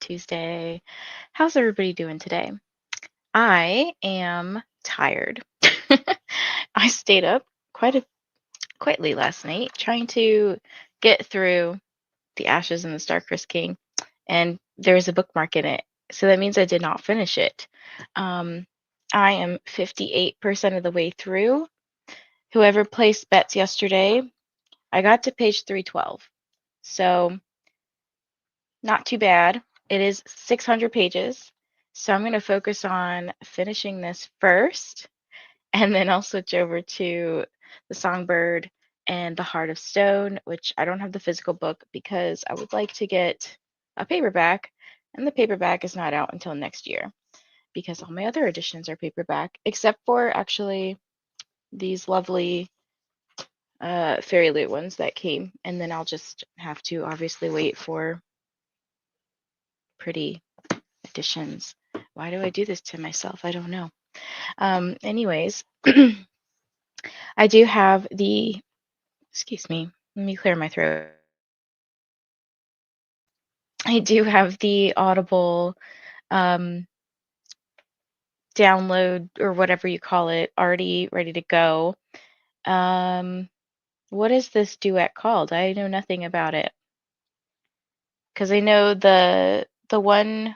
Tuesday. How's everybody doing today? I am tired. I stayed up quite late last night trying to get through The Ashes and the Star-Cursed King, and there's a bookmark in it, so that means I did not finish it. Um, I am 58% of the way through. Whoever placed bets yesterday, I got to page 312, so not too bad. It is 600 pages, so I'm going to focus on finishing this first, and then I'll switch over to the Songbird and the Heart of Stone, which I don't have the physical book because I would like to get a paperback, and the paperback is not out until next year because all my other editions are paperback, except for actually these lovely Fairy Loot ones that came, and then I'll just have to obviously wait for pretty editions. Why do I do this to myself? I don't know. Anyways, I do have the, excuse me, let me clear my throat. I do have the Audible um, download or whatever you call it already ready to go. What is this duet called? I know nothing about it. Because I know the one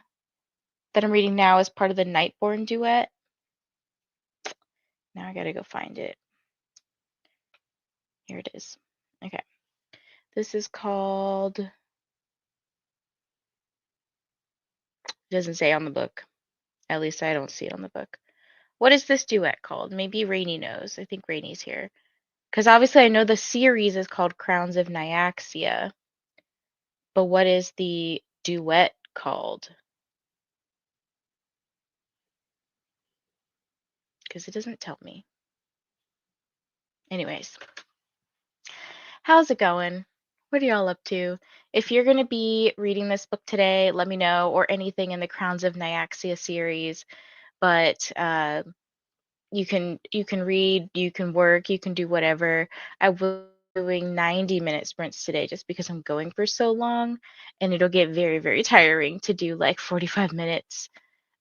that I'm reading now is part of the Nightborn duet. Now I gotta go find it. Here it is. Okay. This is called, it doesn't say on the book. At least I don't see it on the book. What is this duet called? Maybe Rainy knows. I think Rainy's here. Because obviously I know the series is called Crowns of Nyaxia. But what is the duet called? Because it doesn't tell me. Anyways, how's it going? What are y'all up to? If you're going to be reading this book today, let me know, or anything in the Crowns of Nyaxia series. But you can read, you can work, you can do whatever. I will be doing 90-minute sprints today just because I'm going for so long, and it'll get very, very tiring to do like 45 minutes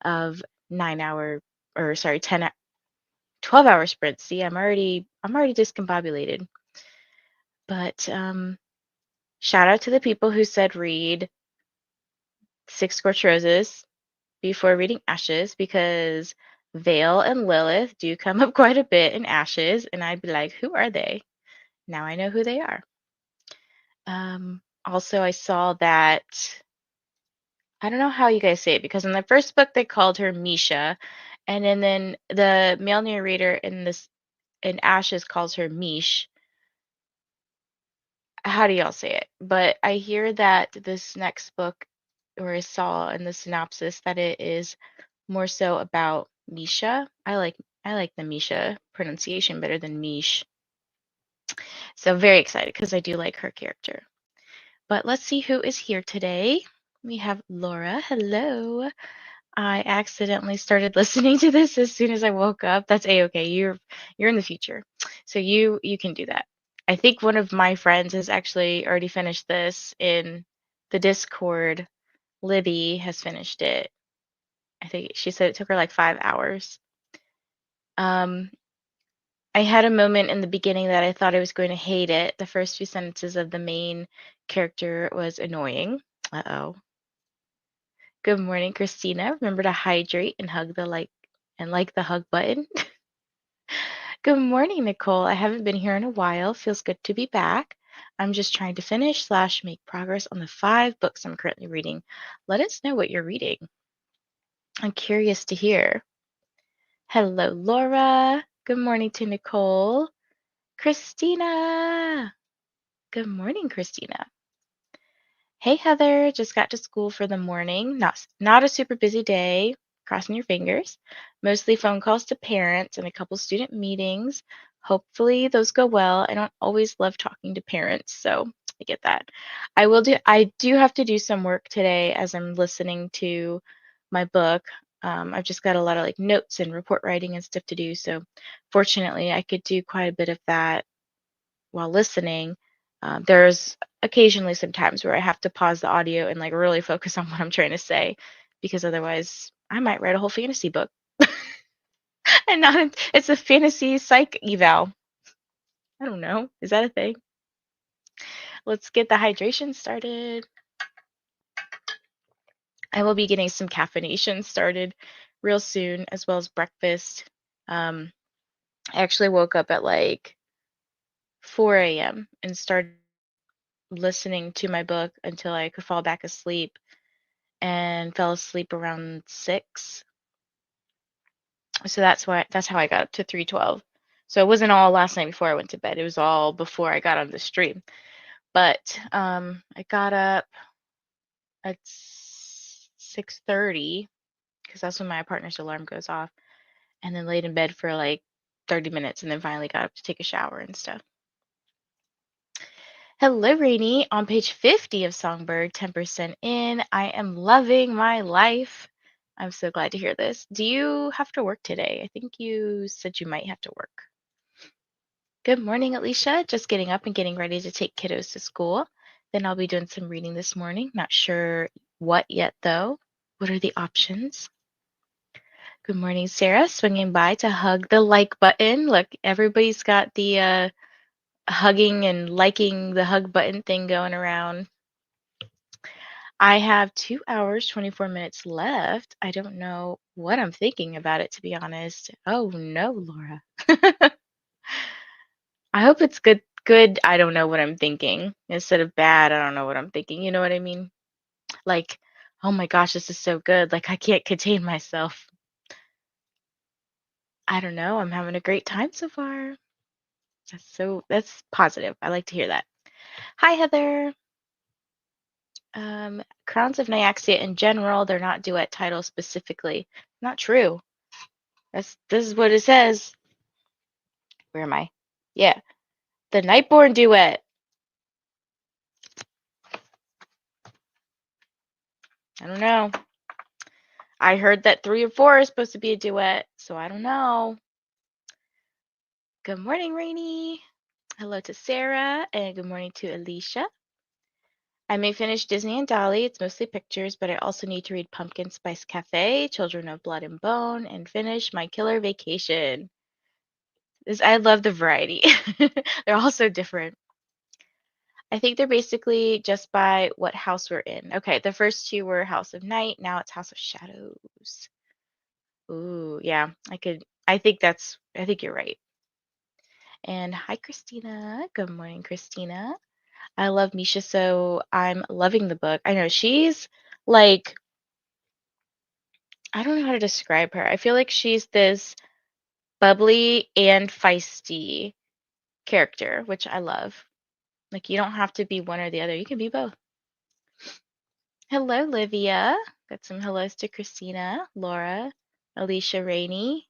of 9-hour, or sorry, 12-hour sprints. See, I'm already discombobulated. But shout out to the people who said read Six Scorched Roses before reading Ashes, because Vale and Lilith do come up quite a bit in Ashes, and I'd be like, who are they? Now I know who they are. Also, I saw that, I don't know how you guys say it, because in the first book they called her Misha, and then the male narrator in Ashes calls her Mish. How do y'all say it? But I hear that this next book, or I saw in the synopsis, that it is more so about Misha. I like the Misha pronunciation better than Mish. So very excited because I do like her character. But let's see who is here today. We have Laura. Hello. I accidentally started listening to this as soon as I woke up. That's a-okay. You're in the future. So you can do that. I think one of my friends has actually already finished this in the Discord. Libby has finished it. I think she said it took her like 5 hours. I had a moment in the beginning that I thought I was going to hate it. The first few sentences of the main character was annoying. Uh-oh. Good morning, Christina. Remember to hydrate and hug the like the hug button. Good morning, Nicole. I haven't been here in a while. Feels good to be back. I'm just trying to finish / make progress on the 5 books I'm currently reading. Let us know what you're reading. I'm curious to hear. Hello, Laura. Good morning to Nicole. Christina. Good morning, Christina. Hey, Heather. Just got to school for the morning. Not a super busy day. Crossing your fingers. Mostly phone calls to parents and a couple student meetings. Hopefully those go well. I don't always love talking to parents, so I get that. I do have to do some work today as I'm listening to my book. I've just got a lot of like notes and report writing and stuff to do. So fortunately, I could do quite a bit of that while listening. There's occasionally some times where I have to pause the audio and like really focus on what I'm trying to say, because otherwise I might write a whole fantasy book. And not, it's a fantasy psych eval. I don't know. Is that a thing? Let's get the hydration started. I will be getting some caffeination started real soon, as well as breakfast. I actually woke up at like 4 a.m. and started listening to my book until I could fall back asleep, and fell asleep around 6. So that's how I got up to 3:12. So it wasn't all last night before I went to bed. It was all before I got on the stream. But I got up at 6:30 because that's when my partner's alarm goes off, and then laid in bed for like 30 minutes, and then finally got up to take a shower and stuff. Hello, Rainy. On page 50 of Songbird, 10% in. I am loving my life. I'm so glad to hear this. Do you have to work today? I think you said you might have to work. Good morning, Alicia. Just getting up and getting ready to take kiddos to school. Then I'll be doing some reading this morning. Not sure what yet, though. What are the options? Good morning, Sarah. Swinging by to hug the like button. Look, everybody's got the hugging and liking the hug button thing going around. I have 2 hours, 24 minutes left. I don't know what I'm thinking about it, to be honest. Oh no, Laura. I hope it's good. Good, I don't know what I'm thinking. Instead of bad, I don't know what I'm thinking. You know what I mean? Like, oh my gosh, this is so good. Like, I can't contain myself. I don't know. I'm having a great time so far. That's positive. I like to hear that. Hi, Heather. Crowns of Nyaxia in general, they're not duet titles specifically. Not true. This is what it says. Where am I? Yeah. The Nightborn duet. I don't know. I heard that 3 or 4 is supposed to be a duet, so I don't know. Good morning, Rainy. Hello to Sarah, and good morning to Alicia. I may finish Disney and Dolly. It's mostly pictures, but I also need to read Pumpkin Spice Cafe, Children of Blood and Bone, and finish My Killer Vacation. I love the variety. They're all so different. I think they're basically just by what house we're in. Okay, the first 2 were House of Night. Now it's House of Shadows. Ooh, yeah, I think you're right. And hi, Christina. Good morning, Christina. I love Misha, so I'm loving the book. I know she's like, I don't know how to describe her. I feel like she's this bubbly and feisty character, which I love. Like, you don't have to be one or the other. You can be both. Hello, Livia. Got some hellos to Christina, Laura, Alicia, Rainey,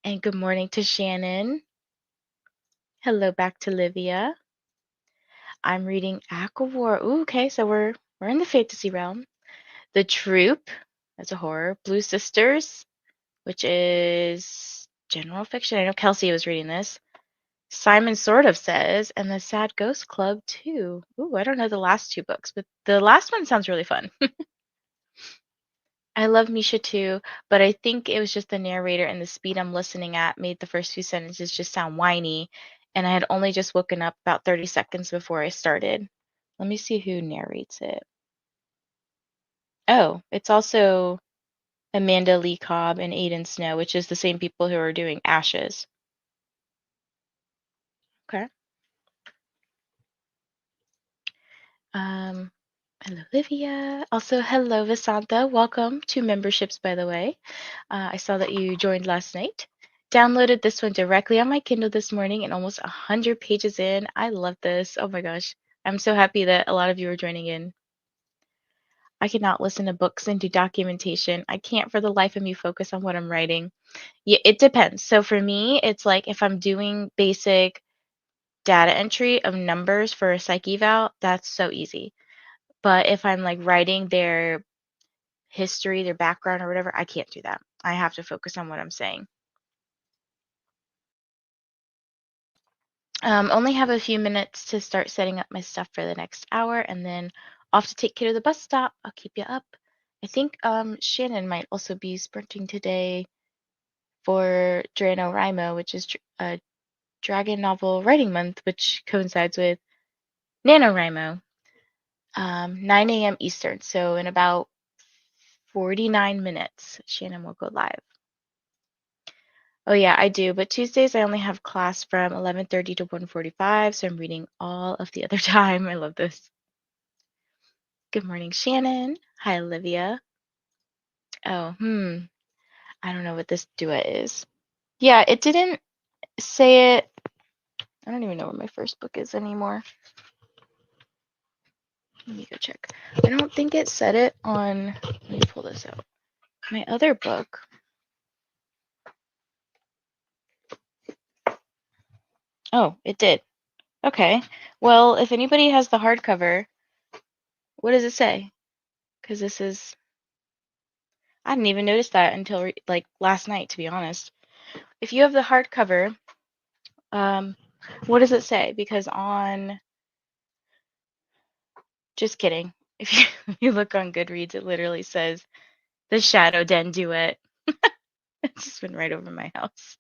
and good morning to Shannon. Hello back to Livia. I'm reading Aquawar. Ooh, okay, so we're in the fantasy realm. The Troop, that's a horror. Blue Sisters, which is general fiction. I know Kelsea was reading this. Simon sort of says, and the Sad Ghost Club too. Ooh, I don't know the last 2 books, but the last one sounds really fun. I love Misha too, but I think it was just the narrator and the speed I'm listening at made the first few sentences just sound whiny, and I had only just woken up about 30 seconds before I started. Let me see who narrates it. Oh, it's also Amanda Lee Cobb and Aiden Snow, which is the same people who are doing Ashes. Okay. Um, hello, Livia. Also, hello, Vasantha. Welcome to memberships, by the way. I saw that you joined last night. Downloaded this one directly on my Kindle this morning and almost 100 pages in. I love this. Oh my gosh. I'm so happy that a lot of you are joining in. I cannot listen to books and do documentation. I can't for the life of me focus on what I'm writing. Yeah, it depends. So for me, it's like if I'm doing basic data entry of numbers for a psych eval, that's so easy. But if I'm like writing their history, their background or whatever, I can't do that. I have to focus on what I'm saying. Only have a few minutes to start setting up my stuff for the next hour, and then off to take care of the bus stop. I'll keep you up. I think Shannon might also be sprinting today for NaNoWriMo, which is a Dragon Novel Writing Month, which coincides with NaNoWriMo, 9 a.m. Eastern. So in about 49 minutes, Shannon will go live. Oh yeah, I do. But Tuesdays I only have class from 11:30 to 1:45, so I'm reading all of the other time. I love this. Good morning, Shannon. Hi, Olivia. Oh, I don't know what this duet is. Yeah, it didn't say it. I don't even know where my first book is anymore. Let me go check. I don't think it said it on. Let me pull this out. My other book. Oh, it did. Okay. Well, if anybody has the hardcover, what does it say? Because this is. I didn't even notice that until like last night, to be honest. If you have the hardcover, what does it say? Because on. Just kidding. If you, if you look on Goodreads, it literally says the Shadow Den duet. It's just been right over my house.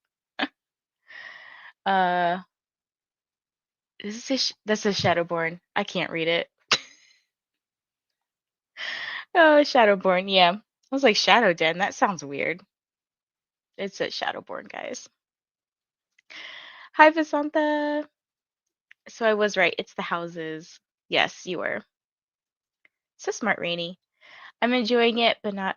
Uh, that's a Shadowborn. I can't read it. Oh, Shadowborn. Yeah, I was like Shadow Den. That sounds weird. It's a Shadowborn, guys. Hi, Vasantha. So I was right. It's the houses. Yes, you were. So smart, Rainy. I'm enjoying it, but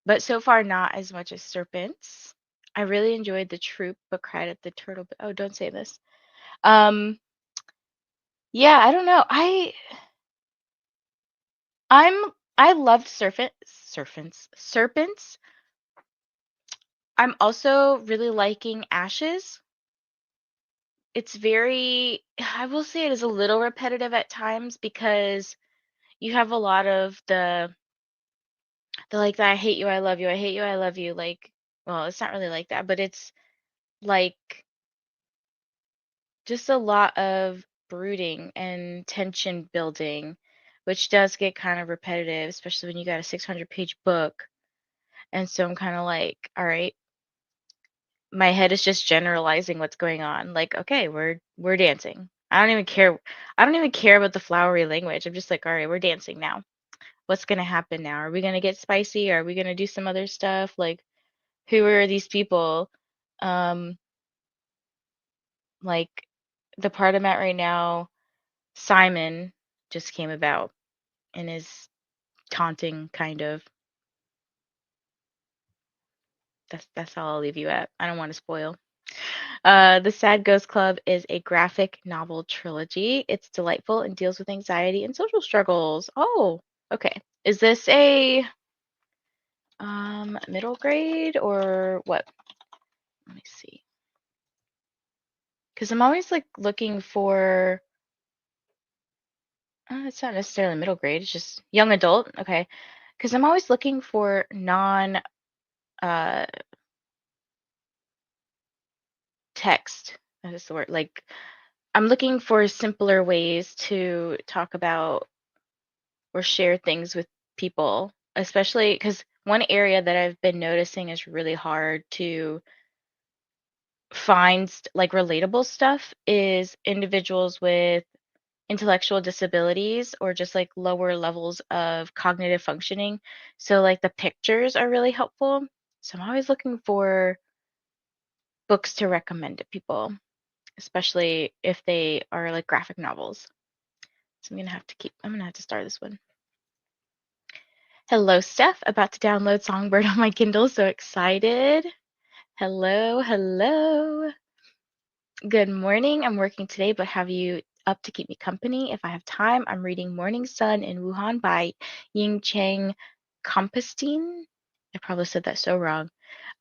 but so far not as much as Serpents. I really enjoyed the troop, but cried at the turtle. Oh, don't say this. Um, yeah, I don't know. I loved Serpents. I'm also really liking Ashes. It's very, I will say it is a little repetitive at times because you have a lot of the like that I hate you, I love you, I hate you, I love you. Like, well, it's not really like that, but it's like just a lot of brooding and tension building, which does get kind of repetitive, especially when you got a 600-page book. And so I'm kind of like, all right, my head is just generalizing what's going on. Like, okay, we're dancing. I don't even care. I don't even care about the flowery language. I'm just like, all right, we're dancing now. What's gonna happen now? Are we gonna get spicy? Are we gonna do some other stuff? Like, who are these people? Um, like the part I'm at right now, Simon just came about and is taunting kind of. That's all I'll leave you at. I don't want to spoil. The Sad Ghost Club is a graphic novel trilogy. It's delightful and deals with anxiety and social struggles. Oh, okay. Is this a middle grade or what? Let me see. Because I'm always like looking for. It's not necessarily middle grade. It's just young adult. Okay. Because I'm always looking for non uh text. That's the word. Like I'm looking for simpler ways to talk about or share things with people, especially because one area that I've been noticing is really hard to find like relatable stuff is individuals with intellectual disabilities or just like lower levels of cognitive functioning. So like the pictures are really helpful. So I'm always looking for books to recommend to people, especially if they are like graphic novels. So I'm gonna have to start this one. Hello, Steph. About to download Songbird on my Kindle. So excited. Hello, hello. Good morning. I'm working today, but have you up to keep me company? If I have time, I'm reading Morning Sun in Wuhan by Ying Chang Compostine. I probably said that so wrong.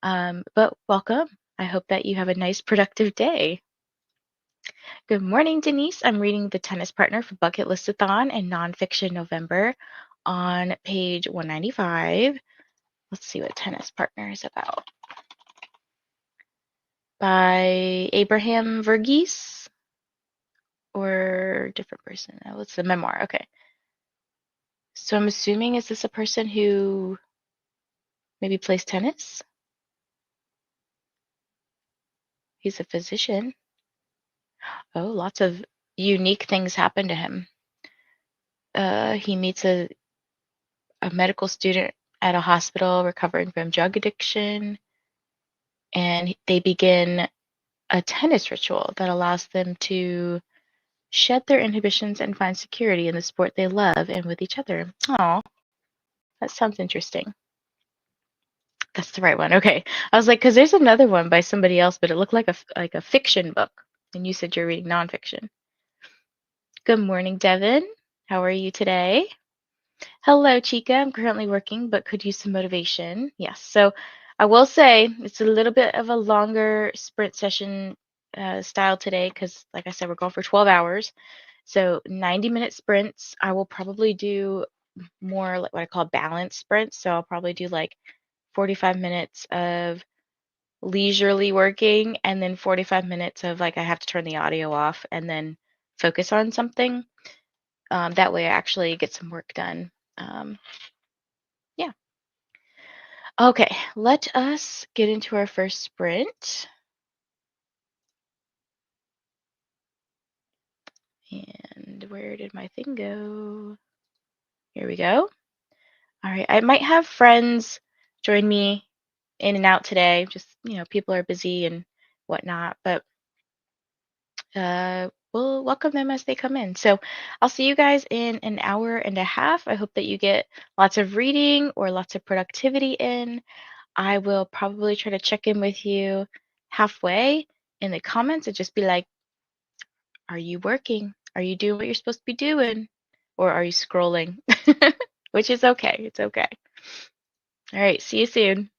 But welcome. I hope that you have a nice, productive day. Good morning, Denise. I'm reading The Tennis Partner for Bucket Listathon and Nonfiction November on page 195. Let's see what Tennis Partner is about. by Abraham Verghese or different person? Oh, it's the memoir. Okay. So I'm assuming, is this a person who maybe plays tennis? He's a physician. Oh, lots of unique things happen to him. He meets a medical student at a hospital recovering from drug addiction, and they begin a tennis ritual that allows them to shed their inhibitions and find security in the sport they love and with each other. Oh, that sounds interesting. That's the right one. Okay. I was like, because there's another one by somebody else, but it looked like a fiction book, and you said you're reading nonfiction. Good morning, Devin. How are you today? Hello, Chica. I'm currently working, but could use some motivation. Yes. So I will say it's a little bit of a longer sprint session style today because, like I said, we're going for 12 hours. So 90-minute sprints. I will probably do more like what I call balanced sprints. So I'll probably do like 45 minutes of leisurely working and then 45 minutes of like I have to turn the audio off and then focus on something. That way I actually get some work done. Yeah. Okay, let us get into our first sprint. And where did my thing go? Here we go. All right, I might have friends join me in and out today. Just, people are busy and whatnot, but we'll welcome them as they come in. So I'll see you guys in an hour and a half. I hope that you get lots of reading or lots of productivity in. I will probably try to check in with you halfway in the comments and just be like, are you working? Are you doing what you're supposed to be doing? Or are you scrolling? Which is okay. It's okay. All right. See you soon.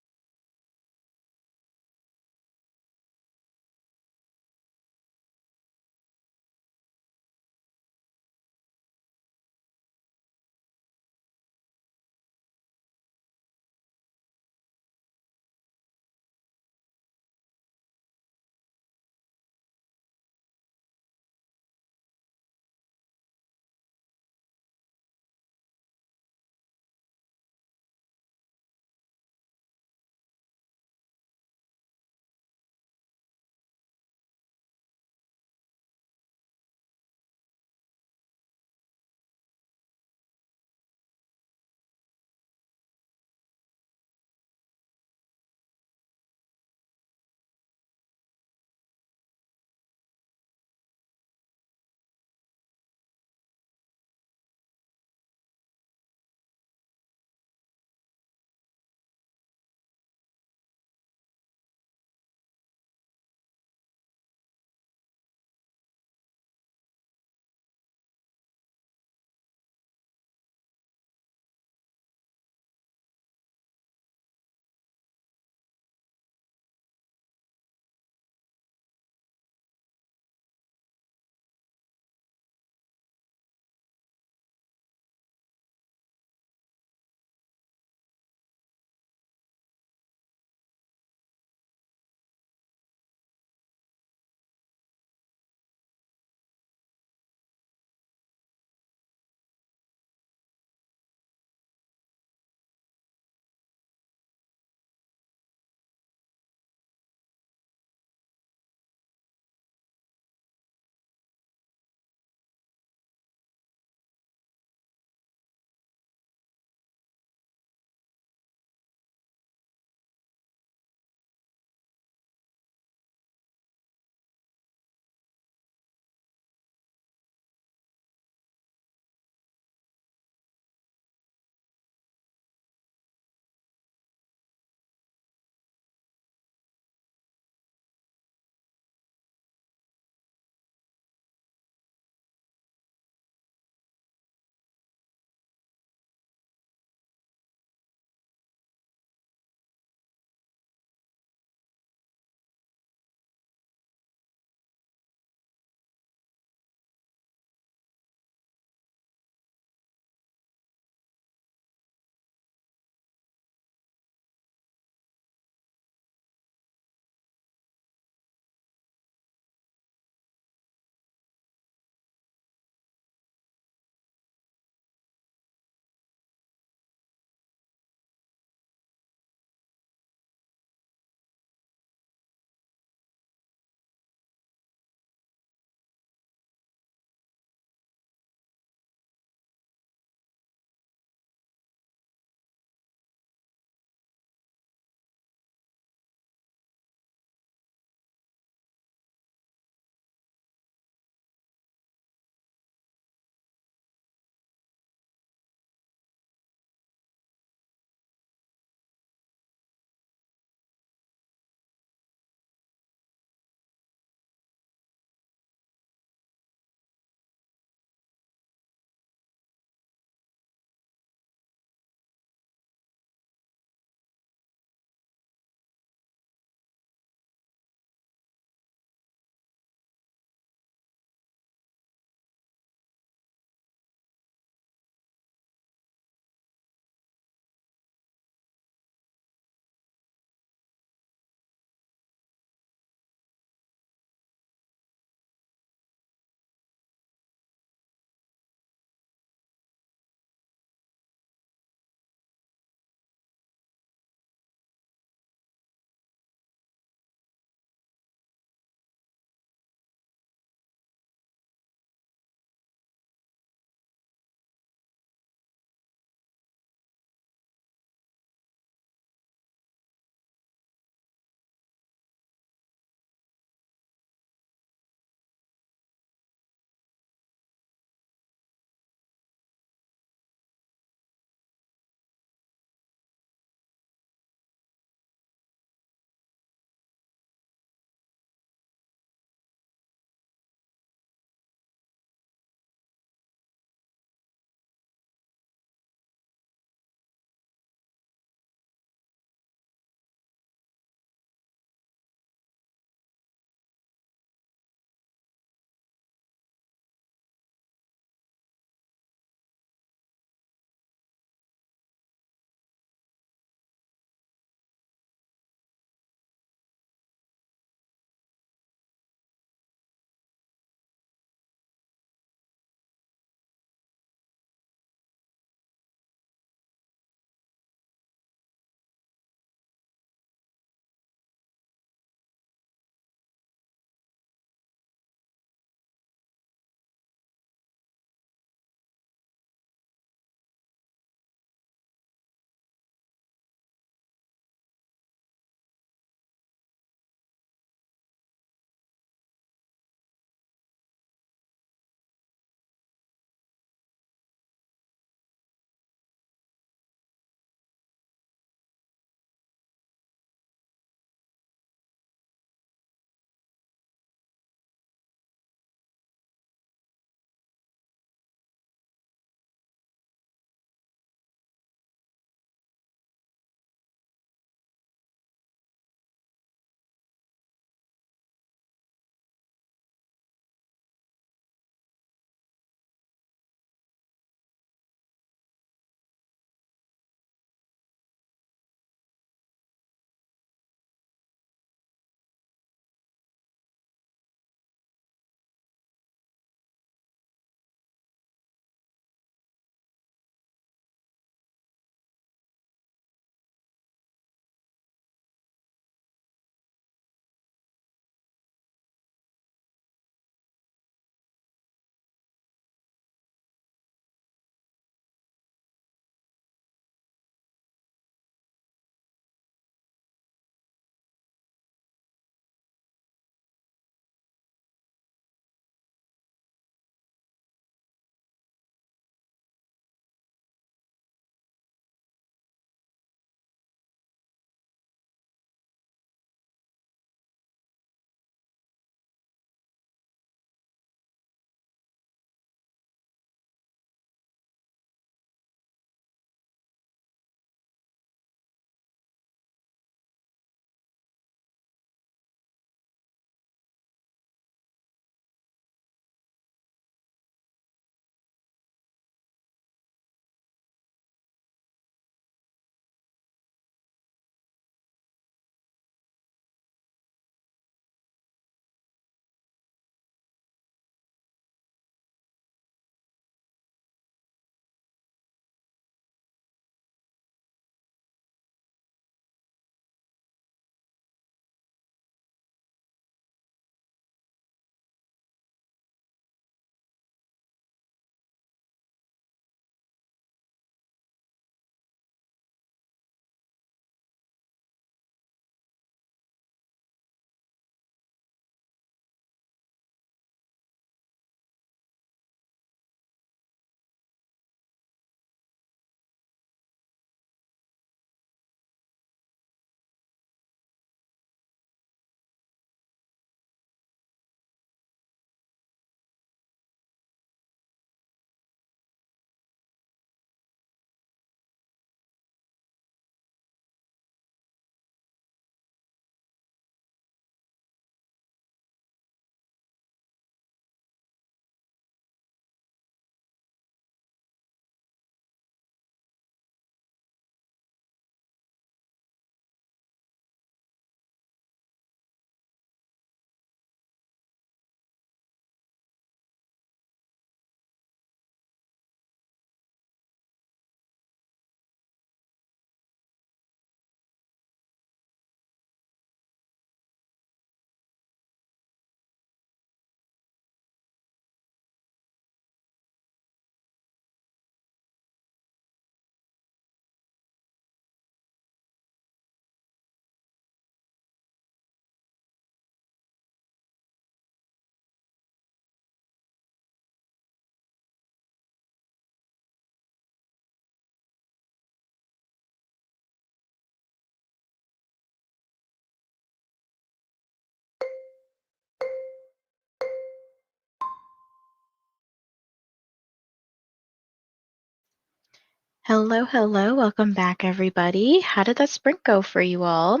Hello, hello. Welcome back, everybody. How did that sprint go for you all?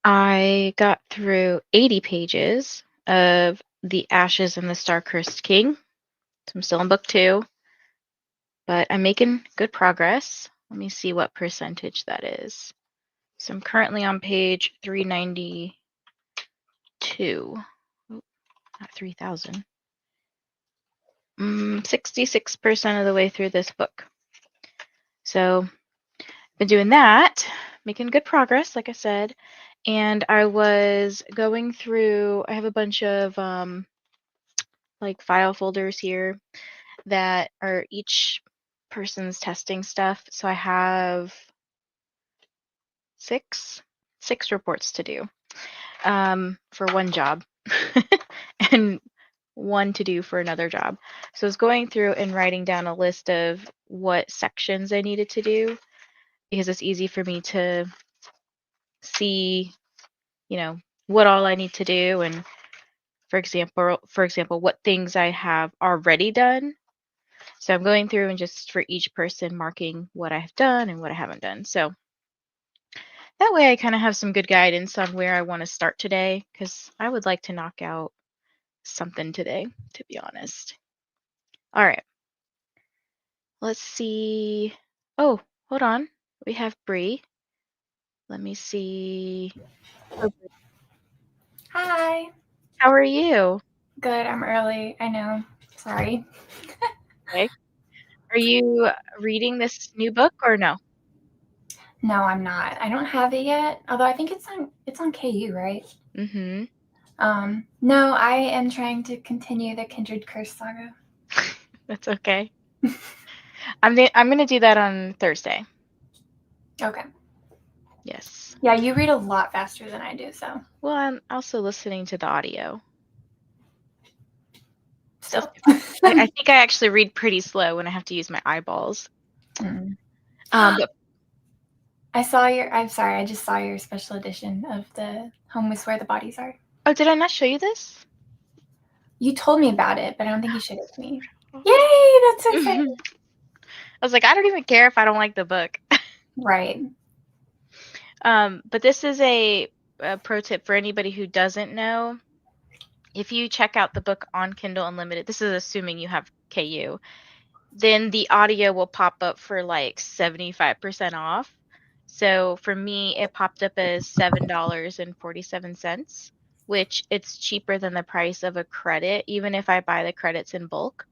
I got through 80 pages of The Ashes and the Star-Cursed King. So I'm still in book 2, but I'm making good progress. Let me see what percentage that is. So I'm currently on page 392. Oh, not 3,000. 66% of the way through this book. So been doing that, making good progress, like I said. And I was going through, I have a bunch of like file folders here that are each person's testing stuff. So I have six reports to do for one job and one to do for another job. So I was going through and writing down a list of what sections I needed to do because it's easy for me to see, what all I need to do, and for example, what things I have already done. So I'm going through and just for each person marking what I have done and what I haven't done. So that way I kind of have some good guidance on where I want to start today, because I would like to knock out something today, to be honest. All right. Let's see. Oh, hold on. We have Bree. Let me see. Oh, Hi. how are you? Good. I'm early. I know. Sorry. Okay. Are you reading this new book or no? No, I'm not. I don't have it yet. Although I think it's on KU, right? Mm-hmm. No, I am trying to continue the Kindred Curse saga. That's okay. I'm gonna do that on Thursday. Okay. Yes. Yeah, you read a lot faster than I do, so Well, I'm also listening to the audio. So still. I think I actually read pretty slow when I have to use my eyeballs. But I'm sorry, I just saw your special edition of the Home is Where the Bodies Are. oh, did I not show you this? You told me about it, but I don't think you showed it to me. Oh. Yay! That's so exciting. I was like, I don't even care if I don't like the book. Right. But this is a pro tip for anybody who doesn't know. If you check out the book on Kindle Unlimited, this is assuming you have KU, then the audio will pop up for like 75% off. So for me, it popped up as $7.47, which it's cheaper than the price of a credit, even if I buy the credits in bulk.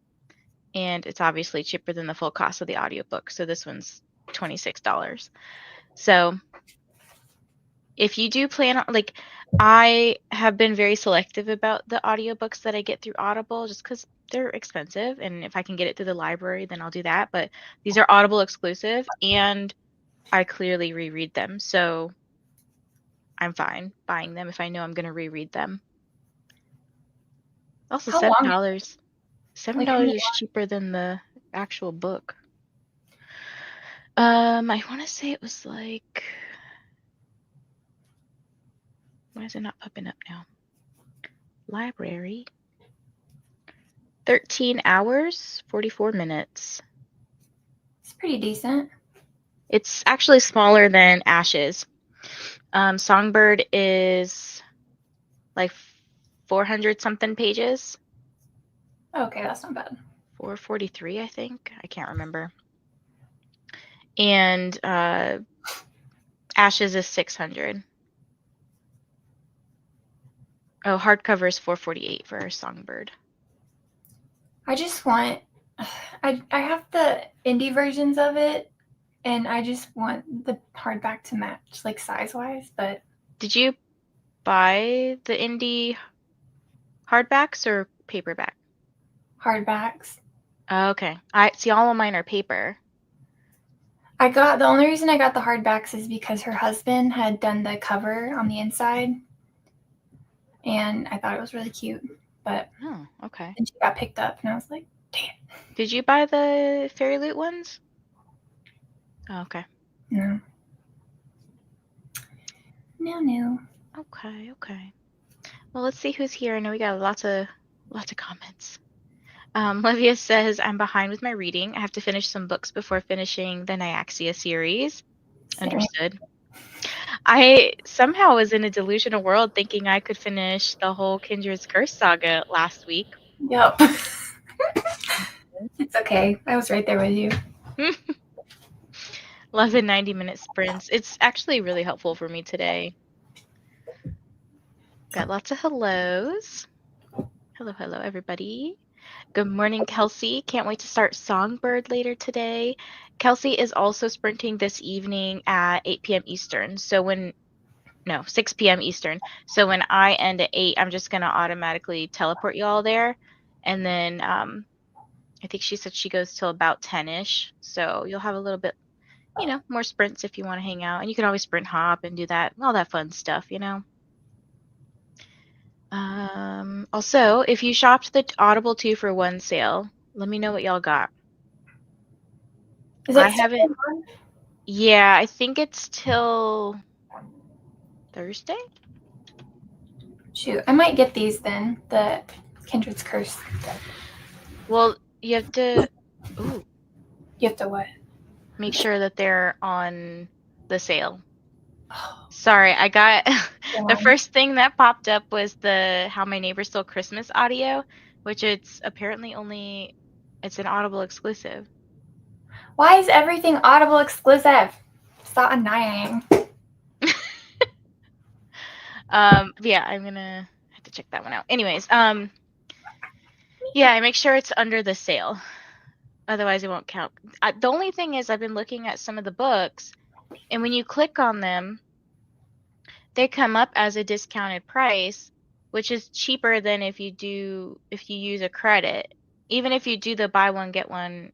And it's obviously cheaper than the full cost of the audiobook. So this one's $26. So if you do plan on, like, I have been very selective about the audiobooks that I get through Audible just because they're expensive. And if I can get it through the library, then I'll do that. But these are Audible exclusive and I clearly reread them. So I'm fine buying them if I know I'm going to reread them. Also, How long? $7. Like how many? $7 is cheaper than the actual book. I want to say it was like, why is it not popping up now? Library. 13 hours, 44 minutes. It's pretty decent. It's actually smaller than Ashes. Songbird is like 400 something pages. Okay, that's not bad. 443, I think. I can't remember. And Ashes is 600. Oh, hardcover is 448 for Songbird. I just want I have the indie versions of it and I just want the hardback to match like size-wise, but Did you buy the indie hardbacks or paperback? hardbacks. Oh, okay. I see all of mine are paper. The only reason I got the hardbacks is because her husband had done the cover on the inside and I thought it was really cute. But Oh, okay. then she got picked up and I was like, damn. Did you buy the Fairy Loot ones? Oh, okay. No. No. Okay. Well, let's see who's here. I know we got lots of comments. Livia says, I'm behind with my reading. I have to finish some books before finishing the Nyaxia series. Same. Understood. I somehow was in a delusional world thinking I could finish the whole Kindred's Curse saga last week. Yep. It's okay. I was right there with you. 11 90-minute sprints. It's actually really helpful for me today. Got lots of hellos. Hello, hello, everybody. Good morning, Kelsey. Can't wait to start Songbird later today. Kelsey is also sprinting this evening at 8 p.m. Eastern. 6 p.m. Eastern. So when I end at 8, I'm just going to automatically teleport you all there. And then I think she said she goes till about 10-ish. So you'll have a little bit, more sprints if you want to hang out. And you can always sprint hop and do that, all that fun stuff, Also, if you shopped the Audible 2-for-1 sale, let me know what y'all got. Is I it still haven't. on? Yeah, I think it's till Thursday. Shoot, I might get these then. The Kindred's Curse. Well, you have to. Ooh, You have to what? make sure that they're on the sale. Sorry, I got the first thing that popped up was the How My Neighbor Stole Christmas audio, which it's apparently it's an Audible exclusive. Why is everything Audible exclusive? So annoying. Yeah, I'm gonna have to check that one out. Anyways, yeah, I make sure it's under the sale. Otherwise, it won't count. The only thing is I've been looking at some of the books, and when you click on them, they come up as a discounted price, which is cheaper than if you use a credit. Even if you do the buy one get one,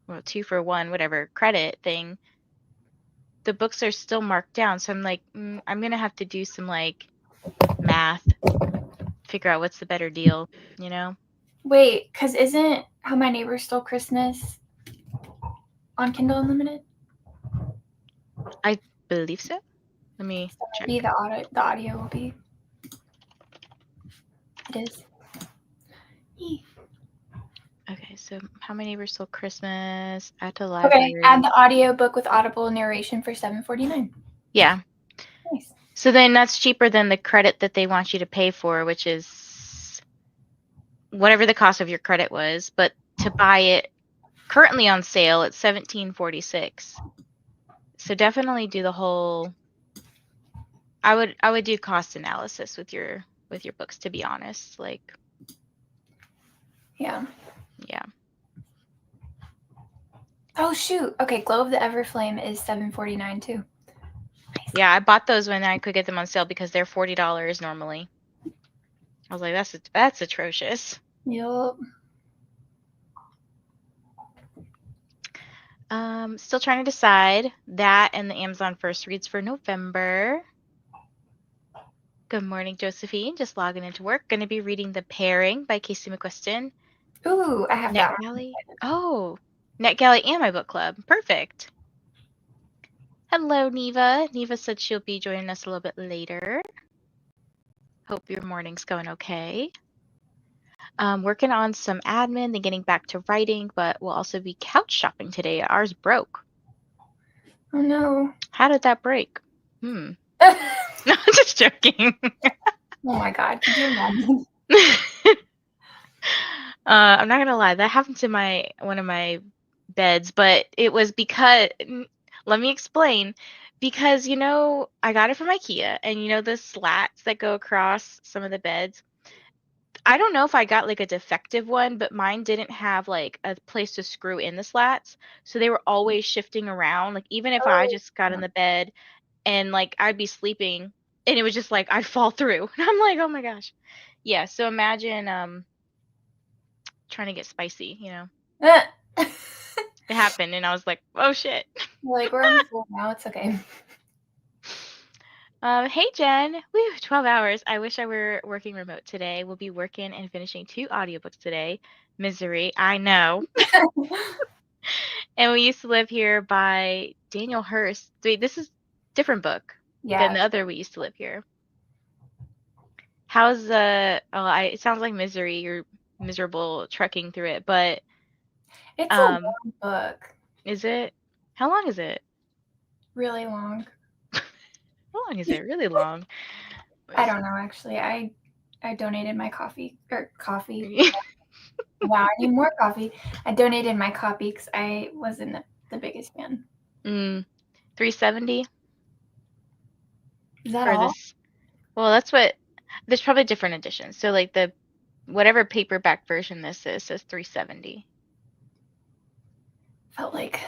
well, 2-for-1 whatever credit thing, the books are still marked down. So I'm like, I'm gonna have to do some like math, figure out what's the better deal, Wait, because isn't How My Neighbor Stole Christmas on Kindle Unlimited? I believe so. Let me check. Maybe the audio will be. It is. Okay, so How My Neighbor Stole Christmas at the library. Okay, add the audio book with audible narration for $7.49. Yeah. Nice. So then that's cheaper than the credit that they want you to pay for, which is whatever the cost of your credit was. But to buy it currently on sale, it's $17.46. So definitely do the whole. I would do cost analysis with your books, to be honest. Like. Yeah. Yeah. Oh shoot. Okay, Glow of the Everflame is $7.49 too. Nice. Yeah, I bought those when I could get them on sale because they're $40 normally. I was like, that's atrocious. Yup. Still trying to decide that and the Amazon First Reads for November. Good morning, Josephine. Just logging into work. Going to be reading The Pairing by Casey McQuiston. Ooh, I have that one. Oh, NetGalley and my book club. Perfect. Hello, Neva. Neva said she'll be joining us a little bit later. Hope your morning's going okay. Working on some admin, then getting back to writing, but we'll also be couch shopping today. Ours broke. Oh no. How did that break? No, I'm just joking. Oh my god, could you imagine? I'm not gonna lie, that happened to one of my beds, but it was because, let me explain. Because I got it from IKEA, and the slats that go across some of the beds. I don't know if I got like a defective one, but mine didn't have like a place to screw in the slats, so they were always shifting around. Like even if I just got in the bed and like I'd be sleeping and it was just like I'd fall through. And I'm like, oh my gosh. Yeah, so imagine trying to get spicy, It happened and I was like, oh shit. Like we're on the floor now, it's okay. Hey Jen. Woo, 12 hours. I wish I were working remote today. We'll be working and finishing 2 audiobooks today. Misery, I know. And we used to live here by Daniel Hurst. Wait, this is different book than the other We Used to Live Here. How's it sounds like Misery. You're miserable trekking through it. But It's a long book. is it? How long is it? Really long. How long is it? Really long. I don't know, actually. I donated my coffee. Wow, I need more coffee. I donated my copy because I wasn't the biggest fan. 370 Is that for all? this. Well, that's what. There's probably different editions. So like the whatever paperback version this is says 370. Felt like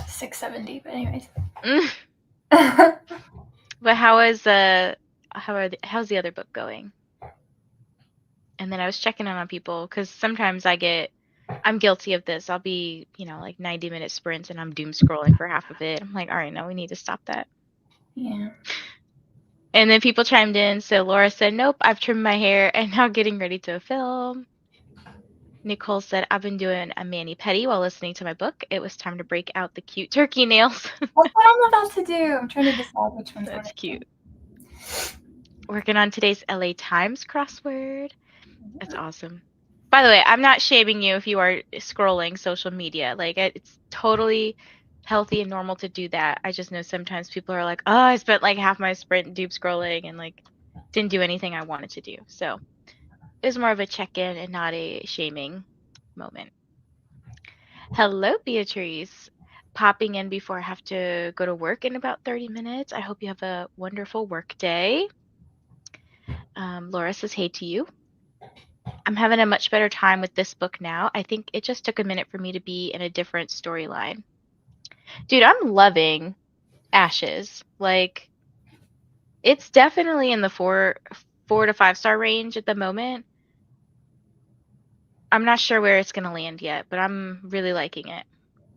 670, but anyways. But how's the other book going? And then I was checking in on people because sometimes I'm guilty of this. I'll be, like 90-minute sprints and I'm doom scrolling for half of it. I'm like, all right, no, we need to stop that. Yeah. And then people chimed in. So Laura said, nope, I've trimmed my hair and now getting ready to film. Nicole said, I've been doing a mani-pedi while listening to my book. It was time to break out the cute turkey nails. That's what I'm about to do. I'm trying to decide which one's That's what. cute. Working on today's LA Times crossword. That's awesome. By the way, I'm not shaming you if you are scrolling social media. Like, it's totally healthy and normal to do that. I just know sometimes people are like, oh, I spent like half my sprint doom scrolling and like didn't do anything I wanted to do. So it was more of a check-in and not a shaming moment. Hello, Beatrice. Popping in before I have to go to work in about 30 minutes. I hope you have a wonderful work day. Laura says hey to you. I'm having a much better time with this book now. I think it just took a minute for me to be in a different storyline. Dude, I'm loving Ashes. Like, it's definitely in the four to 5 star range at the moment. I'm not sure where it's gonna land yet, but I'm really liking it.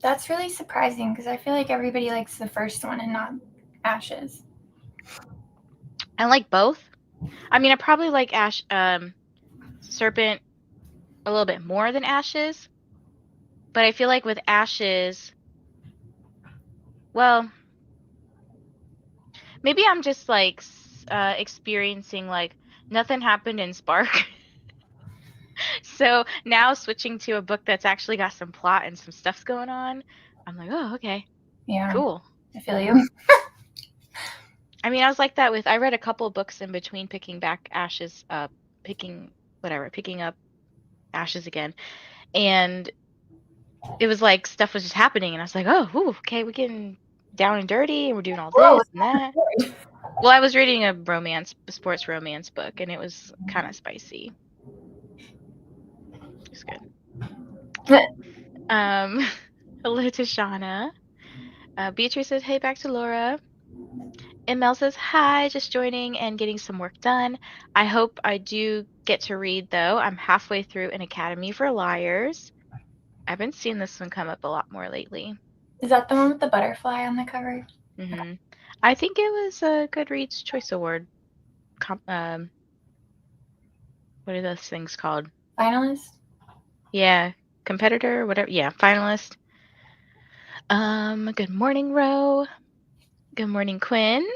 That's really surprising because I feel like everybody likes the first one and not Ashes. I like both. I mean, I probably like Serpent a little bit more than Ashes, but I feel like with Ashes, well, maybe I'm just like experiencing like nothing happened in Spark. So now switching to a book that's actually got some plot and some stuff's going on, I'm like, oh, okay, Yeah. cool. I feel you. I mean, I was like that I read a couple of books in between picking back Ashes up, picking up Ashes again. And it was like stuff was just happening. And I was like, oh, ooh, okay, we're getting down and dirty and we're doing all Whoa, this and that. Well, I was reading a sports romance book, and it was kind of spicy. It's good. Hello to Shauna. Beatrice says, hey, back to Laura. And Mel says, hi, just joining and getting some work done. I hope I do get to read, though. I'm halfway through An Academy for Liars. I've been seeing this one come up a lot more lately. Is that the one with the butterfly on the cover? Mm-hmm. I think it was a Goodreads Choice Award. What are those things called? Finalist? Yeah, competitor, whatever. Yeah, finalist. Good morning, Ro. Good morning, Quinn.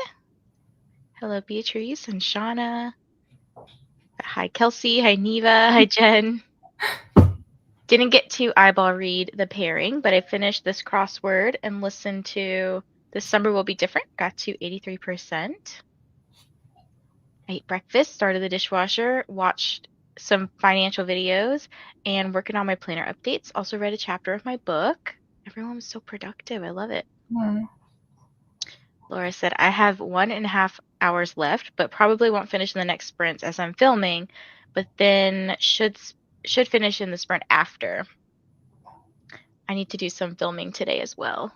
Hello, Beatrice and Shauna. Hi, Kelsea. Hi, Neva. Hi, Jen. Didn't get to eyeball read the pairing, but I finished this crossword and listened to This Summer Will Be Different. Got to 83%. I ate breakfast, started the dishwasher, watched some financial videos, and working on my planner updates. Also read a chapter of my book. Everyone was so productive. I love it. Laura said, I have 1.5 hours left, but probably won't finish in the next sprints as I'm filming, but then should finish in the sprint after. I need to do some filming today as well,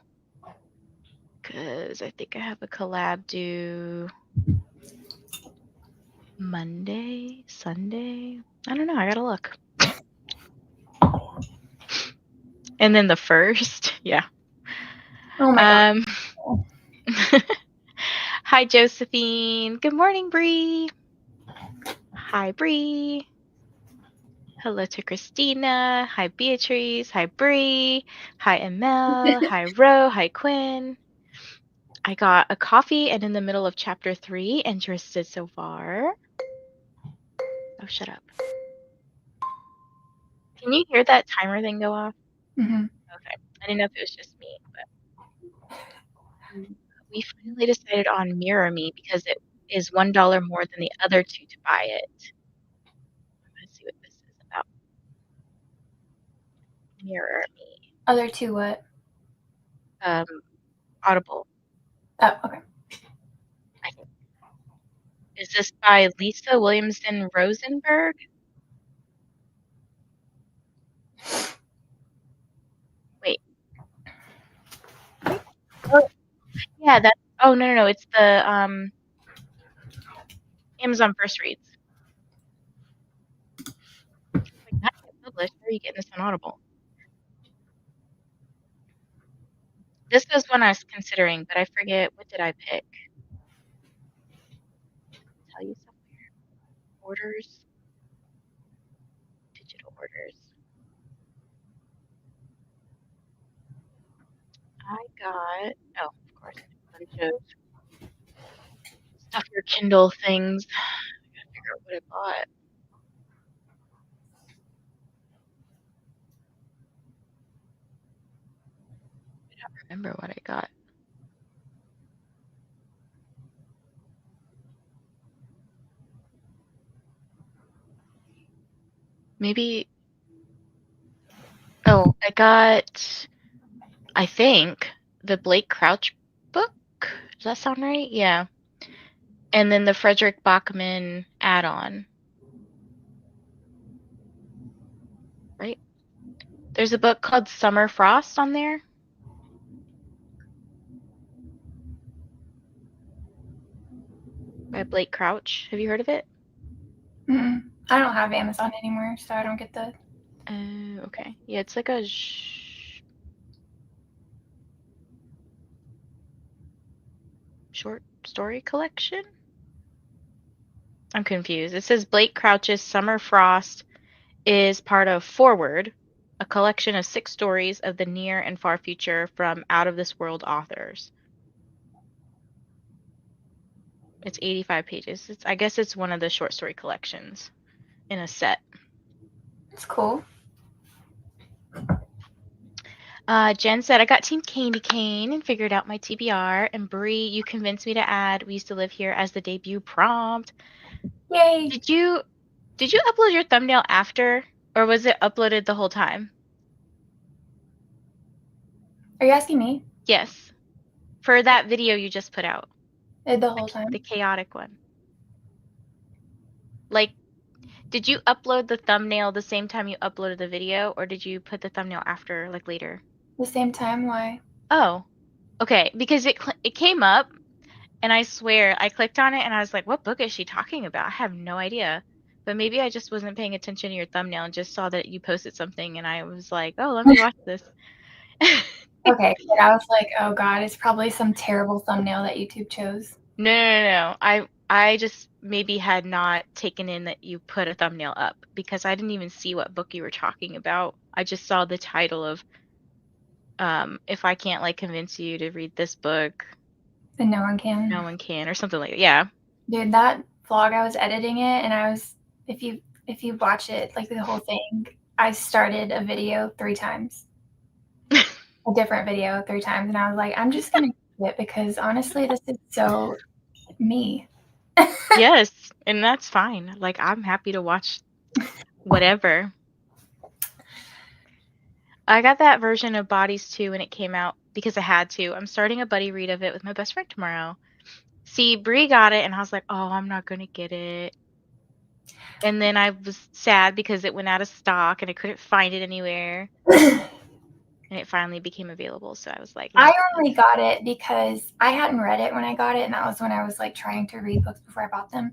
because I think I have a collab due Monday, Sunday. I don't know. I gotta look. And then the first, yeah. Oh my God. Hi, Josephine. Good morning, Bree. Hi, Bree. Hello to Christina. Hi, Beatrice. Hi, Bree. Hi, Emel. Hi, Ro. Hi, Quinn. I got a coffee and in the middle of chapter 3, interested so far. Oh, shut up. Can you hear that timer thing go off? Mm-hmm. Okay. I didn't know if it was just me, but we finally decided on Mirror Me because it is $1 more than the other two to buy it. Let's see what this is about. Mirror Me. Other two what? Audible, Oh, okay. I think. Is this by Lisa Williamson Rosenberg? Wait. Wait. Oh, yeah, that's oh no, it's the Amazon First Reads. Like not yet published. How are you getting this on Audible? This was one I was considering, but I forget what did I pick. Tell you somewhere. Orders. Digital orders. I got oh, of course, a bunch of stuff your Kindle things. I gotta figure out what I bought. I don't remember what I got. Maybe oh, I got I think the Blake Crouch book. Does that sound right? Yeah. And then the Frederick Bachman add-on. Right? There's a book called Summer Frost on there by Blake Crouch. Have you heard of it? Mm-mm. I don't have Amazon anymore, so I don't get the. Okay. Yeah, it's like a short story collection. I'm confused. It says Blake Crouch's Summer Frost is part of Forward, a collection of 6 stories of the near and far future from out-of-this-world authors. It's 85 pages. I guess it's one of the short story collections in a set. It's cool. Jen said, I got Team Candy Cane and figured out my TBR. And Bree, you convinced me to add We Used to Live Here as the debut prompt. Yay! Did you upload your thumbnail after, or was it uploaded the whole time? Are you asking me? Yes. For that video you just put out. The whole time. The chaotic one. Like, did you upload the thumbnail the same time you uploaded the video, or did you put the thumbnail after, like later? The same time? Why? Oh, okay. Because it came up, and I swear I clicked on it, and I was like, "What book is she talking about?" I have no idea. But maybe I just wasn't paying attention to your thumbnail and just saw that you posted something, and I was like, "Oh, let me watch this." Okay, but I was like, oh god, it's probably some terrible thumbnail that YouTube chose. No. I just maybe had not taken in that you put a thumbnail up because I didn't even see what book you were talking about. I just saw the title of if I can't like convince you to read this book, And no one can. no one can, or something like that. Yeah. Dude, that vlog, I was editing it, and I was, if you watch it, like the whole thing, I started a video 3 times. A different video 3 times, and I was like, I'm just gonna do it because honestly, this is so me. Yes, and that's fine. Like I'm happy to watch whatever. I got that version of Bodies too when it came out because I had to. I'm starting a buddy read of it with my best friend tomorrow. See, Bree got it, and I was like, "Oh, I'm not gonna get it." And then I was sad because it went out of stock and I couldn't find it anywhere. And it finally became available, so I was like, "Let I me get only this." got it because I hadn't read it when I got it, and that was when I was like trying to read books before I bought them.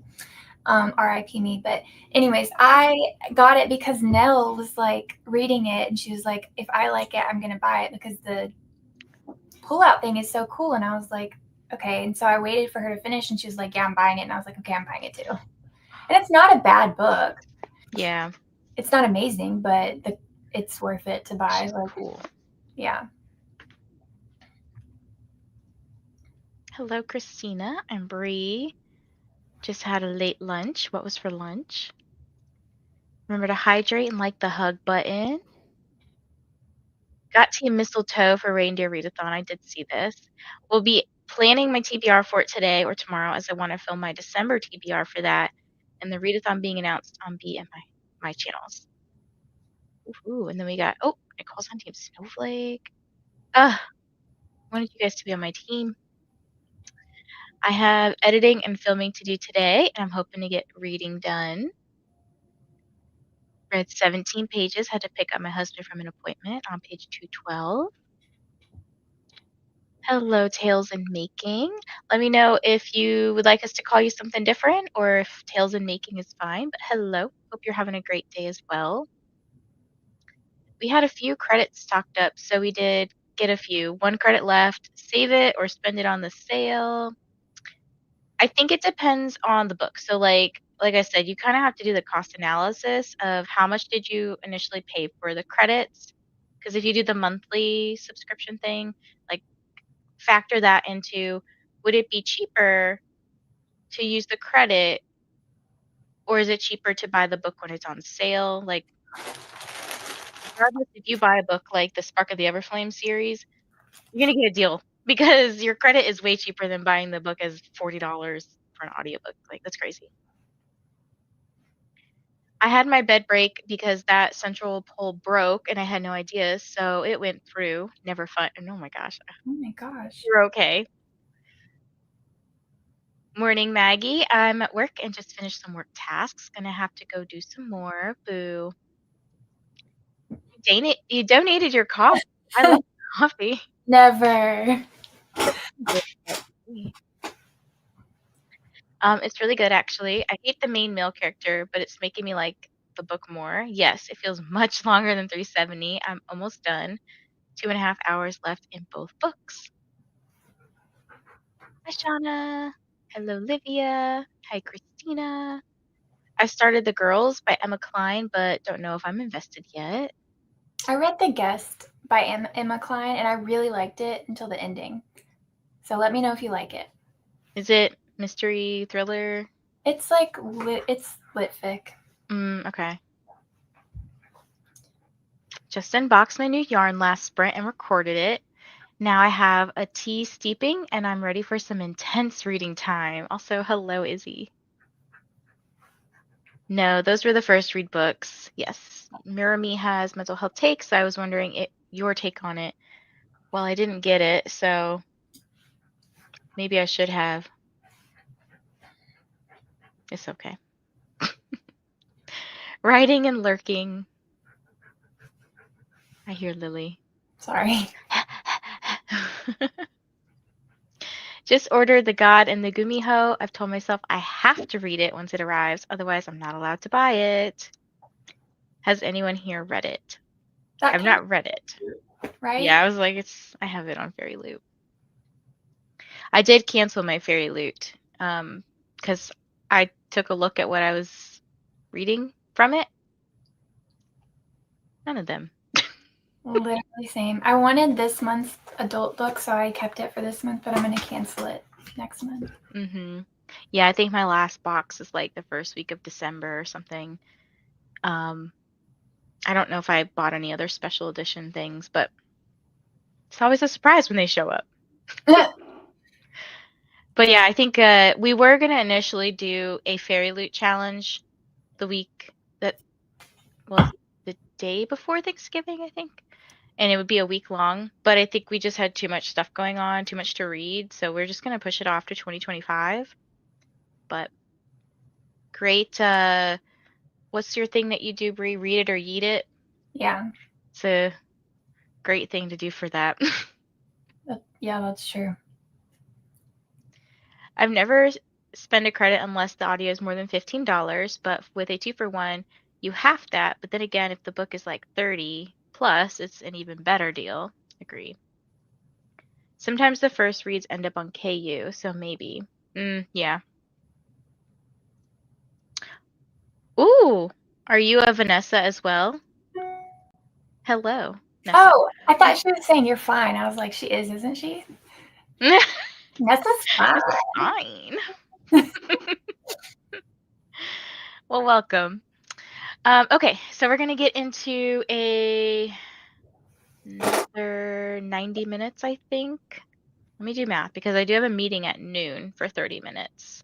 RIP me. But anyways, I got it because Nell was like reading it, and she was like, if I like it, I'm gonna buy it because the pullout thing is so cool. And I was like, okay. And so I waited for her to finish, and she was like, yeah, I'm buying it. And I was like, okay, I'm buying it too. And it's not a bad book. Yeah. It's not amazing, but it's worth it to buy. She's Like, cool. yeah. Hello, Christina and Bree. Just had a late lunch. What was for lunch? Remember to hydrate and like the hug button. Got Team Mistletoe for Reindeer Readathon. I did see this. We'll be planning my TBR for it today or tomorrow, as I want to film my December TBR for that, and the readathon being announced on B and my channels. Ooh, and then we got Nicole's on Team Snowflake. I wanted you guys to be on my team. I have editing and filming to do today, and I'm hoping to get reading done. Read 17 pages. Had to pick up my husband from an appointment on page 212. Hello, Tales in Making. Let me know if you would like us to call you something different or if Tales in Making is fine. But hello, hope you're having a great day as well. We had a few credits stocked up, so we did get a few. 1 credit left. Save it or spend it on the sale. I think it depends on the book. So like I said, you kind of have to do the cost analysis of how much did you initially pay for the credits. Because if you do the monthly subscription thing, like factor that into, would it be cheaper to use the credit, or is it cheaper to buy the book when it's on sale? Like, regardless, if you buy a book like the Spark of the Everflame series, you're gonna get a deal because your credit is way cheaper than buying the book as $40 for an audiobook. Like, that's crazy. I had my bed break because that central pole broke and I had no idea, so it went through. Never fun. And oh my gosh, Oh my gosh. you're okay. Morning, Maggie. I'm at work and just finished some work tasks. Gonna have to go do some more. Boo. You donated your coffee. I love coffee. Never. It's really good actually. I hate the main male character, but it's making me like the book more. Yes, it feels much longer than 370. I'm almost done. 2.5 hours left in both books. Hi, Shauna. Hello, Livia. Hi, Christina. I started The Girls by Emma Cline, but don't know if I'm invested yet. I read The Guest by Emma Cline, and I really liked it until the ending. So let me know if you like it. Is it mystery thriller? It's like it's lit fic. Okay. Just unboxed my new yarn last sprint and recorded it. Now I have a tea steeping and I'm ready for some intense reading time. Also, hello, Izzy. No, those were the first read books. Yes. Mirror Me has mental health takes, so I was wondering your take on it. Well, I didn't get it, so maybe I should have. It's okay. Writing and lurking. I hear Lily. Sorry. Just ordered The God and the Gumiho. I've told myself I have to read it once it arrives, otherwise I'm not allowed to buy it. Has anyone here read it? I've not read it. Right? Yeah, I was like, I have it on Fairy Loot. I did cancel my Fairy Loot because I took a look at what I was reading from it. None of them. Literally same. I wanted this month's adult book, so I kept it for this month, but I'm going to cancel it next month. Yeah, I think my last box is like the first week of December or something. I don't know if I bought any other special edition things, but it's always a surprise when they show up. But yeah, I think we were going to initially do a Fairy Loot challenge the week that was the day before Thanksgiving, I think. And it would be a week long, but I think we just had too much stuff going on, too much to read, so we're just going to push it off to 2025. But great. What's your thing that you do, Brie? Read it or yeet it? Yeah. It's a great thing to do for that. Yeah, that's true. I've never spent a credit unless the audio is more than $15, but with a 2-for-1, you have that. But then again, if the book is like 30 plus, it's an even better deal. Agree. Sometimes the first reads end up on KU, so maybe. Yeah. Ooh, are you a Vanessa as well? Hello, Nessa. Oh, I thought she was saying you're fine. I was like, she is, isn't she? Nessa's fine. This is fine. Well, welcome. Okay, so we're gonna get into another 90 minutes, I think. Let me do math because I do have a meeting at noon for 30 minutes.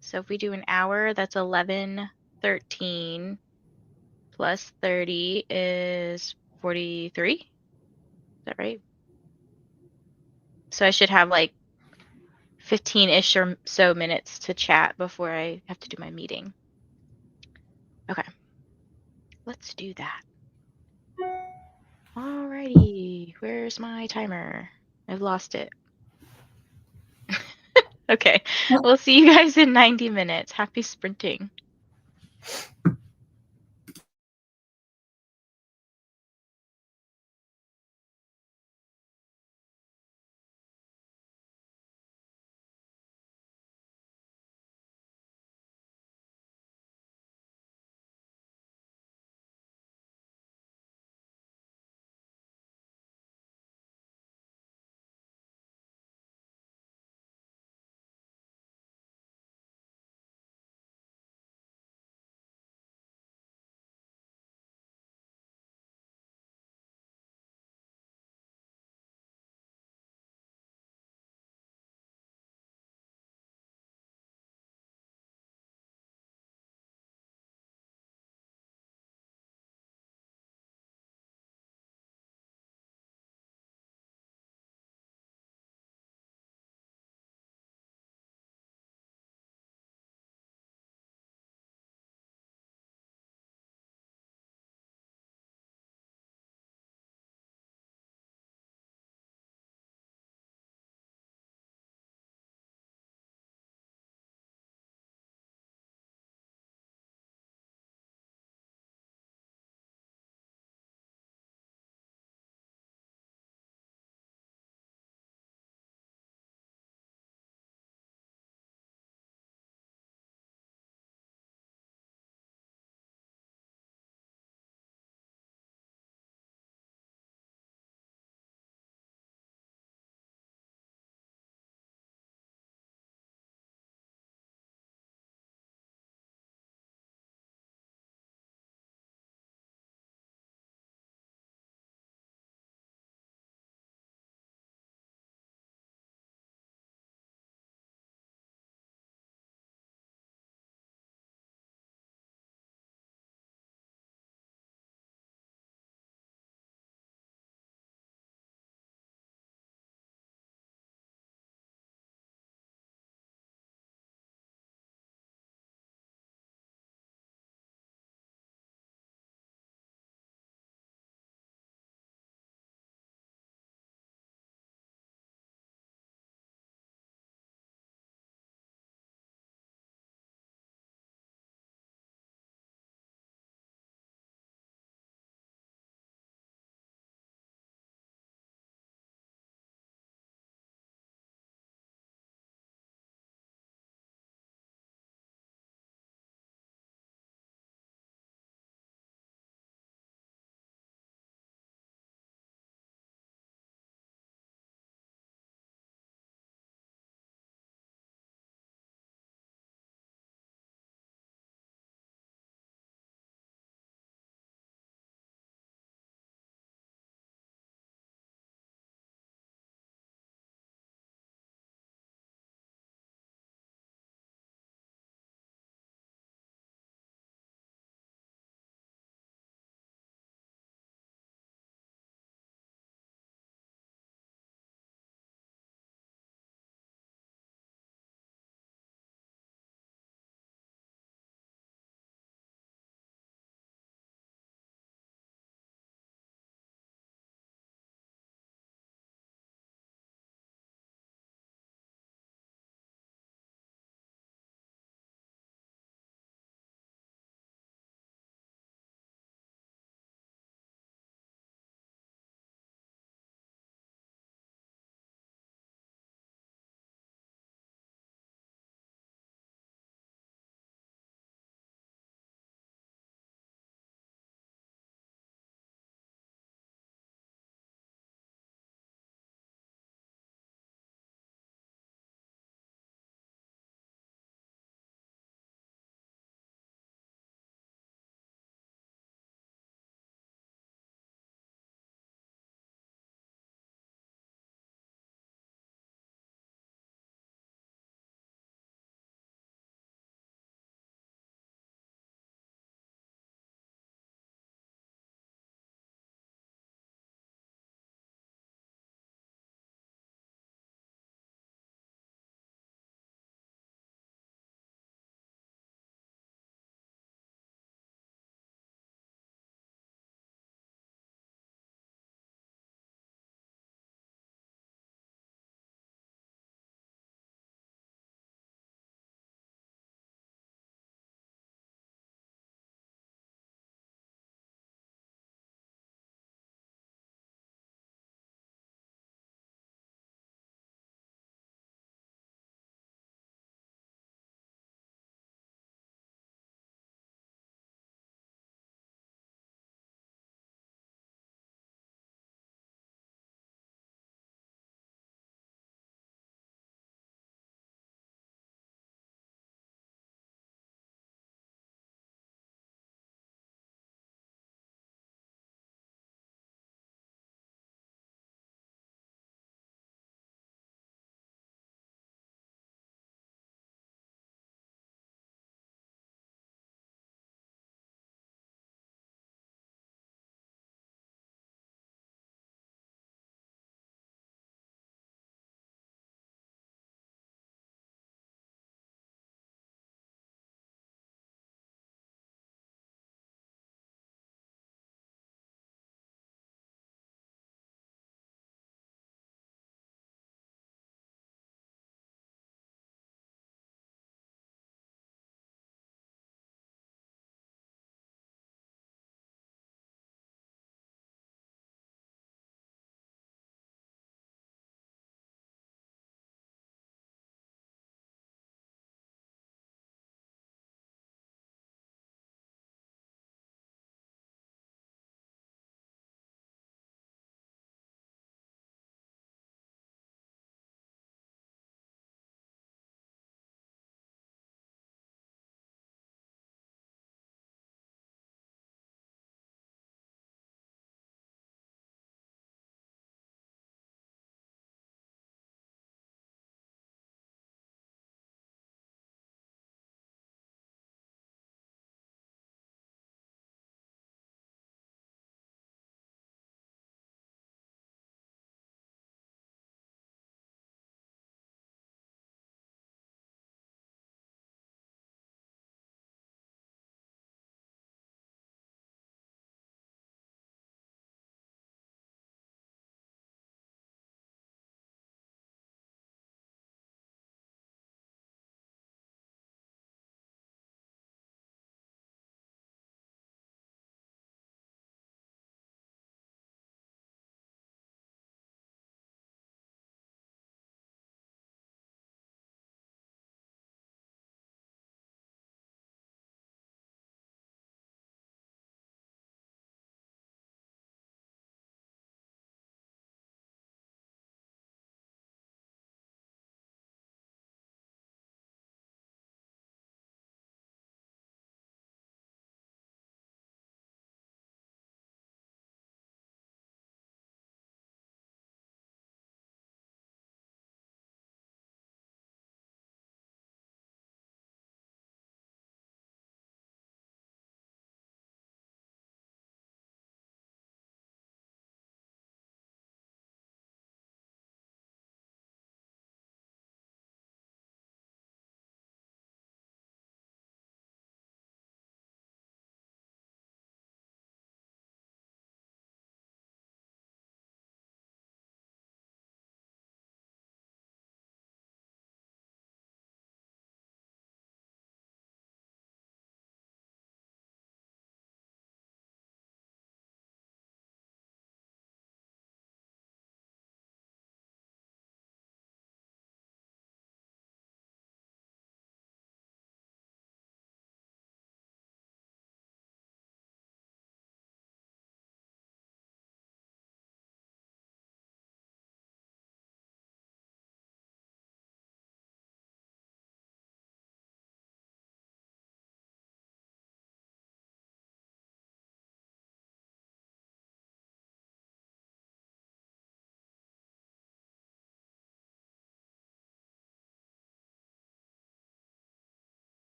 So if we do an hour, that's 11:13 plus 30 is 43. Is that right? So I should have like 15-ish or so minutes to chat before I have to do my meeting. Okay, let's do that. Alrighty, where's my timer? I've lost it. Okay, we'll see you guys in 90 minutes. Happy sprinting.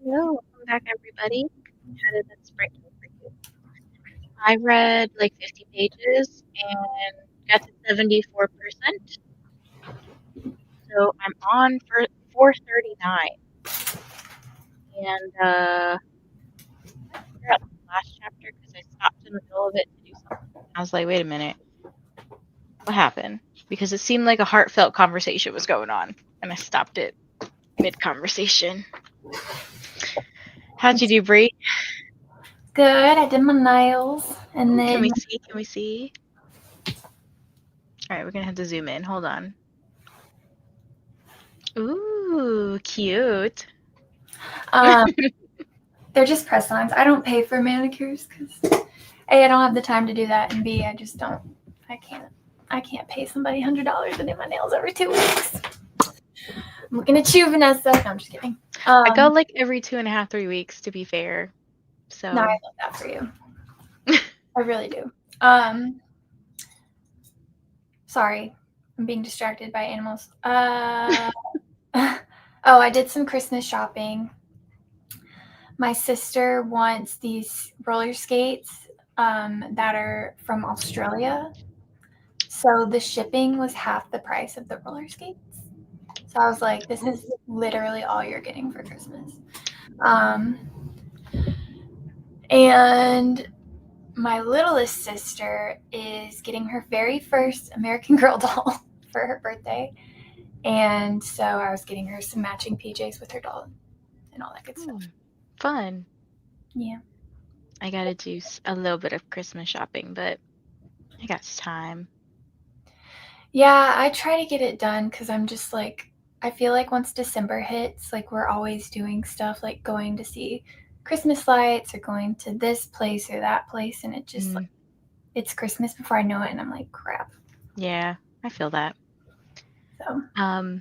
Hello, welcome back, everybody. How did that spring go for you? I read like 50 pages and got to 74%. So I'm on for 439. And I figure out the last chapter because I stopped in the middle of it to do something. I was like, wait a minute, what happened? Because it seemed like a heartfelt conversation was going on, and I stopped it mid conversation. How'd you do, Bree? Good. I did my nails, and then Can we see? Can we see? All right, we're gonna have to zoom in. Hold on. Ooh, cute. they're just press-ons. I don't pay for manicures because A, I don't have the time to do that, and B, I just don't. I can't pay somebody $100 to do my nails every 2 weeks. I'm looking at you, Vanessa. No, I'm just kidding. I go like every 2.5, 3 weeks, to be fair. So No, I love that for you. I really do. Sorry, I'm being distracted by animals. Oh, I did some Christmas shopping. My sister wants these roller skates that are from Australia. So the shipping was half the price of the roller skates. So I was like, this is literally all you're getting for Christmas. And my littlest sister is getting her very first American Girl doll for her birthday. And so I was getting her some matching PJs with her doll and all that good stuff. Fun. Yeah. I gotta do a little bit of Christmas shopping, but I got time. Yeah, I try to get it done because I'm just like, I feel like once December hits, like we're always doing stuff like going to see Christmas lights or going to this place or that place. And it just like, it's Christmas before I know it. And I'm like, crap. Yeah, I feel that. So,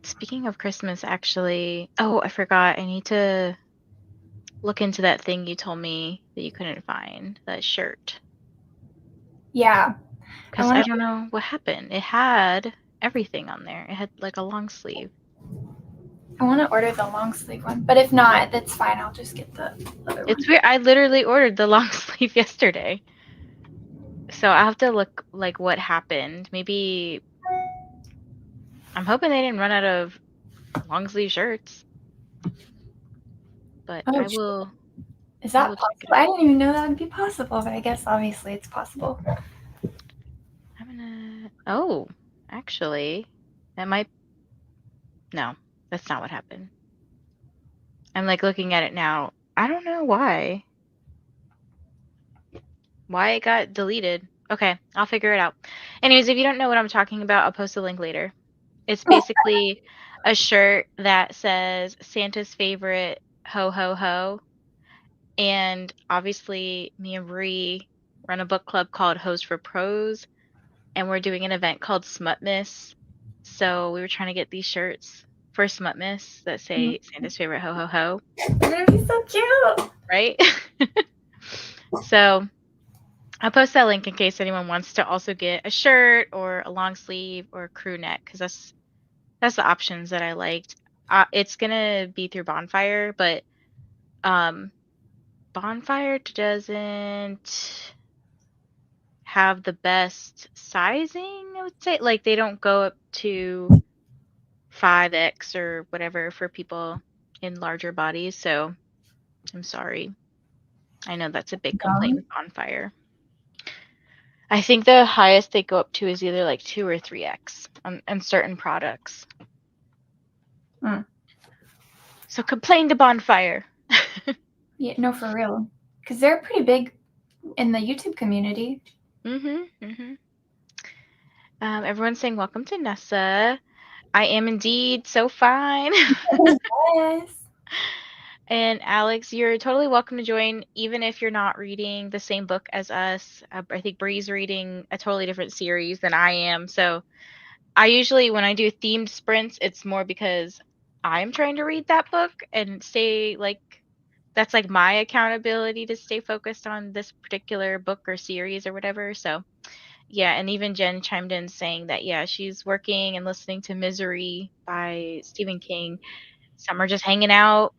speaking of Christmas, actually, oh, I forgot. I need to look into that thing you told me that you couldn't find, that shirt. yeah. Because I don't know what happened. It had everything on there. It had like a long sleeve. I want to order the long sleeve one, but if not, that's fine. I'll just get the other one. It's weird. I literally ordered the long sleeve yesterday. So I have to look like what happened. Maybe I'm hoping they didn't run out of long sleeve shirts. But I will. Is that possible? I didn't even know that would be possible, but I guess obviously it's possible. I'm gonna. Oh, actually, that might. No, that's not what happened. I'm like looking at it now. I don't know why. Why it got deleted. Okay, I'll figure it out. Anyways, if you don't know what I'm talking about, I'll post a link later. It's basically a shirt that says Santa's favorite ho ho ho. And obviously me and Bree run a book club called Hoes for Pros, and we're doing an event called Smutmas. So we were trying to get these shirts for Smutmas that say Santa's favorite ho ho ho. They're gonna be so cute. Right? So I'll post that link in case anyone wants to also get a shirt or a long sleeve or a crew neck, because that's the options that I liked. It's gonna be through Bonfire, but Bonfire doesn't have the best sizing, I would say. Like they don't go up to 5X or whatever for people in larger bodies, so I'm sorry. I know that's a big complaint with Bonfire. I think the highest they go up to is either like 2 or 3X on certain products. So complain to Bonfire. Yeah, no, for real. Because they're pretty big in the YouTube community. Everyone's saying welcome to Nessa. I am indeed so fine. Yes. And Alex, you're totally welcome to join, even if you're not reading the same book as us. I think Bree's reading a totally different series than I am. So I usually, when I do themed sprints, it's more because I'm trying to read that book and stay like, that's like my accountability to stay focused on this particular book or series or whatever. So yeah, and even Jen chimed in saying that, yeah, she's working and listening to Misery by Stephen King. Some are just hanging out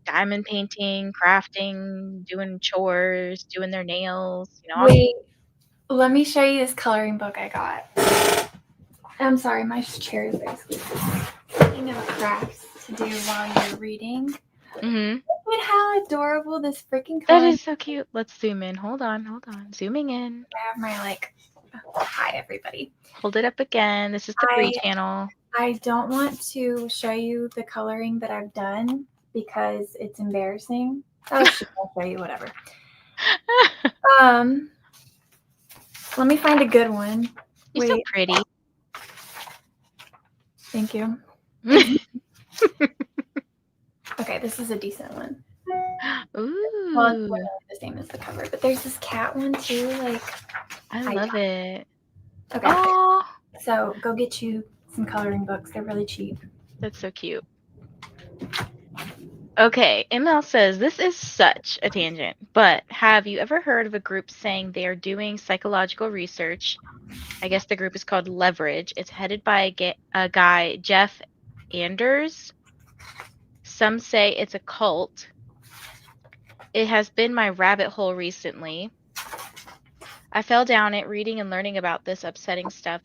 diamond painting, crafting, doing chores, doing their nails. Wait, let me show you this coloring book I got. I'm sorry, my chair is basically thinking of crafts to do while you're reading. Mm-hmm. Look at how adorable this freaking That coloring. is so cute. Let's zoom in. Hold on. Zooming in. I have my hi everybody. Hold it up again. This is the Bree channel. I don't want to show you the coloring that I've done because it's embarrassing. Oh, shoot, I'll show you whatever. Let me find a good one. You're so pretty. Thank you. Okay, this is a decent one. Ooh. Well, it's literally the same as the cover, but there's this cat one too. I love it. Okay. Oh, so go get you some coloring books. They're really cheap. That's so cute. Okay, ML says, this is such a tangent, but have you ever heard of a group saying they are doing psychological research? I guess the group is called Leverage. It's headed by a guy, Jeff Anders. Some say it's a cult. It has been my rabbit hole recently. I fell down it reading and learning about this upsetting stuff.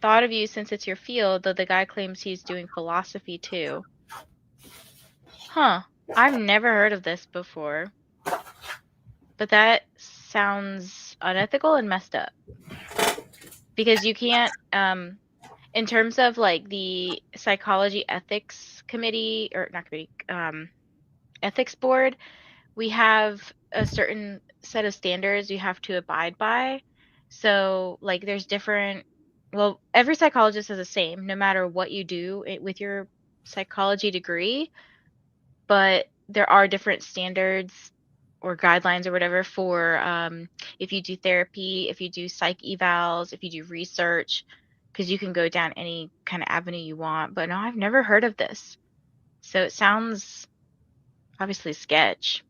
Thought of you since it's your field, though the guy claims he's doing philosophy too. Huh. I've never heard of this before. But that sounds unethical and messed up. Because you can't, in terms of the psychology ethics committee, or not committee, ethics board, we have a certain set of standards you have to abide by. So there's different, every psychologist is the same no matter what you do with your psychology degree, but there are different standards or guidelines or whatever for if you do therapy, if you do psych evals, if you do research, because you can go down any kind of avenue you want. But no, I've never heard of this. So it sounds obviously sketch.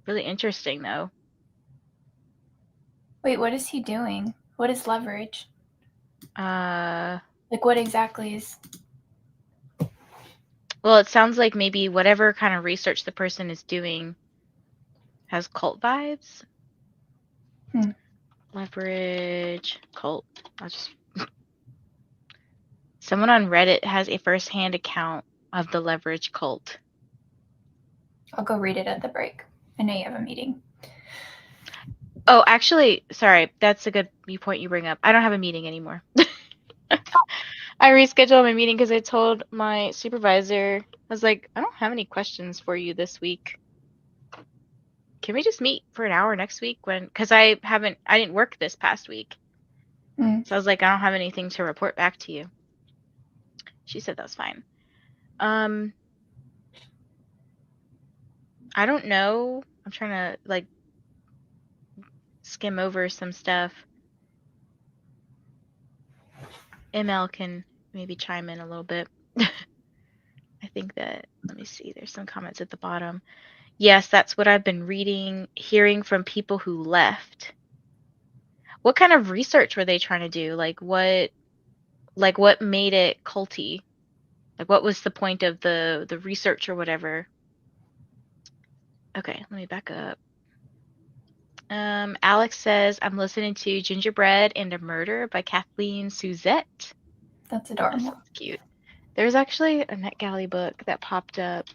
Really interesting though. Wait, what is he doing? What is Leverage? What exactly is? Well, it sounds like maybe whatever kind of research the person is doing has cult vibes. Leverage, cult. Someone on Reddit has a first-hand account of the Leverage cult. I'll go read it at the break. I know you have a meeting. Oh, actually, sorry. That's a good point you bring up. I don't have a meeting anymore. I rescheduled my meeting because I told my supervisor, I was like, I don't have any questions for you this week. Can we just meet for an hour next week? Because I didn't work this past week. So I was like, I don't have anything to report back to you. She said that's fine. I don't know. I'm trying to skim over some stuff. ML can maybe chime in a little bit. I think that, let me see, there's some comments at the bottom. Yes, that's what I've been reading, hearing from people who left. What kind of research were they trying to do? What made it culty? What was the point of the research or whatever? Okay, let me back up. Alex says, I'm listening to Gingerbread and a Murder by Kathleen Suzette. That's adorable. That's cute. There's actually a NetGalley book that popped up.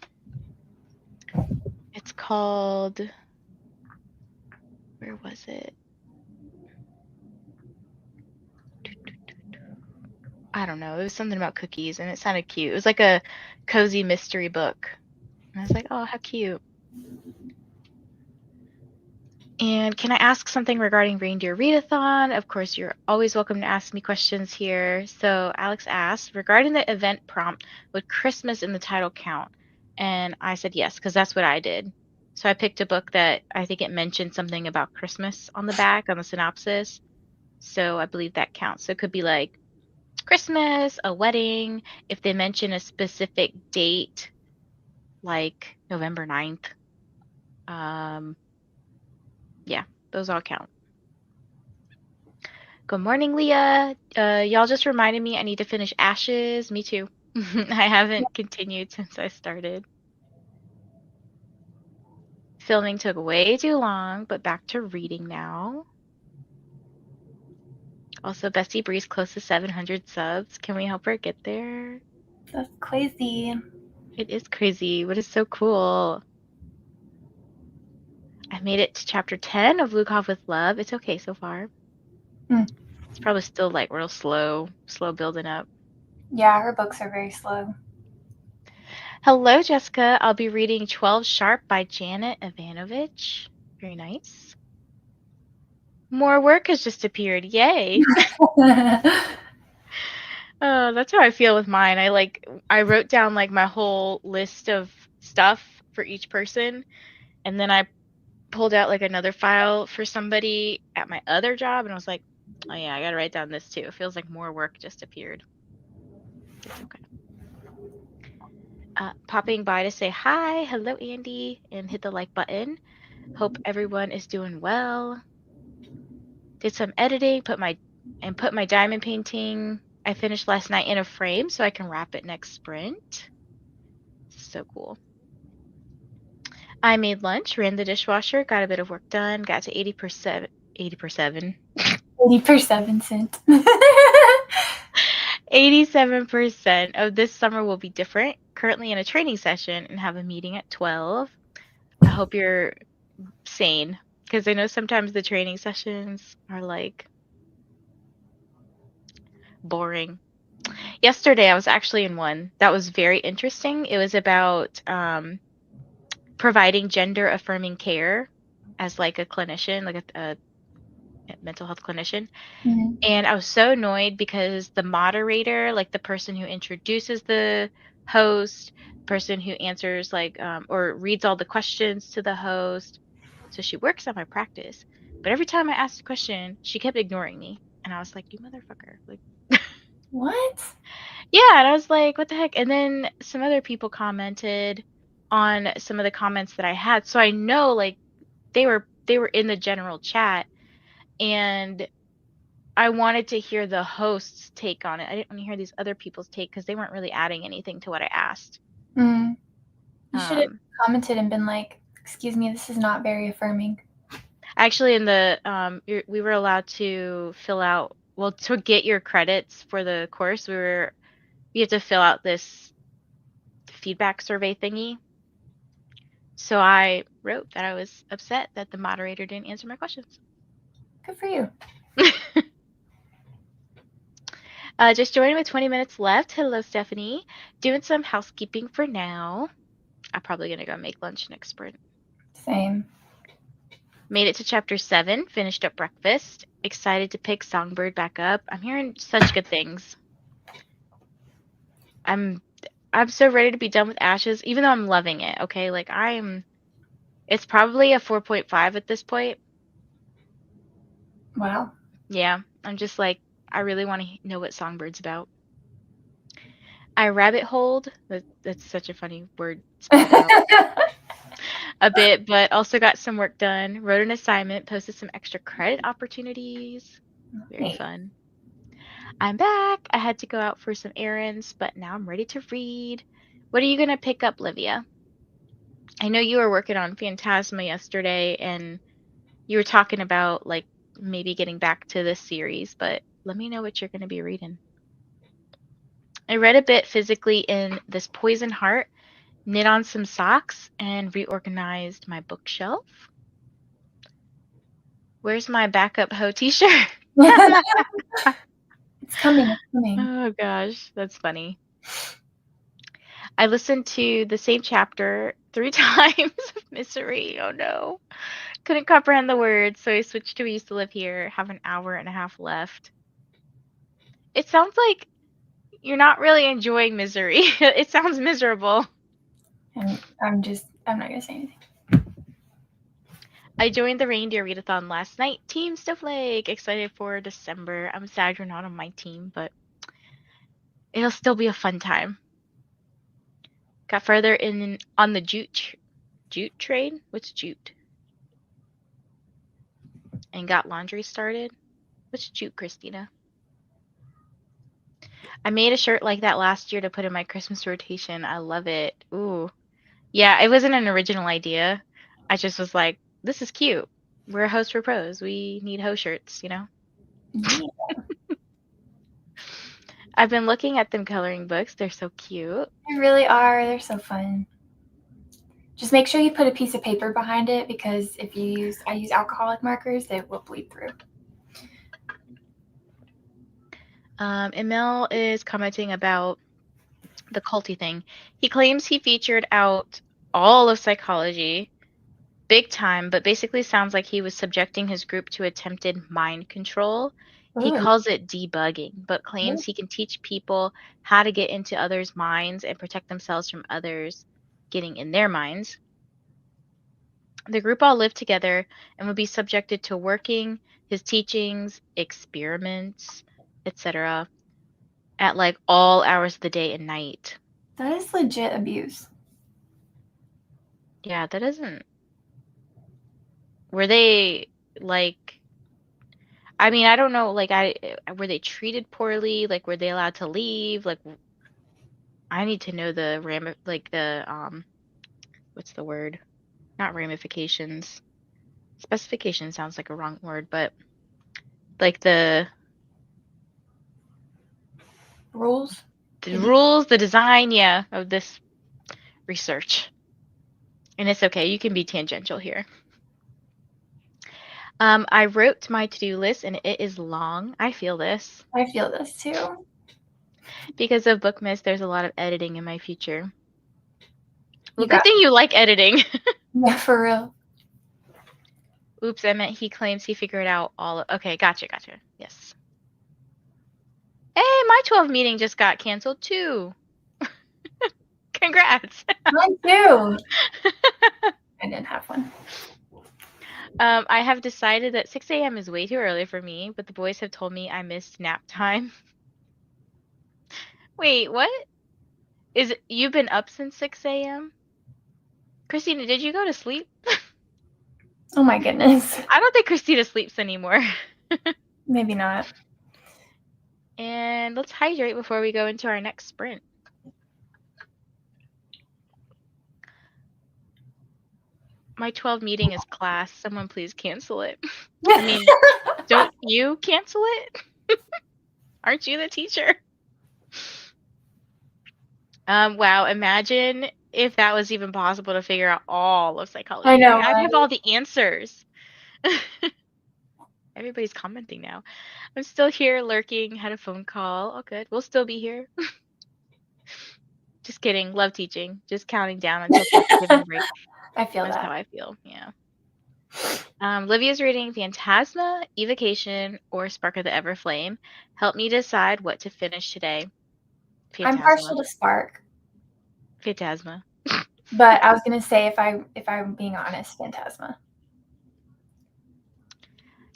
It's called, where was it? I don't know. It was something about cookies and it sounded cute. It was like a cozy mystery book. And I was like, oh, how cute. And can I ask something regarding Reindeer Readathon? Of course, you're always welcome to ask me questions here. So Alex asked, regarding the event prompt, would Christmas in the title count? And I said yes, because that's what I did. So I picked a book that I think it mentioned something about Christmas on the back, on the synopsis. So I believe that counts. So it could be like Christmas, a wedding, if they mention a specific date, like November 9th. Yeah, those all count. Good morning, Leah. Y'all just reminded me I need to finish Ashes. Me too. I haven't continued since I started. Filming took way too long, but back to reading now. Also, Bessie Bree's close to 700 subs. Can we help her get there? That's crazy. It is crazy, but it's so cool. I made it to chapter 10 of Luke Off with Love. It's okay so far. It's probably still like real slow building up. Yeah, her books are very slow. Hello, Jessica. I'll be reading 12 Sharp by Janet Ivanovich. Very nice. More work has just appeared. Yay. Oh, that's how I feel with mine. I wrote down like my whole list of stuff for each person, and then I pulled out like another file for somebody at my other job, and I was like, oh yeah, I gotta write down this too. It feels like more work just appeared. It's okay. Popping by to say hi. Hello, Andy, and hit the like button. Hope everyone is doing well. Did some editing, put my diamond painting I finished last night in a frame so I can wrap it next sprint. So cool. I made lunch, ran the dishwasher, got a bit of work done, got to 80%. 80%. 80%. 87% of this summer will be different. Currently in a training session and have a meeting at 12. I hope you're sane, because I know sometimes the training sessions are like boring. Yesterday I was actually in one that was very interesting. It was about providing gender affirming care as like a clinician, like a mental health clinician. Mm-hmm. And I was so annoyed because the moderator, like the person who introduces the host, person who answers like or reads all the questions to the host, so she works at my practice. But every time I asked a question, she kept ignoring me, and I was like, "You motherfucker!" Like, What? yeah, and I was like, "What the heck?" And then some other people commented on some of the comments that I had, so I know like they were in the general chat, and I wanted to hear the host's take on it. I didn't want to hear these other people's take because they weren't really adding anything to what I asked. You should have commented and been like, "Excuse me, this is not very affirming." Actually, in the we were allowed to fill out, well, to get your credits for the course, you have to fill out this feedback survey thingy. So I wrote that I was upset that the moderator didn't answer my questions. Good for you. Just joining with 20 minutes left. Hello, Stephanie. Doing some housekeeping for now. I'm probably gonna go make lunch next sprint. Same. Made it to chapter 7, finished up breakfast. Excited to pick Songbird back up. I'm hearing such good things. I'm so ready to be done with Ashes, even though I'm loving it, okay? Like it's probably a 4.5 at this point. Wow. Yeah, I'm just like, I really want to know what Songbird's about. I rabbit holed, that's such a funny word spelled out, a bit, but also got some work done. Wrote an assignment, posted some extra credit opportunities. Very fun. I'm back. I had to go out for some errands, but now I'm ready to read. What are you going to pick up, Livia? I know you were working on Phantasma yesterday, and you were talking about like maybe getting back to this series, but let me know what you're going to be reading. I read a bit physically in This Poison Heart, knit on some socks, and reorganized my bookshelf. Where's my backup hoe t-shirt? It's coming. It's coming. Oh gosh, that's funny. I listened to the same chapter 3 times of Misery. Oh no. Couldn't comprehend the words, so I switched to We Used to Live Here. Have an hour and a half left. It sounds like you're not really enjoying Misery. It sounds miserable. And I'm not going to say anything. I joined the reindeer readathon last night. Team Snowflake. Excited for December. I'm sad you're not on my team, but it'll still be a fun time. Got further in on the jute trade. What's jute? And got laundry started. What's jute, Christina? I made a shirt like that last year to put in my Christmas rotation. I love it. Ooh. Yeah, it wasn't an original idea. I just was like, this is cute. We're a host for pros. We need host shirts, you know? Yeah, I've been looking at them coloring books. They're so cute. they really are. They're so fun. Just make sure you put a piece of paper behind it because I use alcoholic markers, they will bleed through. Emil is commenting about the culty thing. He claims he featured out all of psychology, big time, but basically sounds like he was subjecting his group to attempted mind control. He Ooh. calls it debugging, but claims he can teach people how to get into others' minds and protect themselves from others getting in their minds. The group all lived together and would be subjected to working his teachings, experiments, etc., at like all hours of the day and night. That is legit abuse. Yeah, that doesn't. Were they like? I mean, I don't know. Like, were they treated poorly? Like, were they allowed to leave? Like, I need to know the like the what's the word? Not ramifications. Specification sounds like a wrong word, but like Rules? the rules, the design, yeah, of this research. And it's okay. You can be tangential here. I wrote my to-do list and it is long. I feel this. I feel this too. Because of Bookmas, there's a lot of editing in my future. Well, You good got thing you like editing. Yeah, for real. Oops, I meant he claims he figured out all of, okay, gotcha. Yes. Hey, my 12 meeting just got canceled too. Congrats. Mine too. I didn't have one. I have decided that 6 a.m. is way too early for me, but the boys have told me I missed nap time. Wait, what? You've been up since 6 a.m.? Christina, did you go to sleep? Oh my goodness. I don't think Christina sleeps anymore. Maybe not. And let's hydrate before we go into our next sprint. My 12 meeting is class. Someone please cancel it. I mean, don't you cancel it? Aren't you the teacher? Wow, imagine if that was even possible to figure out all of psychology. I know, I'd right? have all the answers. Everybody's commenting now. I'm still here lurking, had a phone call. Oh, good. We'll still be here. Just kidding. Love teaching. Just counting down until Thanksgiving break. I feel That's that. how I feel. Yeah. Livia's reading Phantasma, Evocation, or Spark of the Everflame. Help me decide what to finish today. I'm Phantasma. partial to Spark, Phantasma. but I was gonna say if I'm being honest, Phantasma.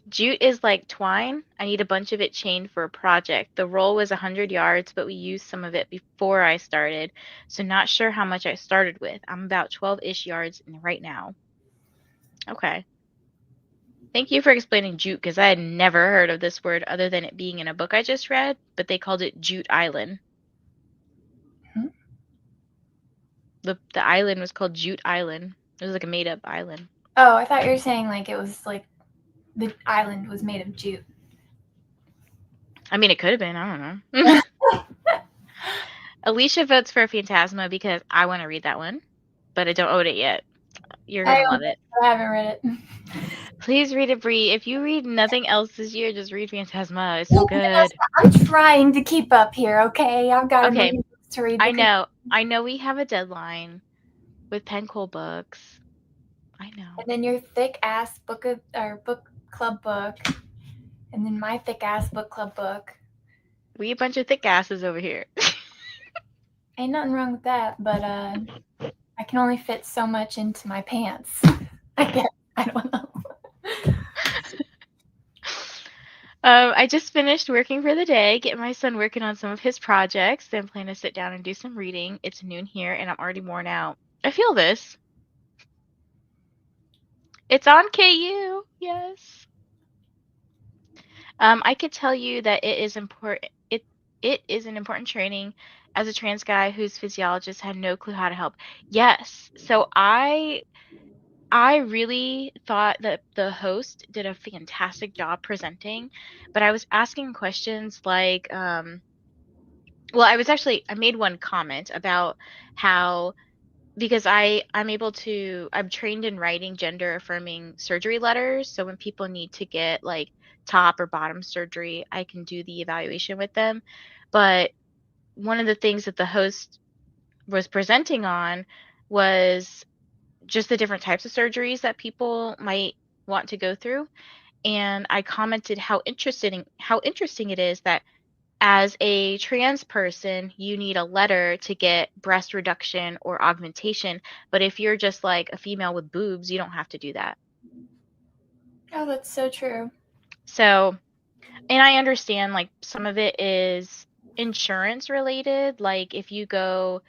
Jute is like twine. I need a bunch of it chained for a project. The roll was 100 yards, but we used some of it before I started, so not sure how much I started with. I'm about 12-ish yards right now. Okay. Thank you for explaining jute, because I had never heard of this word other than it being in a book I just read, but they called it Jute Island. Hmm? The island was called Jute Island. It was like a made-up island. Oh, I thought you were saying like it was like the island was made of jute. I mean, it could have been. I don't know. Alicia votes for Phantasma because I want to read that one, but I don't own it yet. You're going to love it. I haven't read it. Please read it, Bree. If you read nothing else this year, just read Phantasma. It's so good. I'm trying to keep up here, okay? I've got Okay. a million books to read. I know we have a deadline with Pencool books. I know. And then your thick ass book club book, and then my thick ass book club book. We a bunch of thick asses over here. Ain't nothing wrong with that, but I can only fit so much into my pants. I guess. I don't know. I just finished working for the day, getting my son working on some of his projects, then plan to sit down and do some reading. It's noon here and I'm already worn out. I feel this. It's on KU. Yes. I could tell you that it is important. It is an important training as a trans guy whose physiologist had no clue how to help. Yes. So I I really thought that the host did a fantastic job presenting, but I was asking questions like, well, I made one comment about how because I'm trained in writing gender affirming surgery letters, so when people need to get like top or bottom surgery, I can do the evaluation with them. But one of the things that the host was presenting on was just the different types of surgeries that people might want to go through. And I commented how interesting it is that as a trans person, you need a letter to get breast reduction or augmentation. But if you're just like a female with boobs, you don't have to do that. Oh, that's so true. So, and I understand like some of it is insurance related. Like if you go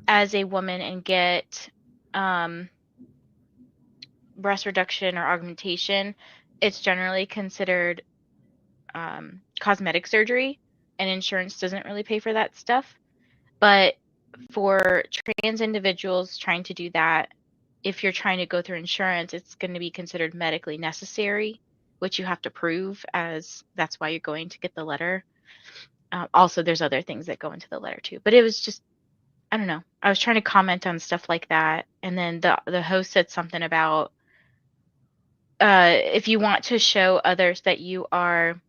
as a woman and get um, breast reduction or augmentation, it's generally considered cosmetic surgery, and insurance doesn't really pay for that stuff. But for trans individuals trying to do that, if you're trying to go through insurance, it's going to be considered medically necessary, which you have to prove as that's why you're going to get the letter. Also, there's other things that go into the letter too. But it was just, I don't know. I was trying to comment on stuff like that, and then the host said something about if you want to show others that you are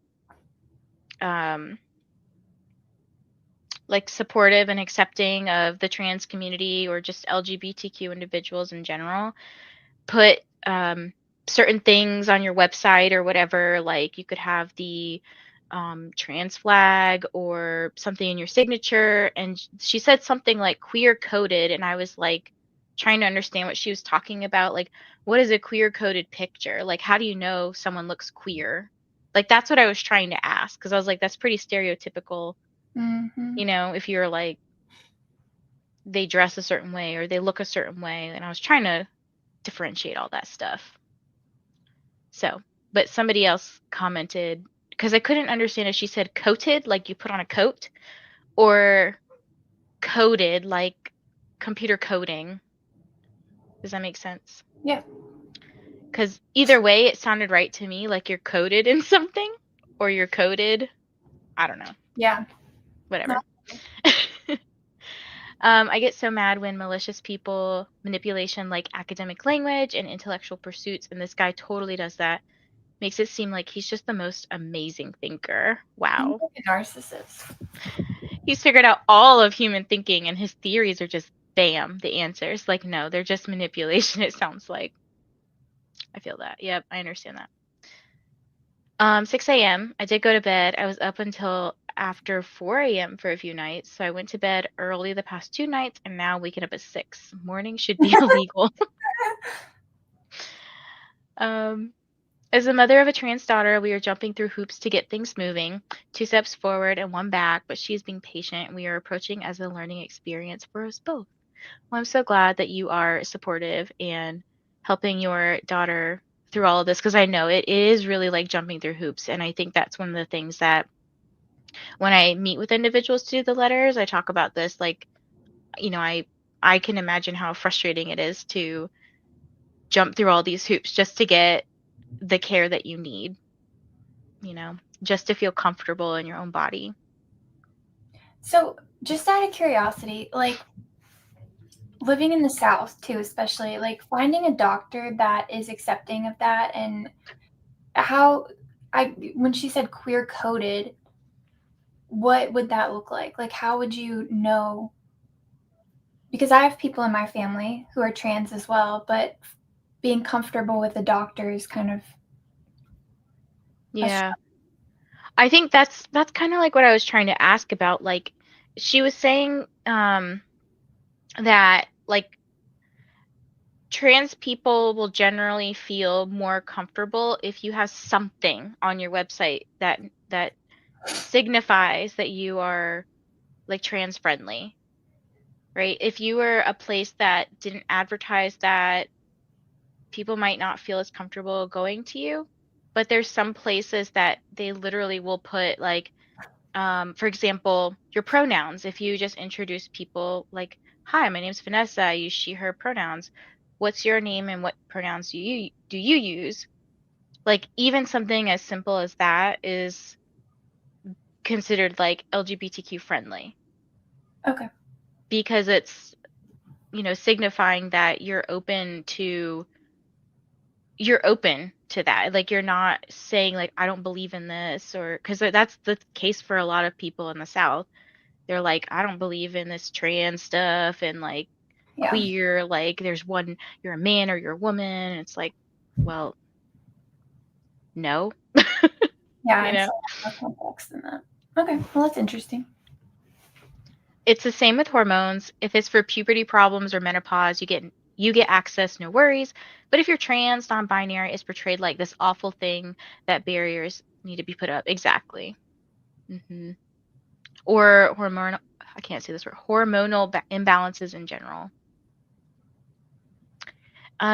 um, like supportive and accepting of the trans community or just LGBTQ individuals in general, put certain things on your website or whatever. Like you could have the trans flag or something in your signature. And she said something like queer coded, and I was like trying to understand what she was talking about. Like, what is a queer coded picture? Like, how do you know someone looks queer? Like, that's what I was trying to ask, because I was like, that's pretty stereotypical, Mm-hmm. if you're like, they dress a certain way or they look a certain way. And I was trying to differentiate all that stuff. So, but somebody else commented because I couldn't understand if she said coated, like you put on a coat, or coded, like computer coding. Does that make sense? Yeah. Because either way, it sounded right to me, like you're coded in something or you're coded. I don't know. Yeah. Whatever. No. I get so mad when malicious people manipulation like academic language and intellectual pursuits, and this guy totally does that. Makes it seem like he's just the most amazing thinker. He's Wow. like a narcissist. He's figured out all of human thinking, and his theories are just bam, the answers. Like, no, they're just manipulation, it sounds like. I feel that. Yep, I understand that. 6 a.m. I did go to bed. I was up until after 4 a.m. for a few nights. So I went to bed early the past 2 nights, and now waking up at 6. Morning should be illegal. um, As a mother of a trans daughter, we are jumping through hoops to get things moving, 2 steps forward and one back, but she's being patient, and we are approaching as a learning experience for us both. Well, I'm so glad that you are supportive and helping your daughter through all of this, because I know it is really like jumping through hoops. And I think that's one of the things that when I meet with individuals to do the letters, I talk about this. Like, I can imagine how frustrating it is to jump through all these hoops just to get the care that you need, just to feel comfortable in your own body. So, just out of curiosity, like living in the South too, especially like finding a doctor that is accepting of that, and how when she said queer coded, what would that look like? Like, how would you know? Because I have people in my family who are trans as well, but being comfortable with the doctor is kind of a Yeah. I think that's kind of like what I was trying to ask about. Like she was saying that like trans people will generally feel more comfortable if you have something on your website that signifies that you are like trans friendly, right? If you were a place that didn't advertise that, people might not feel as comfortable going to you. But there's some places that they literally will put like, for example, your pronouns. If you just introduce people like, hi, my name's Vanessa, I use she, her pronouns. what's your name and what pronouns do you use? Like even something as simple as that is considered like LGBTQ friendly Okay. because it's, signifying that you're open to that. Like you're not saying like I don't believe in this, or because that's the case for a lot of people in the South. They're like I don't believe in this trans stuff and like Yeah. queer, like there's one, you're a man or you're a woman. And it's like, well, no. Yeah, you it's know, a lot more complex than that. Okay, well, that's interesting. it's the same with hormones. If it's for puberty problems or menopause, you get access, no worries. But if you're trans, non-binary, it's portrayed like this awful thing that barriers need to be put up. Exactly. Or hormonal, I can't say this word, hormonal imbalances in general.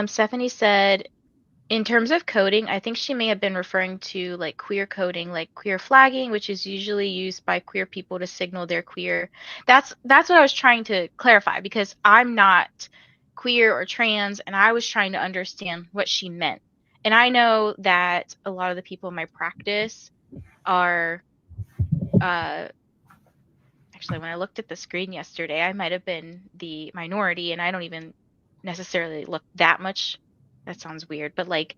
Stephanie said, in terms of coding, I think she may have been referring to like queer coding, like queer flagging, which is usually used by queer people to signal they're queer. That's what I was trying to clarify because I'm not queer or trans, and I was trying to understand what she meant. And I know that a lot of the people in my practice are uh, actually, when I looked at the screen yesterday, I might have been the minority, and I don't even necessarily look that much. That sounds weird, but like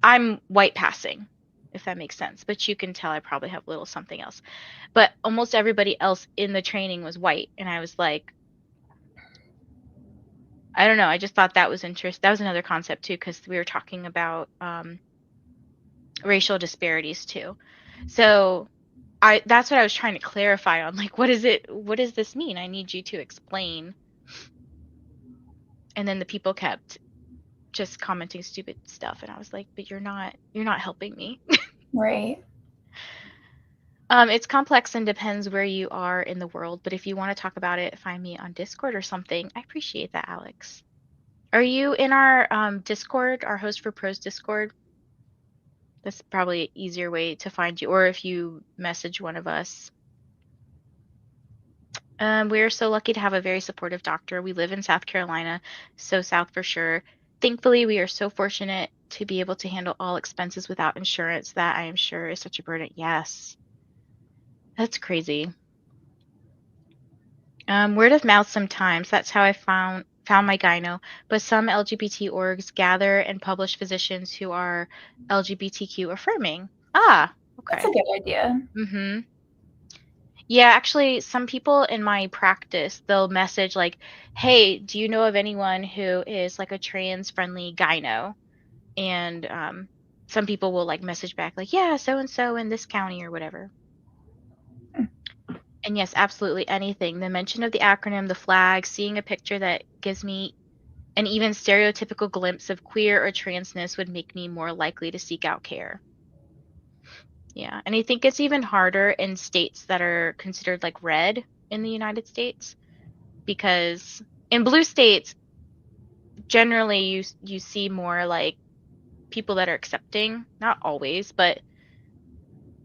I'm white passing, if that makes sense. But you can tell I probably have a little something else. But almost everybody else in the training was white, and I was like, I don't know. I just thought that was interesting. That was another concept too, because we were talking about racial disparities too. So that's what I was trying to clarify on. Like, what does this mean? I need you to explain. And then the people kept just commenting stupid stuff, and I was like, but you're not helping me. Right. It's complex and depends where you are in the world, but if you want to talk about it, find me on Discord or something. I appreciate that, Alex. Are you in our Discord, our Host for Pros Discord? That's probably an easier way to find you, or if you message one of us. We are so lucky to have a very supportive doctor. We live in South Carolina, so South for sure. Thankfully, we are so fortunate to be able to handle all expenses without insurance. That I am sure is such a burden. Yes, that's crazy. Word of mouth sometimes. That's how I found my gyno. But some LGBT orgs gather and publish physicians who are LGBTQ affirming. Ah, That's okay. a good idea. Mm-hmm. Yeah, actually, some people in my practice, they'll message like, "Hey, do you know of anyone who is like a trans-friendly gyno?" And some people will like message back like, "Yeah, so and so in this county or whatever." And yes, absolutely anything. The mention of the acronym, the flag, seeing a picture that gives me an even stereotypical glimpse of queer or transness would make me more likely to seek out care. Yeah, and I think it's even harder in states that are considered like red in the United States because in blue states generally you see more like people that are accepting, not always, but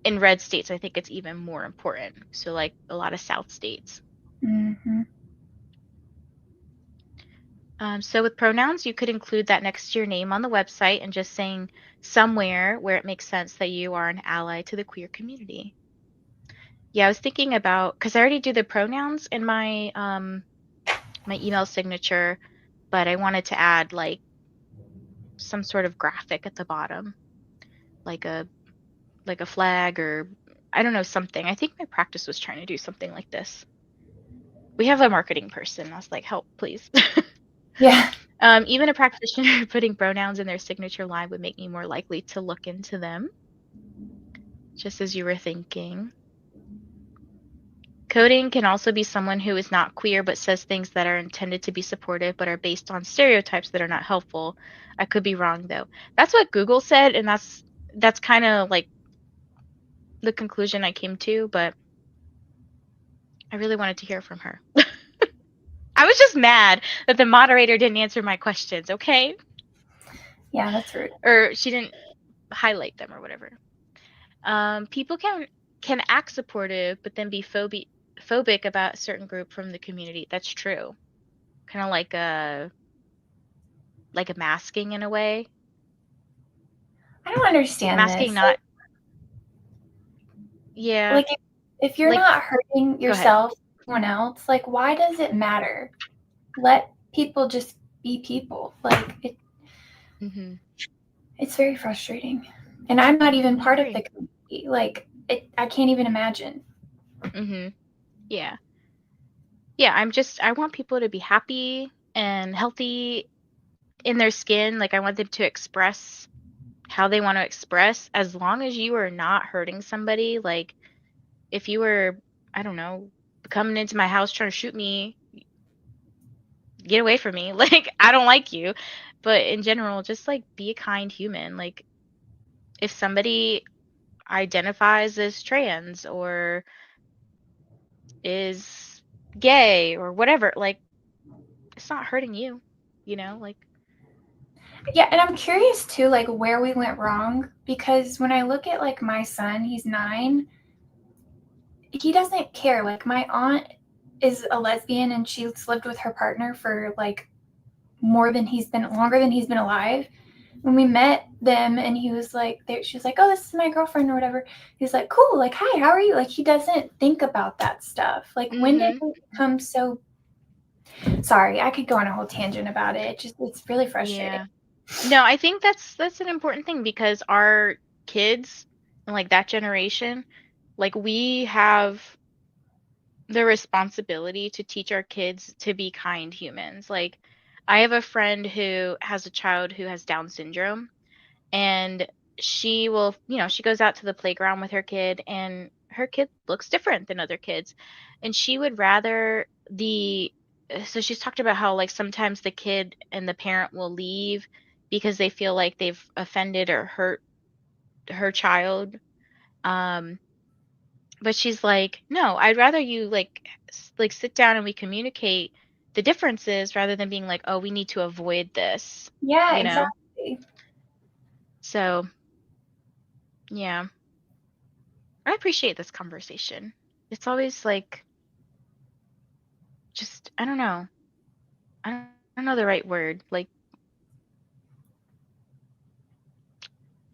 in red states I think it's even more important. So like a lot of south states. Mm-hmm. So with pronouns, you could include that next to your name on the website and just saying somewhere where it makes sense that you are an ally to the queer community. Yeah, I was thinking about because I already do the pronouns in my email signature, but I wanted to add like some sort of graphic at the bottom, like a flag or I don't know, something. I think my practice was trying to do something like this. We have a marketing person. I was like, help, please. Yeah. Even a practitioner putting pronouns in their signature line would make me more likely to look into them, just as you were thinking. Coding can also be someone who is not queer but says things that are intended to be supportive but are based on stereotypes that are not helpful. I could be wrong though. That's what Google said, and that's kind of like the conclusion I came to, but I really wanted to hear from her. I was just mad that the moderator didn't answer my questions, okay? Yeah, that's rude. Or she didn't highlight them or whatever. People can act supportive but then be phobic about a certain group from the community. That's true. Kind of like like a masking in a way. I don't understand Masking this. not yeah, Like if you're like not hurting go ahead. yourself, someone else, like why does it matter? Let people just be people. Like Mhm. it's very frustrating. And I'm not even I part of agree. the community. Like I can't even imagine. Mhm. Yeah. Yeah, I want people to be happy and healthy in their skin. Like I want them to express how they want to express as long as you are not hurting somebody. Like if you were, I don't know, coming into my house trying to shoot me, get away from me. Like I don't like you. But in general, just like be a kind human. Like if somebody identifies as trans or is gay or whatever, like it's not hurting you, like Yeah, and I'm curious too, like where we went wrong because when I look at like my son, he's 9, he doesn't care. Like my aunt is a lesbian and she's lived with her partner for like longer than he's been alive. When we met them and he was like, she was like, oh, this is my girlfriend or whatever. He's like, cool, like, hi, how are you? Like, he doesn't think about that stuff. Like, when did mhm. we become so sorry? I could go on a whole tangent about it. It's really frustrating. Yeah. No, I think that's an important thing because our kids and like that generation, like we have the responsibility to teach our kids to be kind humans. Like I have a friend who has a child who has Down syndrome and she will, she goes out to the playground with her kid and her kid looks different than other kids. And she would rather so she's talked about how like sometimes the kid and the parent will leave because they feel like they've offended or hurt her child. Um, but she's like, no, I'd rather you like like sit down and we communicate the differences rather than being like, oh, we need to avoid this, Yeah, you know? exactly. So yeah. I appreciate this conversation. It's always like just I don't know. I don't know the right word. Like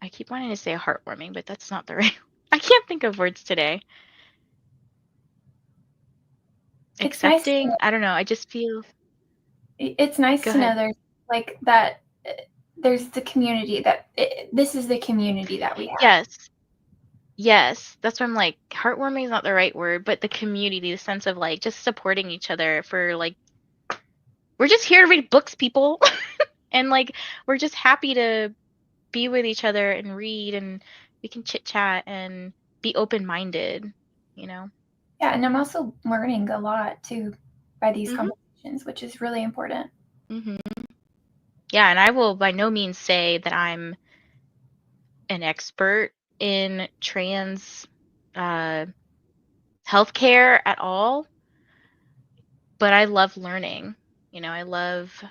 I keep wanting to say heartwarming, but that's not the right. I can't think of words today. It's nice. Accepting, I don't know. I just feel It's nice go to know ahead. there's like that. There's the community that this is the community that we have. Yes. Yes. That's what I'm like heartwarming is not the right word, but the community, the sense of like just supporting each other for like we're just here to read books, people. And like we're just happy to be with each other and read and we can chit chat and be open minded, you know? Yeah, and I'm also learning a lot too by these Mhm. conversations, which is really important. Mhm. Yeah, and I will by no means say that I'm an expert in trans uh healthcare at all, but I love learning. I love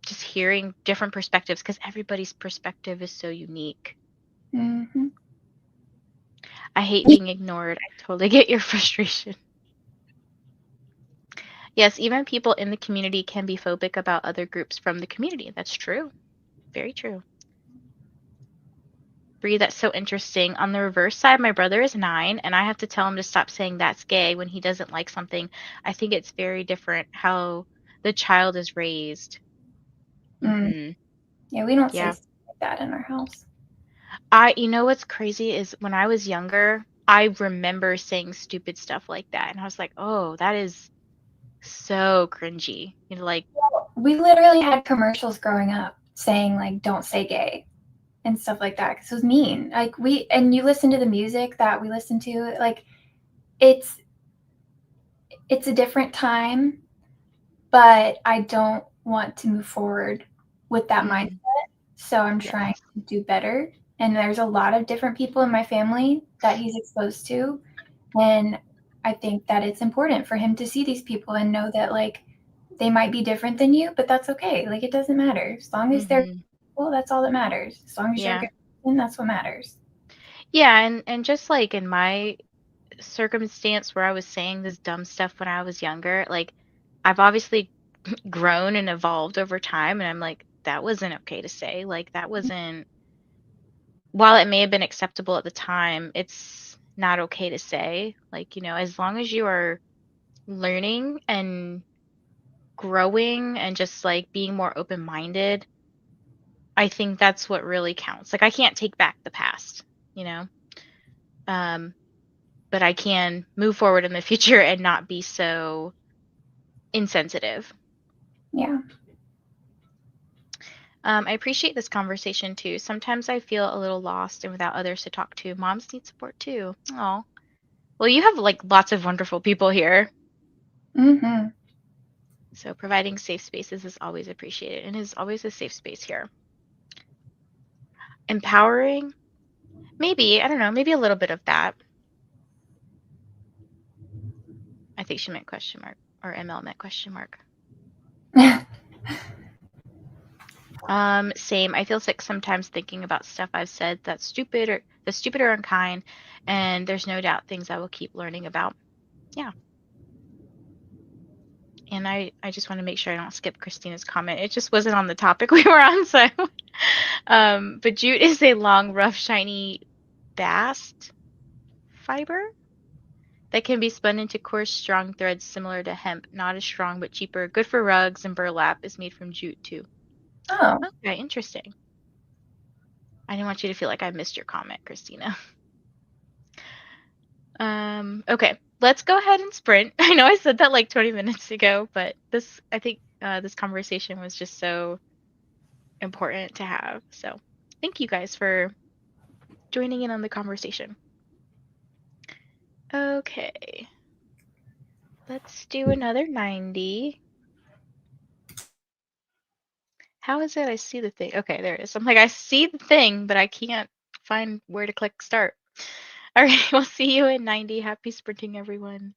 just hearing different perspectives because everybody's perspective is so unique. Hmm. I hate being ignored. I totally get your frustration. Yes, even people in the community can be phobic about other groups from the community. That's true. Very true. Bree, that's so interesting. On the reverse side, my brother is 9, and I have to tell him to stop saying that's gay when he doesn't like something. I think it's very different how the child is raised. Mm. Hmm. Yeah, we don't say Yeah. stuff like that in our house. You know what's crazy is when I was younger, I remember saying stupid stuff like that, and I was like, oh, that is so cringy. Like, We literally had commercials growing up saying like "Don't say gay" and stuff like that because it was mean. Like and you listen to the music that we listen to, like it's it's a different time, but I don't want to move forward with that mindset. mhm, So I'm trying yes. to do better. And there's a lot of different people in my family that he's exposed to. And I think that it's important for him to see these people and know that, like, they might be different than you, but that's okay. Like, it doesn't matter. As long as they're Hmm. people, that's all that matters. As long as you're a Yeah. good person, that's what matters. Yeah, and just like in my circumstance where I was saying this dumb stuff when I was younger, like I've obviously grown and evolved over time, and I'm like, that wasn't okay to say. Like that wasn't, while it may have been acceptable at the time, it's not okay to say. Like, as long as you are learning and growing and just like being more open-minded, I think that's what really counts. Like I can't take back the past, you know. Um, but I can move forward in the future and not be so insensitive. Yeah. I appreciate this conversation too. Sometimes I feel a little lost and without others to talk to. Moms need support too. Oh, well, you have like lots of wonderful people here. Mm-hmm. So providing safe spaces is always appreciated and is always a safe space here. Empowering? Maybe, I don't know, maybe a little bit of that. I think she meant question mark or ML meant question mark. Same. I feel sick sometimes thinking about stuff I've said that's stupid or unkind, and there's no doubt things I will keep learning about. Yeah. And I just want to make sure I don't skip Christina's comment. It just wasn't on the topic we were on, so but jute is a long, rough, shiny bast fiber that can be spun into coarse, strong threads similar to hemp, not as strong but cheaper. Good for rugs and burlap. Is made from jute too. Oh. Okay, interesting. I didn't want you to feel like I missed your comment, Christina. Okay, let's go ahead and sprint. I know I said that like 20 minutes ago, but I think this conversation was just so important to have. So thank you guys for joining in on the conversation. Okay, let's do another 90. How is it I see the thing? Okay, there it is. I'm like, I see the thing, but I can't find where to click start. All right, we'll see you in 90. Happy sprinting, everyone.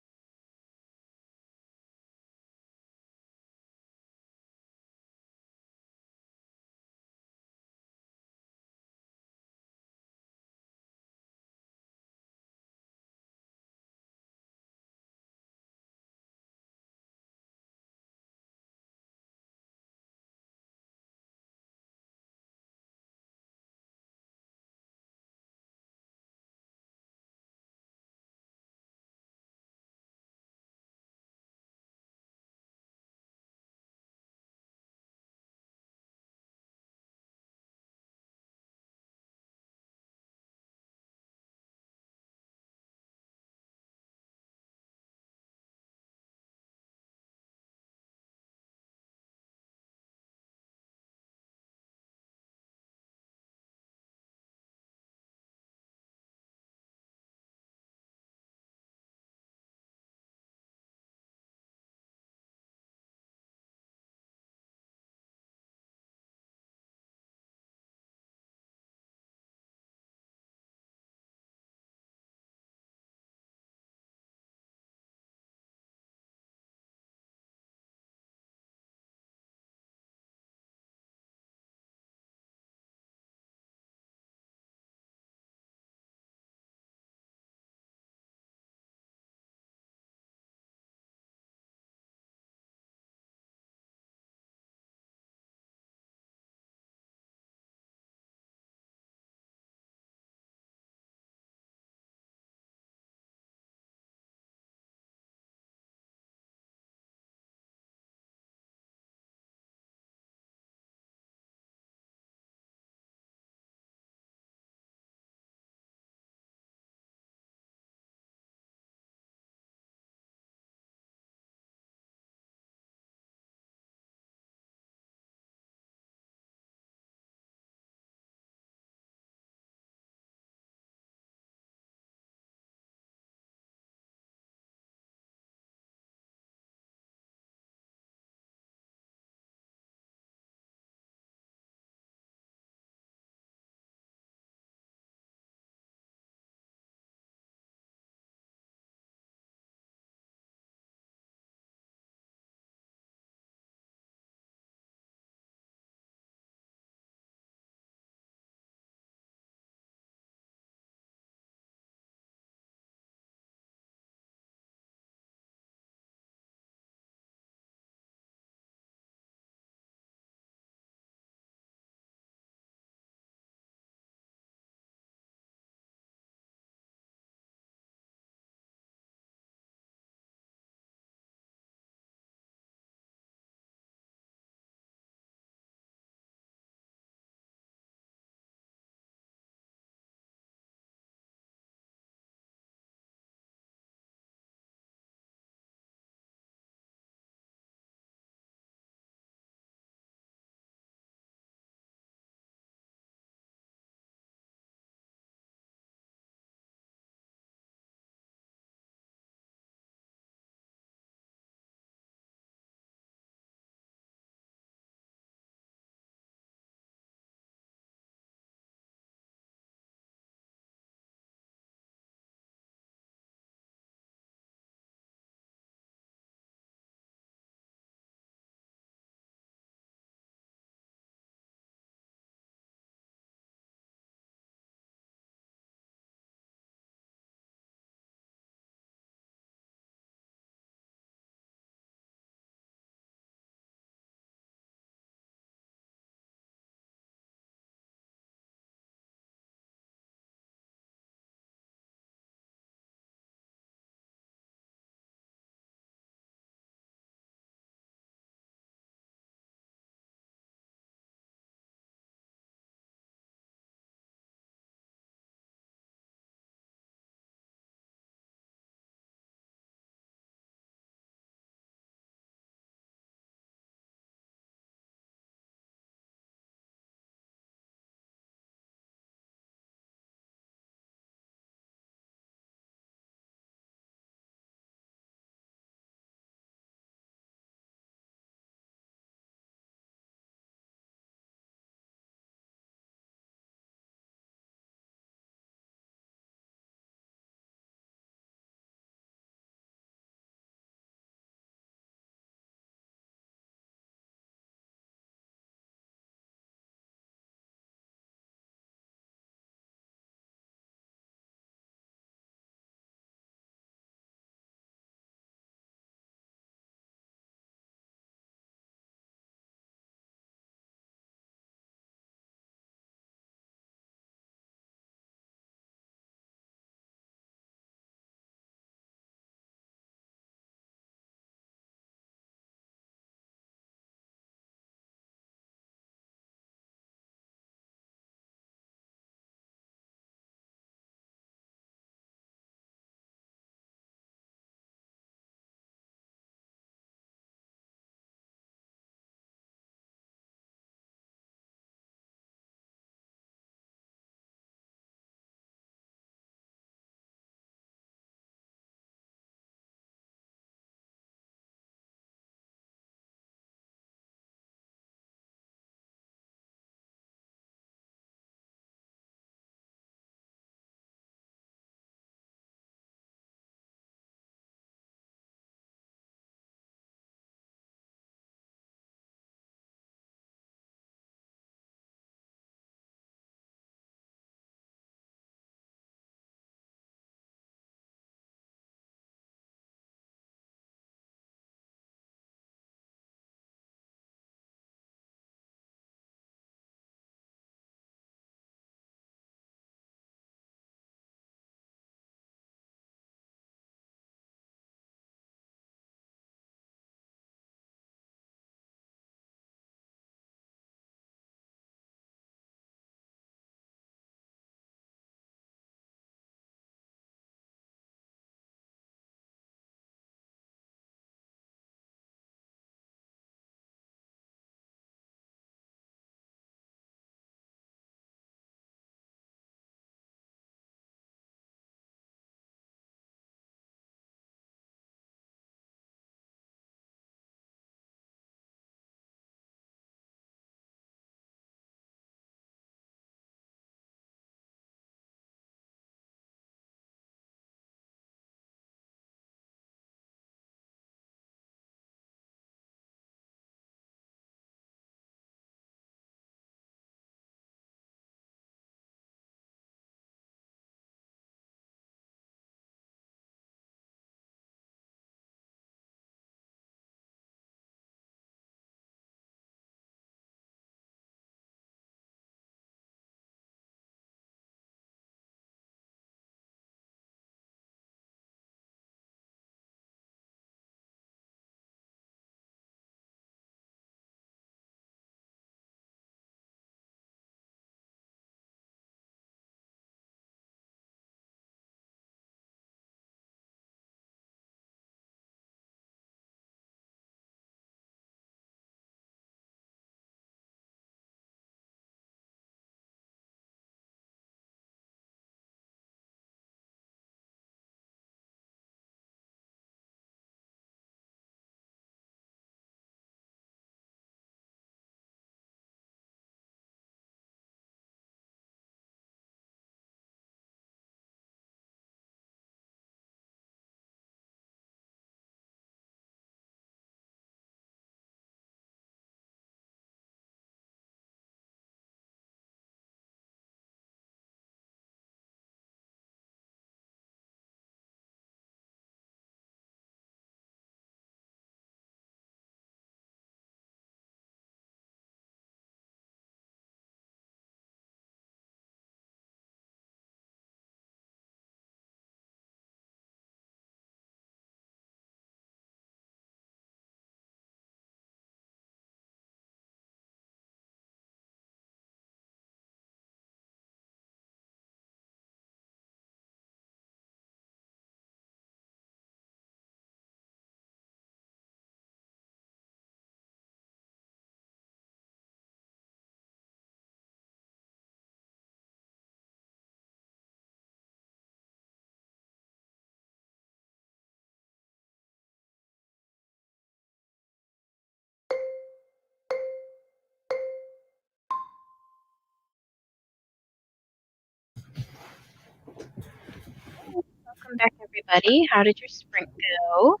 Welcome back, everybody. How did your spring go?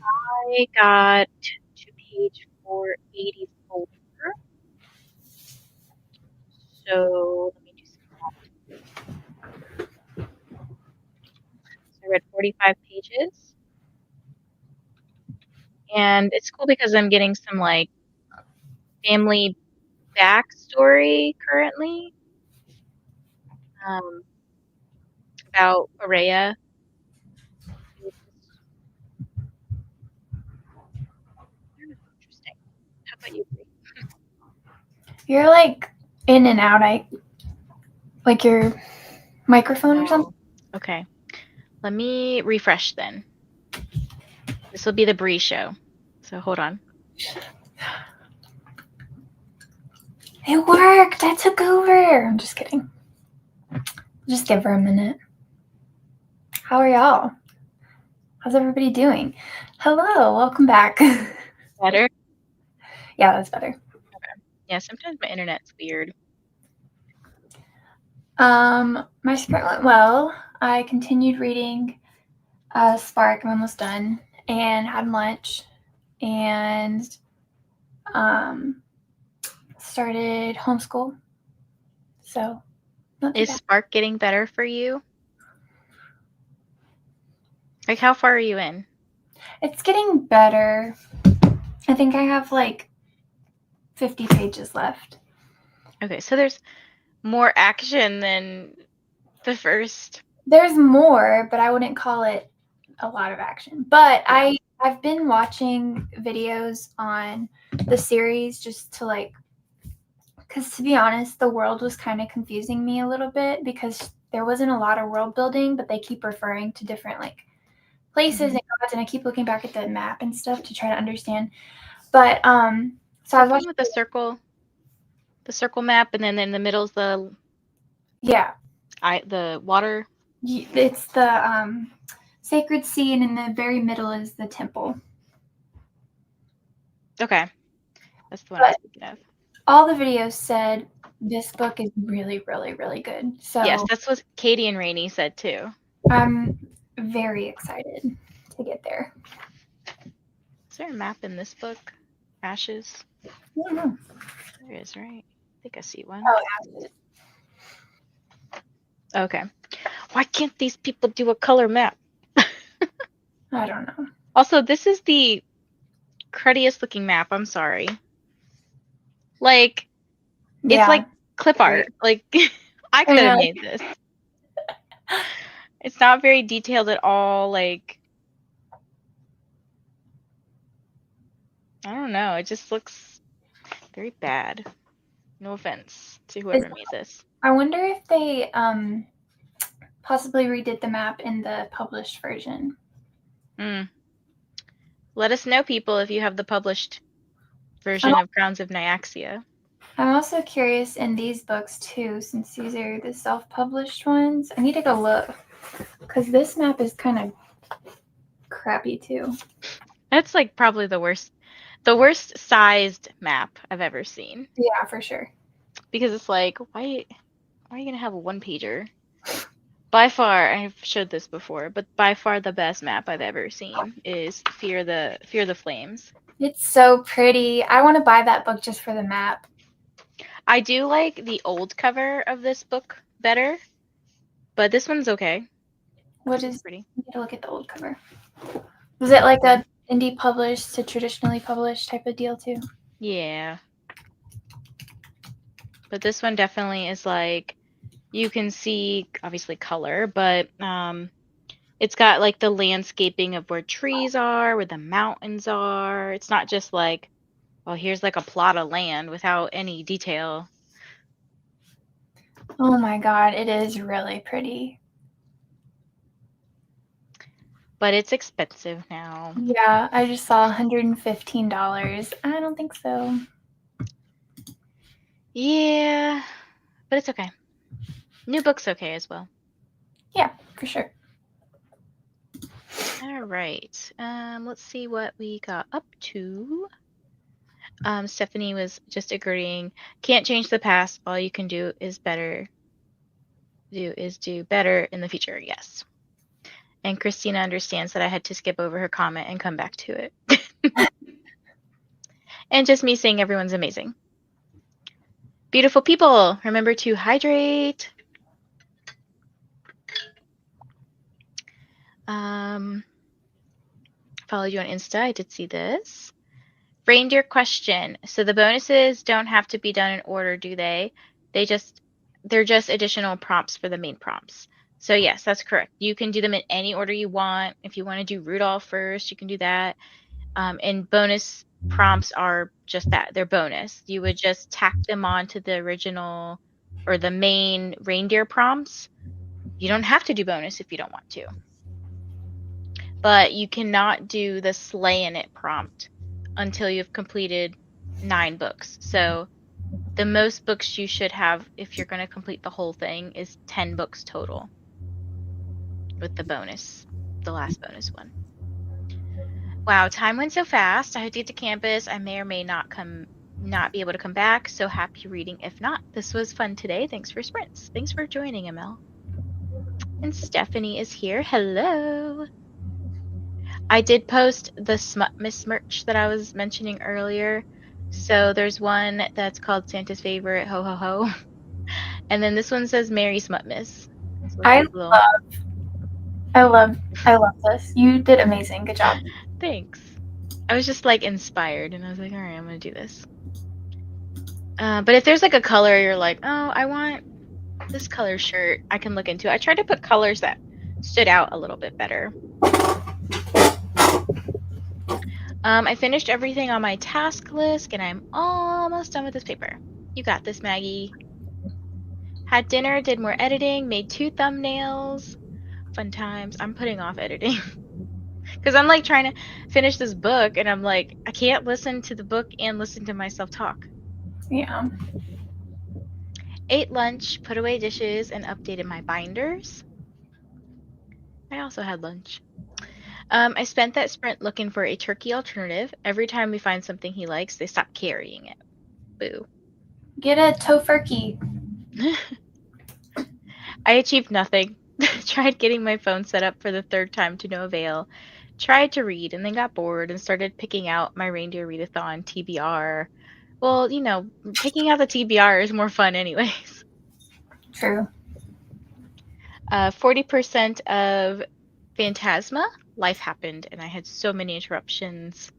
I got to page 484. So let me do some math. So I read 45 pages. And it's cool because I'm getting some like family backstory currently about Araya. Interesting. How about you, Bree? You're like in and out. Like your microphone or something. Okay. Let me refresh then. This will be the Bree show. So hold on. It worked. I took over. I'm just kidding. Just give her a minute. How are y'all? How's everybody doing? Hello. Welcome back. Better? Yeah, that's better. Okay. Yeah, sometimes my internet's weird. My spring went well. I continued reading Spark. I'm almost done. And had lunch. And started homeschool. So, not too Is bad. Spark getting better for you? Like, how far are you in? It's getting better. I think I have like 50 pages left. Okay, so there's more action than the first. There's more, but I wouldn't call it a lot of action. But Yeah. I've been watching videos on the series just to like, because to be honest, the world was kind of confusing me a little bit because there wasn't a lot of world building, but they keep referring to different like places and gods, and I keep looking back at the map and stuff to try to understand. But so I was watching with the circle map, and then in the middle's the water. It's the sacred sea, and in the very middle is the temple. Okay, that's the one I was thinking of. All the videos said this book is really, really, really good. So yes, that's what Katie and Rainey said too. I'm very excited to get there. Is there a map in this book? Ashes? I don't know. There is, right? I think I see one. Oh, Ashes. Okay. Why can't these people do a color map? I don't know. Also, this is the cruddiest looking map. I'm sorry. Like, it's like clip art. Like, I could have made this. It's not very detailed at all. Like, I don't know. It just looks very bad. No offense to whoever made this. I wonder if they possibly redid the map in the published version. Let us know, people, if you have the published version of Crowns of Nyaxia. I'm also curious in these books too, since these are the self-published ones. I need to go look because this map is kind of crappy too. That's like probably the worst sized map I've ever seen. Yeah, for sure. Because it's like, why are you gonna have a one pager? By far, I've showed this before, but by far the best map I've ever seen is Fear the Flames. It's so pretty. I want to buy that book just for the map. I do like the old cover of this book better, but this one's okay. What is pretty? I need to look at the old cover. Was it like a indie published to traditionally published type of deal too? Yeah. But this one definitely is like, you can see obviously color, but it's got like the landscaping of where trees are, where the mountains are. It's not just like, well, here's like a plot of land without any detail. Oh my god, it is really pretty. But it's expensive now. Yeah, I just saw $115. I don't think so. Yeah, but it's okay. New book's okay as well. Yeah, for sure. All right. Let's see what we got up to. Stephanie was just agreeing. Can't change the past. All you can do is better. do is do better in the future. Yes. And Christina understands that I had to skip over her comment and come back to it. And just me saying everyone's amazing. Beautiful people, remember to hydrate. Followed you on Insta. I did see this. Reindeer question. So the bonuses don't have to be done in order, do they? They're just additional prompts for the main prompts. So yes, that's correct. You can do them in any order you want. If you want to do Rudolph first, you can do that. And bonus prompts are just that. They're bonus. You would just tack them on to the original or the main reindeer prompts. You don't have to do bonus if you don't want to. But you cannot do the slay in it prompt until you've completed 9 books. So the most books you should have if you're going to complete the whole thing is 10 books total with the bonus, the last bonus one. Wow, time went so fast. I have to get to campus. I may or may not be able to come back. So happy reading if not. This was fun today. Thanks for sprints. Thanks for joining, ML. And Stephanie is here. Hello. I did post the Smut Miss merch that I was mentioning earlier. So there's one that's called Santa's Favorite, ho ho ho. And then this one says Merry Smut Miss. So I little... love this. You did amazing. Good job. Thanks. I was just like inspired and I was like, all right, I'm going to do this. But if there's like a color you're like, oh, I want this color shirt, I can look into it. I tried to put colors that stood out a little bit better. I finished everything on my task list and I'm almost done with this paper. You got this, Maggie. Had dinner, did more editing, made 2 thumbnails. Fun times. I'm putting off editing. Because I'm like trying to finish this book and I'm like, I can't listen to the book and listen to myself talk. Yeah. Ate lunch, put away dishes, and updated my binders. I also had lunch. I spent that sprint looking for a turkey alternative. Every time we find something he likes, they stop carrying it. Boo. Get a tofurkey. I achieved nothing. Tried getting my phone set up for the 3rd time to no avail. Tried to read and then got bored and started picking out my reindeer readathon TBR. Well, you know, picking out the TBR is more fun anyways. True. 40% of Phantasma, life happened and I had so many interruptions.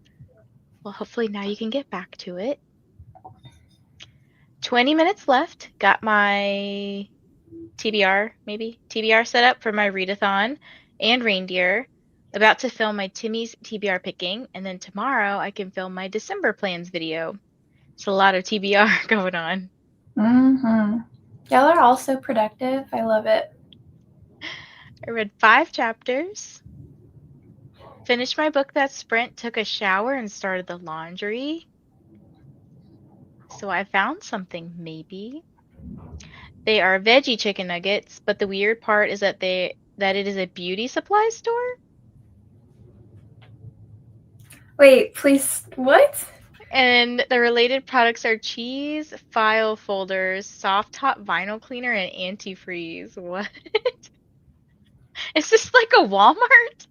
Well, hopefully now you can get back to it. 20 minutes left. Got my TBR set up for my readathon and reindeer. About to film my Timmy's TBR picking, and then tomorrow I can film my December plans video. It's a lot of TBR going on. Mm-hmm. Y'all are all so productive. I love it. I read 5 chapters. Finished my book that sprint, took a shower, and started the laundry. So I found something, maybe. They are veggie chicken nuggets, but the weird part is that it is a beauty supply store. Wait, please, what? And the related products are cheese, file folders, soft top vinyl cleaner, and antifreeze. What? Is this like a Walmart?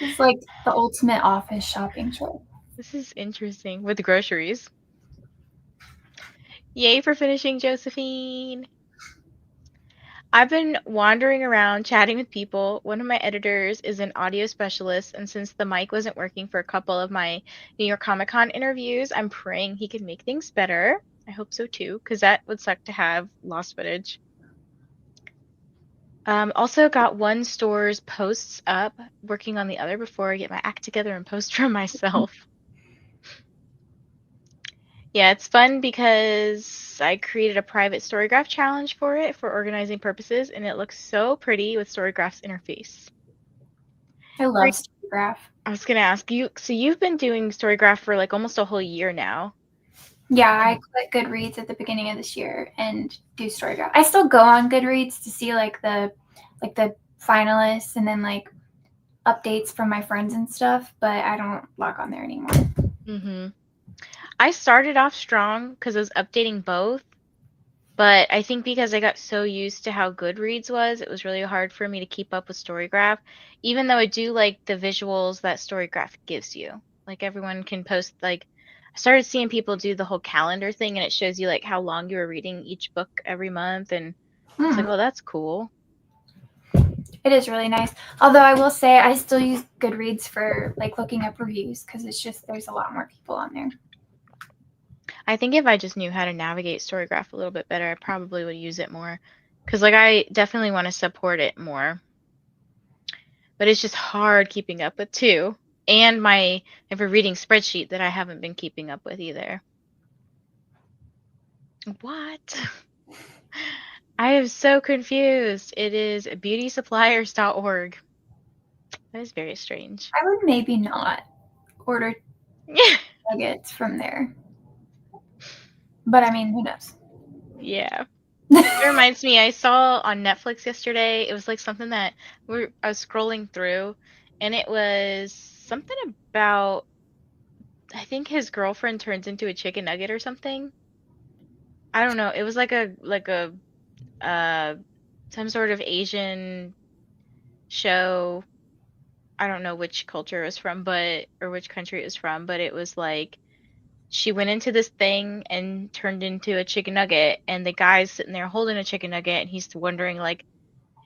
It's like the ultimate office shopping trip. This is interesting with groceries. Yay for finishing, Josephine. I've been wandering around chatting with people. One of my editors is an audio specialist, and since the mic wasn't working for a couple of my New York Comic Con interviews, I'm praying he can make things better. I hope so too, because that would suck to have lost footage. Also got one store's posts up, working on the other before I get my act together and post for myself. Yeah, it's fun because I created a private Storygraph challenge for it for organizing purposes, and it looks so pretty with Storygraph's interface. I love Storygraph. I was gonna ask you, so you've been doing Storygraph for like almost a whole year now. Yeah, I quit Goodreads at the beginning of this year and do Storygraph. I still go on Goodreads to see like the finalists and then like updates from my friends and stuff, but I don't log on there anymore. I started off strong because I was updating both, But I think because I got so used to how Goodreads was, it was really hard for me to keep up with Storygraph, even though I do like the visuals that Storygraph gives you. Like everyone can post like I started seeing people do the whole calendar thing and it shows you like how long you were reading each book every month and it's like, oh, that's cool. It is really nice. Although I will say I still use Goodreads for like looking up reviews because it's just there's a lot more people on there. I think if I just knew how to navigate Storygraph a little bit better, I probably would use it more. Because like I definitely want to support it more. But it's just hard keeping up with too. And my ever reading spreadsheet that I haven't been keeping up with either. What? I am so confused. It is beautysuppliers.org. That is very strange. I would maybe not order nuggets from there. But I mean, who knows? Yeah. It reminds me, I saw on Netflix yesterday, it was like something that I was scrolling through, and it was something about, I think his girlfriend turns into a chicken nugget or something. I don't know. It was like a some sort of Asian show. I don't know which culture it was from, or which country it was from, but it was like she went into this thing and turned into a chicken nugget, and the guy's sitting there holding a chicken nugget, and he's wondering like,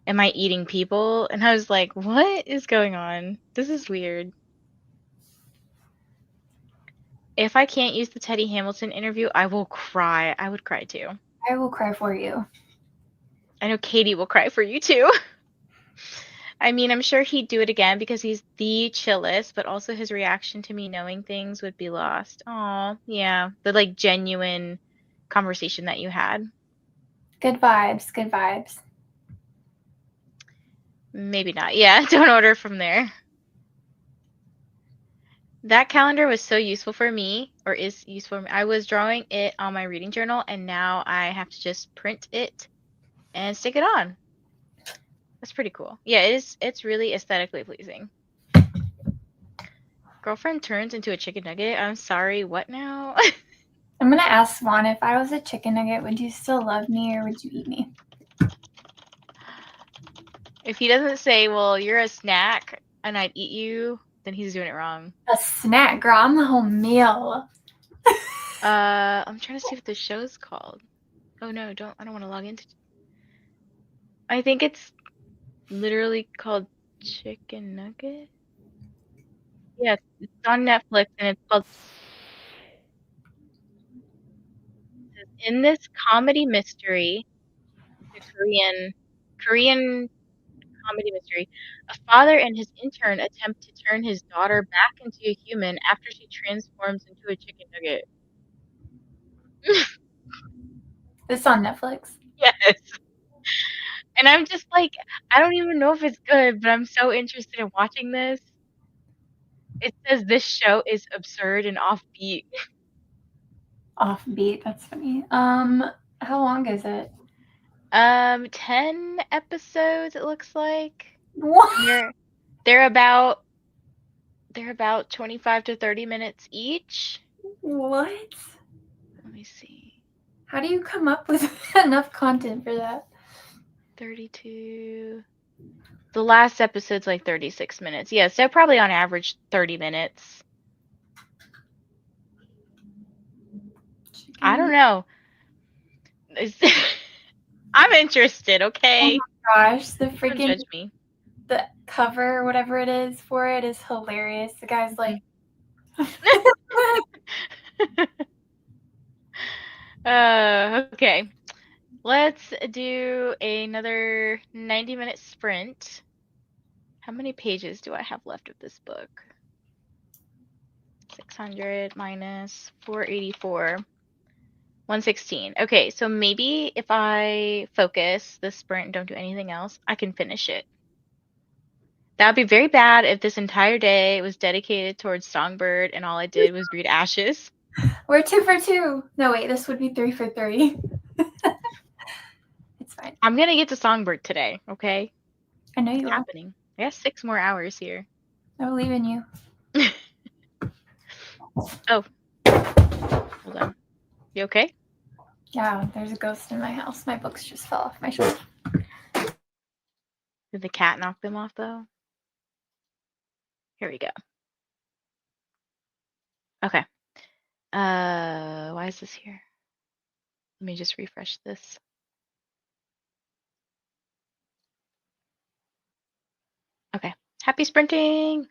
am I eating people? And I was like, what is going on? This is weird. If I can't use the Teddy Hamilton interview, I will cry. I would cry too. I will cry for you. I know Katie will cry for you too. I mean, I'm sure he'd do it again because he's the chillest, but also his reaction to me knowing things would be lost. Aw, yeah. The like genuine conversation that you had. Good vibes, good vibes. Maybe not. Yeah, don't order from there. That calendar was so useful for me, or is useful for me. I was drawing it on my reading journal, and now I have to just print it and stick it on. That's pretty cool. Yeah, it's really aesthetically pleasing. Girlfriend turns into a chicken nugget. I'm sorry, what now? I'm gonna ask Swan, if I was a chicken nugget, would you still love me or would you eat me? If he doesn't say, well, you're a snack and I'd eat you, then he's doing it wrong. A snack, girl. I'm the whole meal. I'm trying to see what the show's called. Oh no, I don't want to log into. I think it's literally called Chicken Nugget. Yeah, it's on Netflix and it's called In This Comedy Mystery, the Korean comedy mystery, a father and his intern attempt to turn his daughter back into a human after she transforms into a chicken nugget. It's on Netflix. Yes. And I'm just like, I don't even know if it's good, but I'm so interested in watching this. It says this show is absurd and offbeat. Offbeat. That's funny. How long is it? 10 episodes it looks like. What? They're about 25 to 30 minutes each. What? Let me see. How do you come up with enough content for that? 32. The last episode's like 36 minutes. Yeah, so probably on average 30 minutes. Chicken. I don't know. I'm interested, okay? Oh my gosh, the Don't freaking judge me. the cover, whatever it is for it, is hilarious. The guy's like, okay. Let's do another 90-minute sprint. How many pages do I have left of this book? 600 minus 484. 116. Okay, so maybe if I focus the sprint and don't do anything else, I can finish it. That would be very bad if this entire day was dedicated towards Songbird and all I did was read Ashes. we're 2 for 2. No, wait, this would be 3 for 3. It's fine. I'm going to get to Songbird today, okay? I know you It's will. happening. I have 6 more hours here. I believe in you. Oh. Hold on. You okay? Yeah, there's a ghost in my house. My books just fell off my shelf. Did the cat knock them off, though? Here we go. Okay. Why is this here? Let me just refresh this. Okay. Happy sprinting!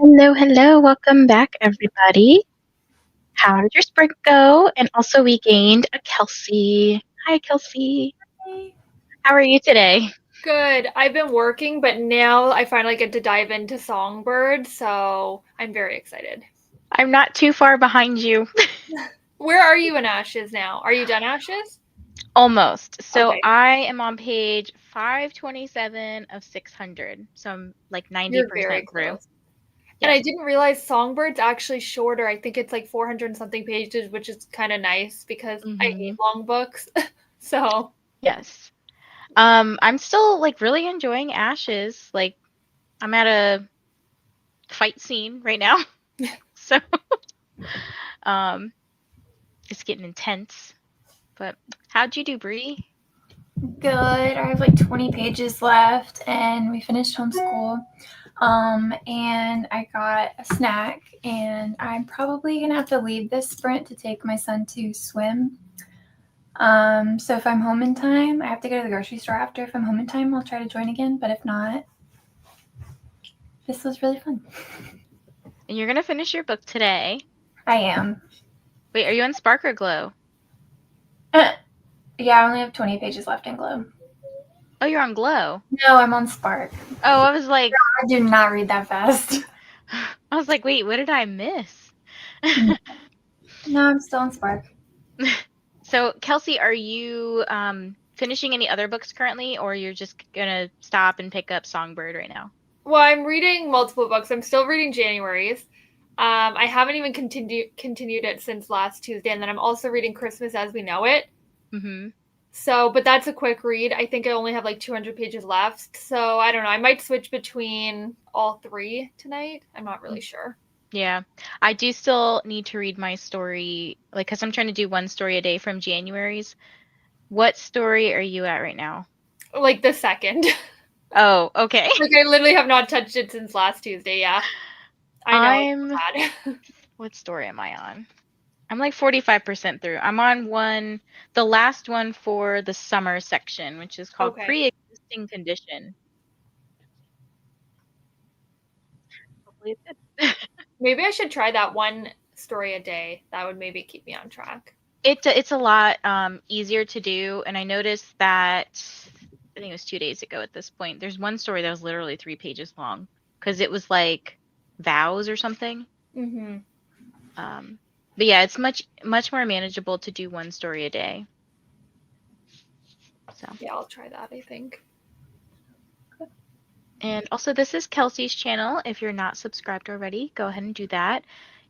Hello, hello. Welcome back, everybody. How did your spring go? And also, we gained a Kelsea. Hi, Kelsea. How are you today? Good. I've been working, but now I finally get to dive into Songbird, so I'm very excited. I'm not too far behind you. Where are you in Ashes now? Are you done Ashes? Almost. So Okay, I am on page 527 of 600. So I'm like you're very 90% through. close. And I Yes. didn't realize Songbird's actually shorter. I think it's like 400 and something pages, which is kind of nice because I hate Mm-hmm. long books. So, Yes. I'm still like really enjoying Ashes. Like I'm at a fight scene right now. So um it's getting intense. But how'd you do, Bree? Good. I have like 20 pages left, and we finished homeschool. And I got a snack, and I'm probably gonna have to leave this sprint to take my son to swim. So if I'm home in time, I have to go to the grocery store after. If I'm home in time, I'll try to join again. But if not, this was really fun. And you're gonna finish your book today. I am. Wait, are you on Spark or Glow? Yeah, I only have 20 pages left in Glow. Oh, you're on Glow. No, I'm on Spark. Oh, I was like, I do not read that fast. I was like, wait, what did I miss? No, I'm still on Spark. So, Kelsea, are you finishing any other books currently, or you're just gonna stop and pick up Songbird right now? well, I'm reading multiple books. I'm still reading January's. I haven't even continued it since last Tuesday, and then I'm also reading Christmas as We Know It. Mm-hmm. So, but that's a quick read. I think I only have like 200 pages left. So, I don't know. I might switch between all three tonight. I'm not really sure. Yeah, I do still need to read my story, like, because I'm trying to do one story a day from January's. What story are you at right now? Like the second. Oh, okay. Like I literally have not touched it since last Tuesday. Yeah. I know I'm, it's bad. what story am I on? I'm like 45% through. I'm on one, the last one for the summer section, which is called Okay. Pre-Existing Condition. Hopefully it's good. Maybe I should try that one story a day. That would maybe keep me on track. It's a lot easier to do, and I noticed that I think it was 2 days ago at this point. There's one story that was literally 3 pages long because it was like vows or something. Mm-hmm. Um, but yeah, it's much more manageable to do one story a day. So. Yeah, I'll try that, I think. And also, this is Kelsey's channel. If you're not subscribed already, go ahead and do that.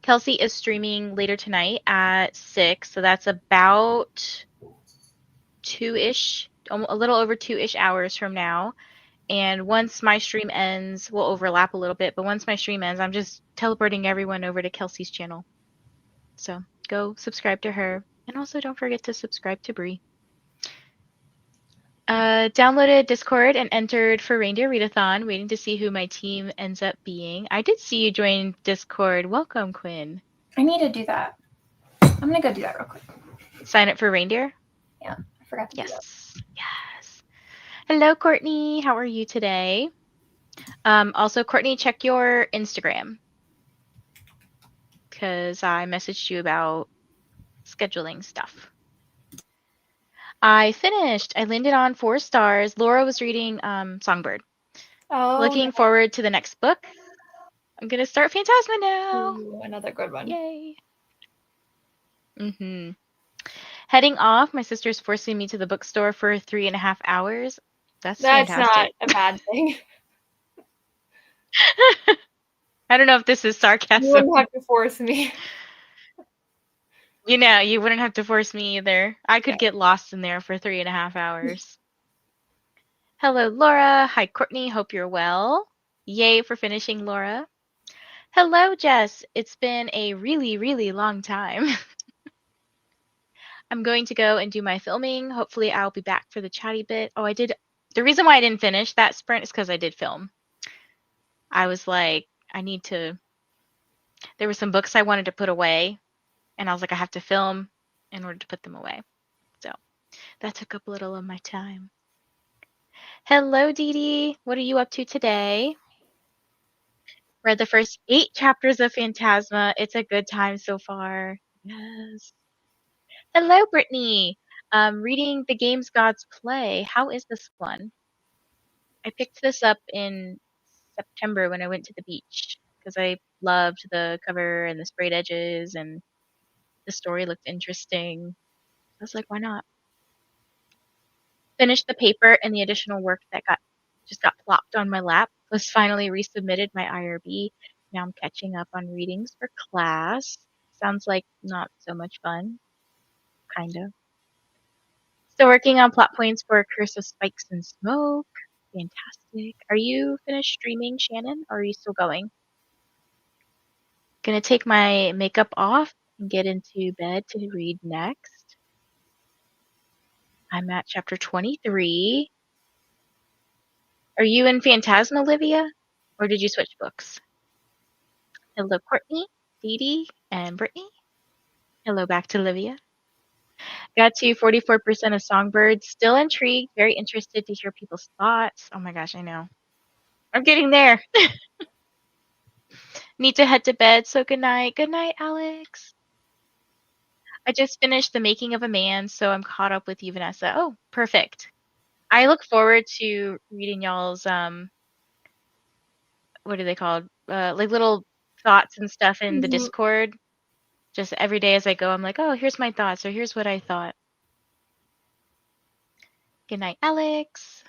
Kelsea is streaming later tonight at 6, so that's about 2-ish, a little over 2-ish hours from now. And once my stream ends, we'll overlap a little bit, but once my stream ends, I'm just teleporting everyone over to Kelsey's channel. So go subscribe to her. And also don't forget to subscribe to Bree. Downloaded Discord and entered for Reindeer Readathon, waiting to see who my team ends up being. I did see you join Discord. Welcome, Quinn. I need to do that. I'm gonna go do that real quick. Sign up for Reindeer? Yeah, I forgot to do that. Yes. Hello, Courtney. How are you today? Also, Courtney, check your Instagram because I messaged you about scheduling stuff. I finished. I landed on 4 stars. Laura was reading Songbird. Oh, Looking no. forward to the next book. I'm gonna start Phantasma now. Ooh, another good one. Yay. Heading off. My sister's forcing me to the bookstore for 3.5 hours. That's That's not fantastic. a bad thing. I don't know if this is You sarcasm. wouldn't have to force me. You know, you wouldn't have to force me either. I could Yeah. get lost in there for 3.5 hours. Hello, Laura. Hi, Courtney. Hope you're well. Yay for finishing, Laura. Hello, Jess. It's been a really, really long time. I'm going to go and do my filming. Hopefully, I'll be back for the chatty bit. Oh, I did. The reason why I didn't finish that sprint is because I did film. I was like, I need to. There were some books I wanted to put away, and I was like, I have to film in order to put them away. So that took up a little of my time. Hello, Dee Dee. What are you up to today? Read the first 8 chapters of Phantasma. It's a good time so far. Yes. Hello, Brittany. Reading The Games Gods Play. How is this one? I picked this up in September when I went to the beach because I loved the cover and the sprayed edges and the story looked interesting. I was like, why not? Finished the paper and the additional work that got plopped on my lap. Was finally resubmitted my IRB. Now I'm catching up on readings for class. Sounds like not so much fun. Kind of. Still working on plot points for Curse of Spikes and Smoke. Fantastic. Are you finished streaming, Shannon, or are you still going? Gonna take my makeup off and get into bed to read next. I'm at chapter 23. Are you in Phantasma, Olivia? Or did you switch books? Hello, Courtney, Dee Dee, and Brittany. Hello back to Olivia. Got to 44% of Songbird. Still intrigued, very interested to hear people's thoughts. Oh my gosh, I know. I'm getting there. Need to head to bed, so good night. Good night, Alex. I just finished The Making of a Man, so I'm caught up with you, Vanessa. Oh, perfect. I look forward to reading y'all's what are they called? Like little thoughts and stuff in the Discord. Just every day as I go, I'm like, oh, here's my thoughts, or here's what I thought. Good night, Alex.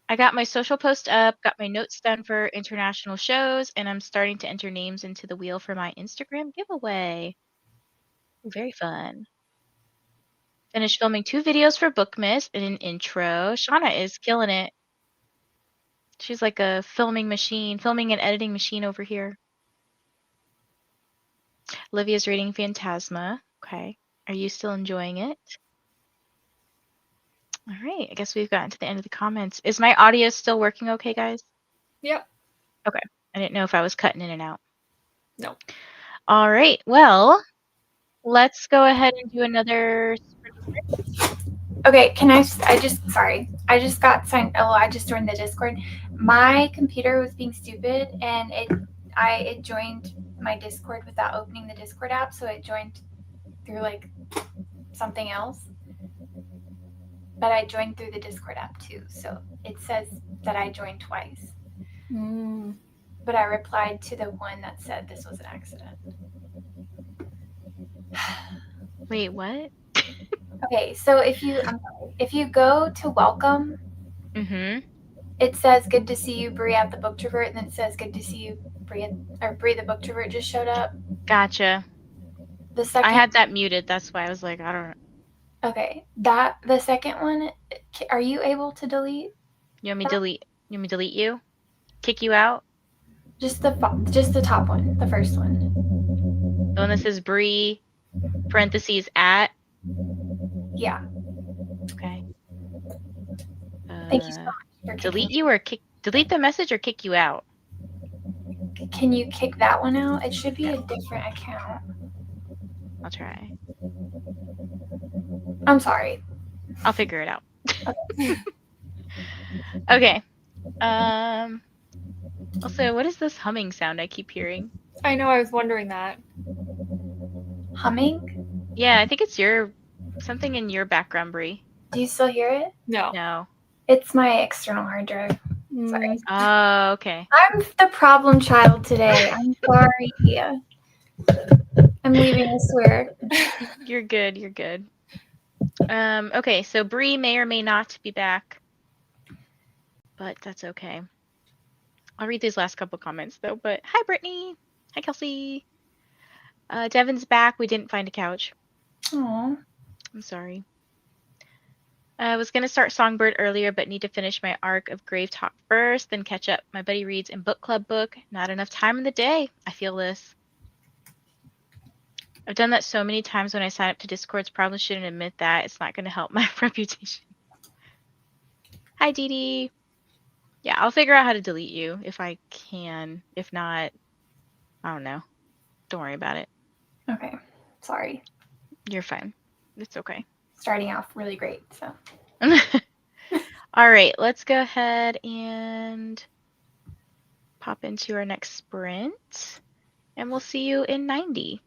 I got my social post up, got my notes done for international shows, and I'm starting to enter names into the wheel for my Instagram giveaway. Very fun. Finished filming 2 videos for Bookmas and an intro. Shauna is killing it. She's like a filming and editing machine over here. Olivia's reading Phantasma. Okay. Are you still enjoying it? All right. I guess we've gotten to the end of the comments. Is my audio still working okay, guys? Yep. Okay. I didn't know if I was cutting in and out. No. All right. Well, let's go ahead and do another. Okay, sorry. I just got signed. Oh, I just joined the Discord. My computer was being stupid and it joined my Discord without opening the Discord app, so it joined through like something else. But I joined through the Discord app too, so it says that I joined twice. But I replied to the one that said this was an accident. Wait, what? Okay, so if you go to welcome, it says good to see you, Bree at the Booktrovert, and then it says good to see you, Bree the Booktrovert just showed up. Gotcha. The second I had that muted. That's why I was like, I don't know. Okay, the second one, are you able to delete? You want me to delete you? Kick you out? Just the top one, the first one. The one that says Bree, parentheses at? Yeah. Okay. Thank you so much for delete you or delete the message or kick you out? Can you kick that one out? It should be a different account. I'll try. I'm sorry. I'll figure it out. Okay. Also, what is this humming sound I keep hearing? I know, I was wondering that. Humming? Yeah, I think it's something in your background, Bree. Do you still hear it? No. No. It's my external hard drive. Sorry. Oh, okay. I'm the problem child today. I'm sorry. I'm leaving, I swear. You're good. You're good. Okay, so Bree may or may not be back, but that's okay. I'll read these last couple comments though. But hi, Brittany. Hi, Kelsey. Devin's back. We didn't find a couch. Aww. I'm sorry. I was gonna start Songbird earlier, but need to finish my arc of Grave Talk first, then catch up. My buddy reads in book club book. Not enough time in the day. I feel this. I've done that so many times when I sign up to Discords. Probably shouldn't admit that. It's not going to help my reputation. Hi, Dee Dee. Yeah, I'll figure out how to delete you if I can. If not, I don't know. Don't worry about it. Okay. Sorry. You're fine. It's okay. Starting off really great, so. All right, let's go ahead and pop into our next sprint, and we'll see you in 90.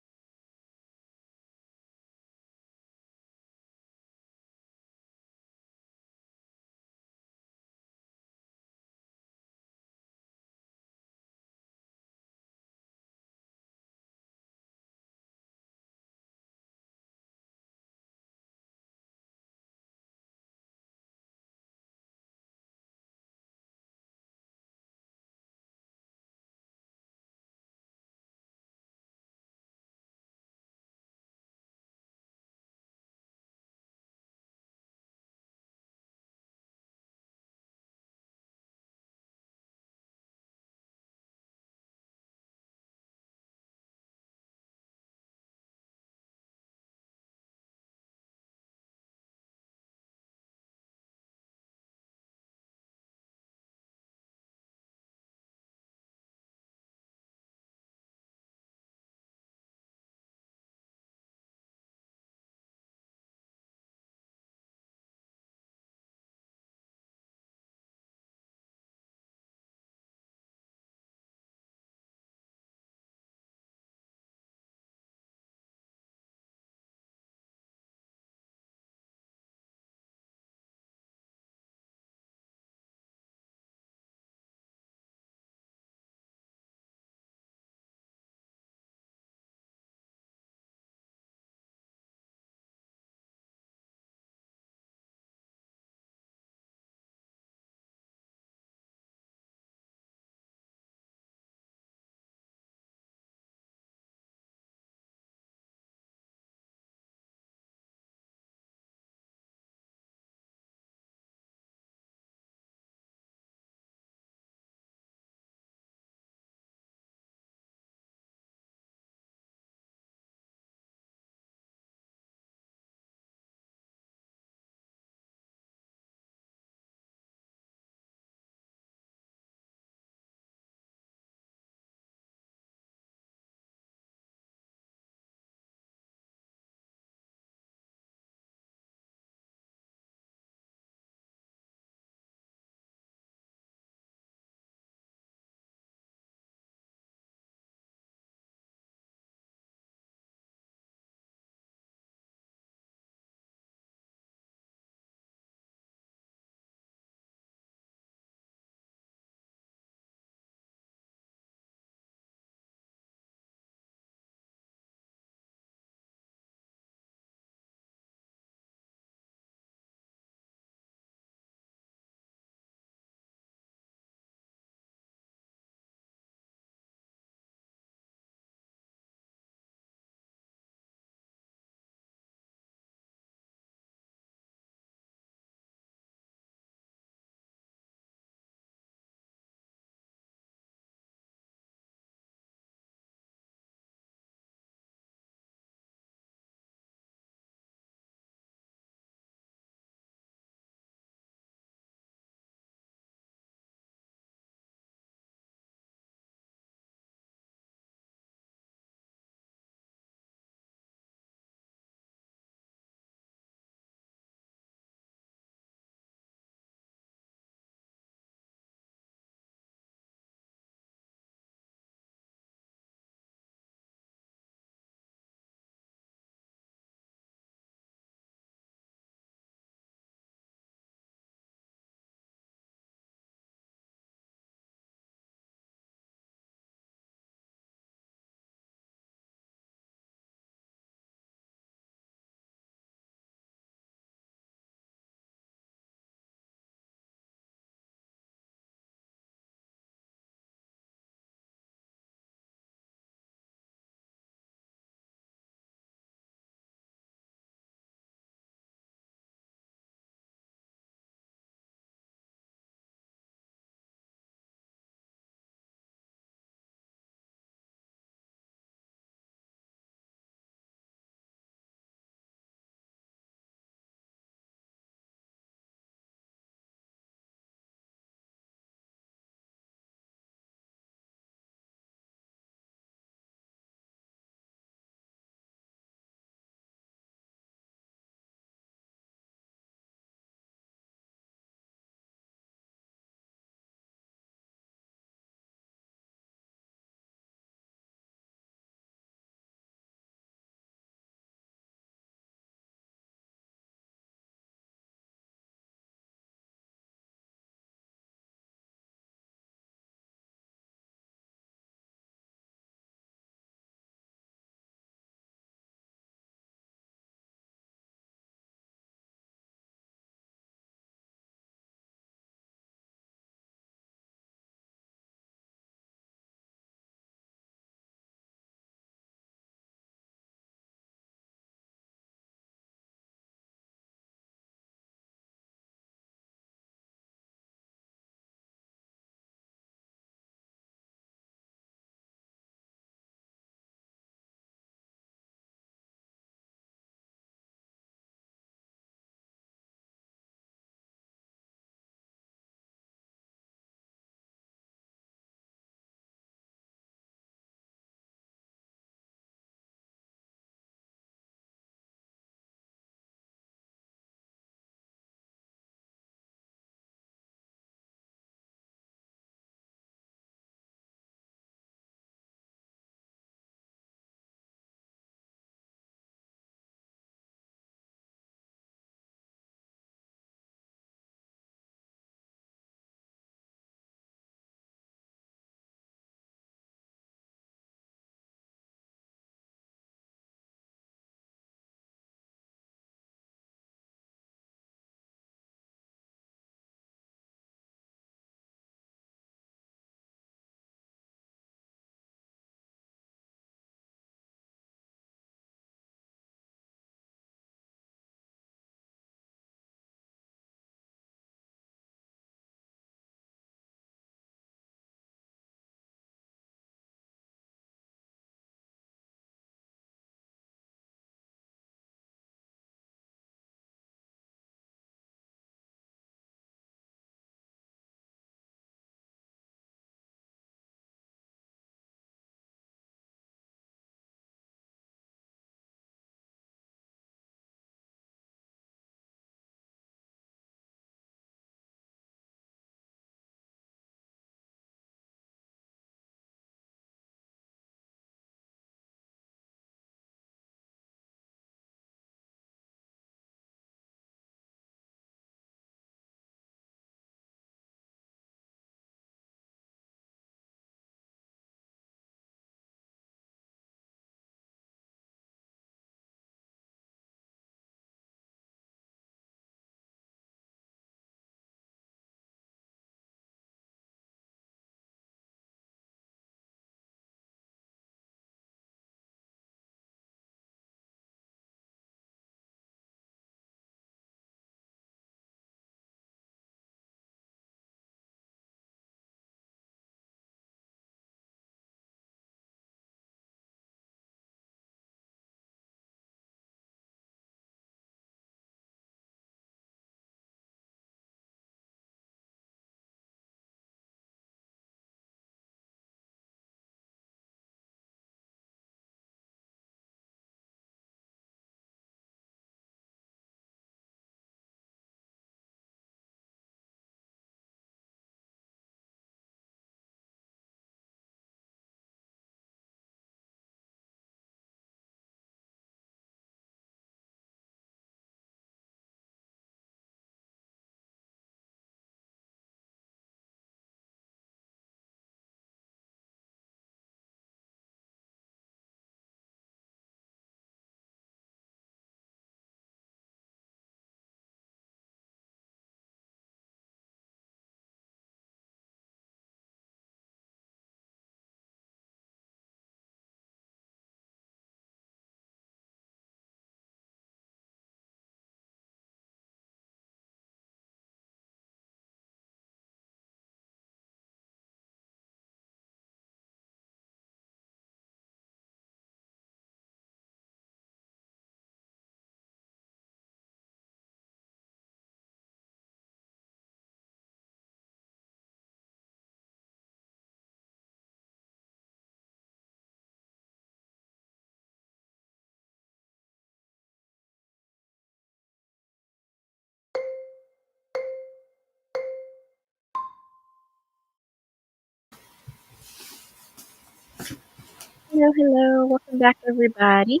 Hello. Welcome back, everybody.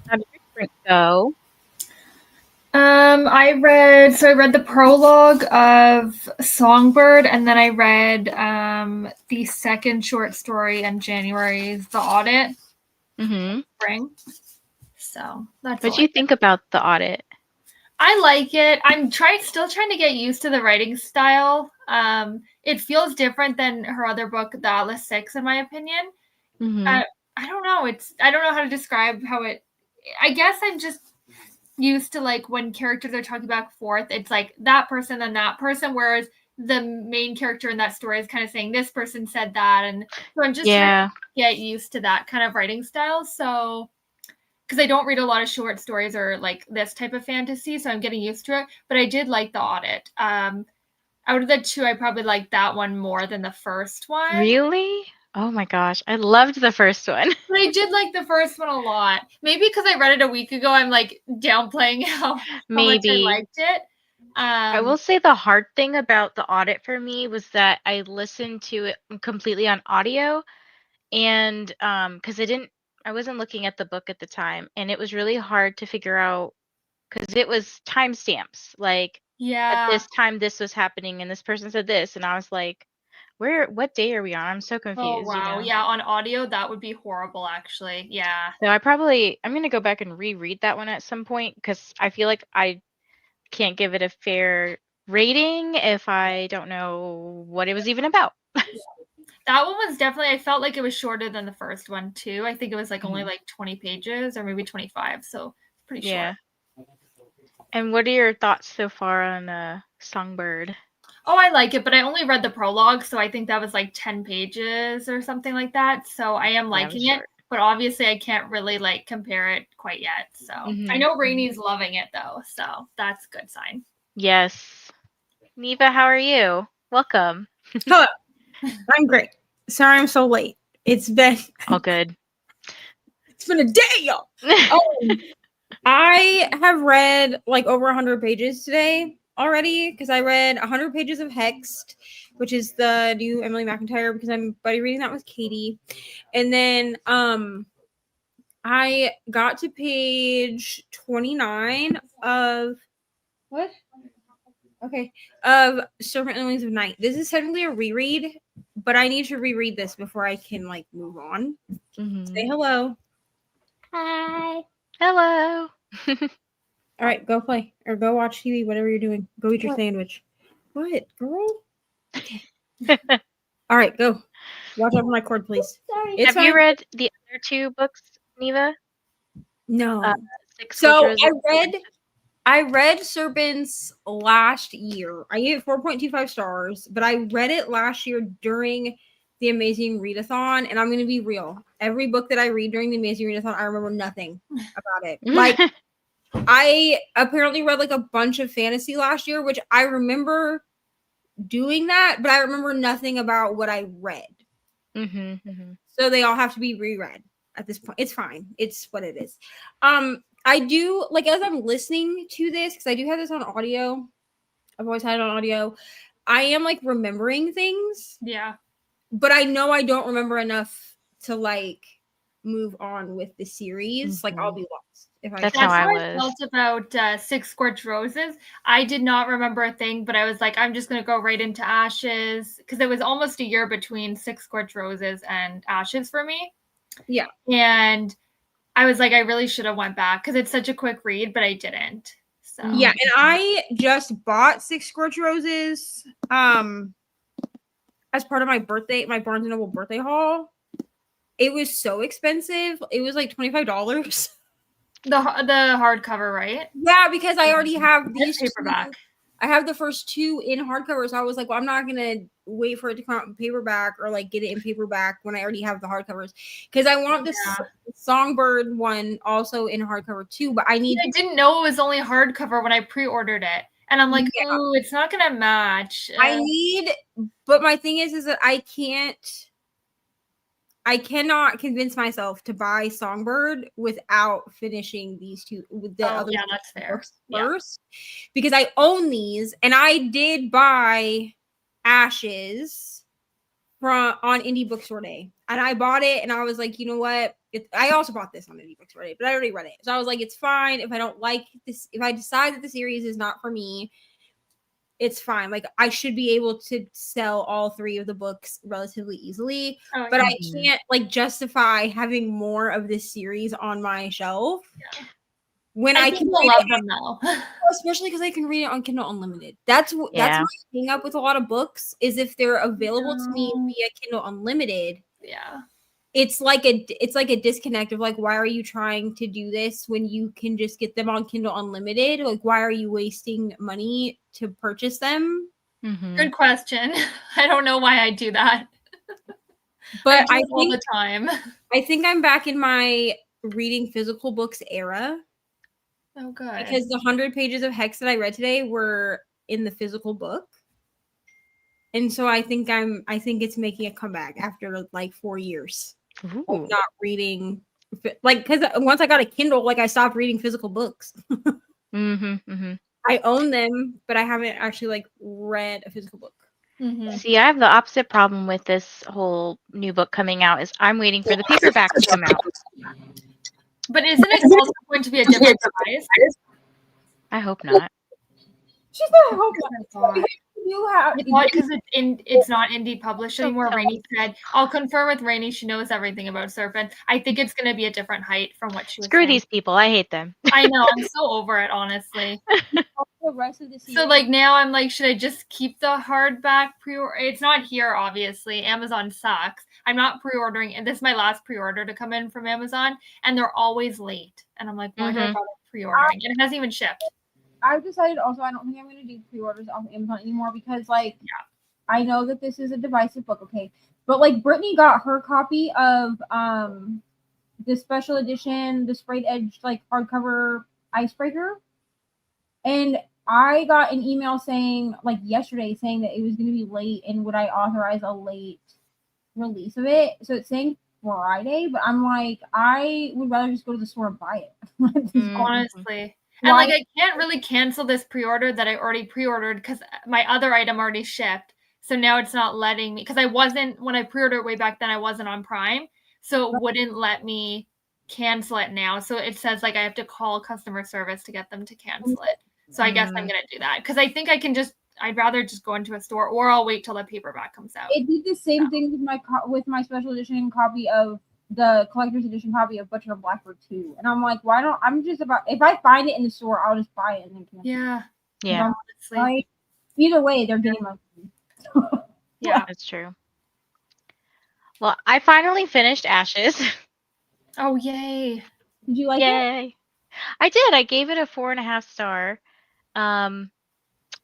How did your sprint go? I read the prologue of Songbird, and then I read the second short story in January's The Audit. Spring. So that's what do you think about The Audit? I like it. I'm still trying to get used to the writing style. It feels different than her other book, The Atlas 6, in my opinion. I don't know. I don't know how to describe how it. I guess I'm just used to like when characters are talking back and forth, it's like that person and that person, whereas the main character in that story is kind of saying this person said that, and so I'm just trying to get used to that kind of writing style. So because I don't read a lot of short stories or like this type of fantasy, so I'm getting used to it. But I did like The Audit. Out of the two, I probably liked that one more than the first one. Really? Oh my gosh, I loved the first one. But I did like the first one a lot. Maybe because I read it a week ago, I'm like downplaying how much I liked it. I will say the hard thing about The Audit for me was that I listened to it completely on audio, and because I wasn't looking at the book at the time, and it was really hard to figure out because it was timestamps. Like, at this time, this was happening, and this person said this, and I was like, what day are we on? I'm so confused. Oh, wow. Yeah, on audio, that would be horrible, actually. Yeah. So I'm going to go back and reread that one at some point because I feel like I can't give it a fair rating if I don't know what it was even about. That one was definitely, I felt like it was shorter than the first one, too. I think it was like only like 20 pages or maybe 25, so pretty short. And what are your thoughts so far on Songbird? Oh, I like it, but I only read the prologue, so I think that was like 10 pages or something like that. So I am liking it, but obviously I can't really like compare it quite yet. So I know Rainy's loving it though, so that's a good sign. Yes. Neva, how are you? Welcome. Hello. I'm great. Sorry I'm so late. It's been all good. It's been a day, y'all. I have read like over 100 pages today already because I read 100 pages of Hexed, which is the new Emily McIntyre, because I'm buddy reading that with Katie. And then I got to page 29 of what? Okay. Of Serpent and the Wings of Night. This is technically a reread, but I need to reread this before I can like move on. Say hello. Hi. Hello. All right, go play or go watch TV, whatever you're doing. Go eat your sandwich. What, girl? Okay. All right, go. Watch over my cord, please. Sorry. Have you read the other two books, Neva? No. So I read Serpents last year. I gave it 4.25 stars, but I read it last year during the Amazing Readathon, and I'm going to be real. Every book that I read during the Amazing Readathon, I remember nothing about it. Like, I apparently read like a bunch of fantasy last year, which I remember doing that, but I remember nothing about what I read. So they all have to be reread at this point. It's fine. It's what it is. I do, like, as I'm listening to this, because I do have this on audio. I've always had it on audio. I am like remembering things. Yeah. But I know I don't remember enough to like move on with the series. Like, I'll be lost. That's how I felt about Six Scorched Roses. I did not remember a thing, but I was like, I'm just going to go right into Ashes, because it was almost a year between Six Scorched Roses and Ashes for me. Yeah. And I was like, I really should have went back because it's such a quick read, but I didn't. So yeah, and I just bought Six Scorched Roses as part of my Barnes & Noble birthday haul. It was so expensive. It was like $25. The hardcover, right? Yeah, because I already have these paperback. I have the first two in hardcover, so I was like, well, I'm not gonna wait for it to come out in paperback or like get it in paperback when I already have the hardcovers, because I want this Songbird one also in hardcover too. But I didn't know it was only hardcover when I pre-ordered it, and I'm like, oh, it's not gonna match. But my thing is that I cannot convince myself to buy Songbird without finishing these two with the other that's fair. First, because I own these, and I did buy Ashes on Indie Bookstore Day, and I bought it, and I was like, you know what? I also bought this on Indie Bookstore Day, but I already read it, so I was like, it's fine if I don't like this. If I decide that the series is not for me, it's fine. Like, I should be able to sell all 3 of the books relatively easily, but I can't like justify having more of this series on my shelf. Yeah. When I can love them though. Especially because I can read it on Kindle Unlimited. That's my hang up with a lot of books, is if they're available to me via Kindle Unlimited. Yeah. It's like a disconnect of like, why are you trying to do this when you can just get them on Kindle Unlimited? Like, why are you wasting money to purchase them? Good question. I don't know why I do that. But I think all the time. I think I'm back in my reading physical books era. Oh, good. Because the 100 pages of Hex that I read today were in the physical book. And so I think it's making a comeback after like 4 years of not reading. Like, because once I got a Kindle, like I stopped reading physical books. I own them, but I haven't actually like read a physical book. See, I have the opposite problem with this whole new book coming out. Is I'm waiting for the paperback to come out. But isn't it also going to be a different size? I hope not. She said, "I hope not." Because it's not indie published anymore. Rainey said, I'll confirm with Rainey. She knows everything about Serpent. I think it's going to be a different height from what she was Screw saying. these people. I hate them. I know. I'm so over it, honestly. The rest of the season. So like now I'm like, should I just keep the hardback pre-order? It's not here, obviously. Amazon sucks. I'm not pre-ordering, and this is my last pre-order to come in from Amazon, and they're always late. And I'm like, why do I bother pre-ordering? And it hasn't even shipped. I've decided also I don't think I'm going to do pre-orders off Amazon anymore because, like, I know that this is a divisive book, okay? But, like, Brittany got her copy of the special edition, the sprayed edge, like, hardcover icebreaker. And I got an email saying, like, yesterday, saying that it was going to be late and would I authorize a late release of it. So it's saying Friday, but I'm like, I would rather just go to the store and buy it. Honestly. And like I can't really cancel this pre-order that I already pre-ordered because my other item already shipped. So now it's not letting me, because I wasn't, when I pre-ordered way back then, I wasn't on Prime. So it wouldn't let me cancel it now. So it says like I have to call customer service to get them to cancel it. So I guess I'm going to do that because I think I can I'd rather just go into a store, or I'll wait till the paperback comes out. It did the same thing with my special edition copy of the collector's edition copy of Butcher and Blackbird 2. And I'm like, why don't if I find it in the store, I'll just buy it and then cancel it. Yeah. Like, either way, they're getting my money. Yeah, that's true. Well, I finally finished Ashes. Oh, yay. Did you like it? I did. I gave it a 4.5 star.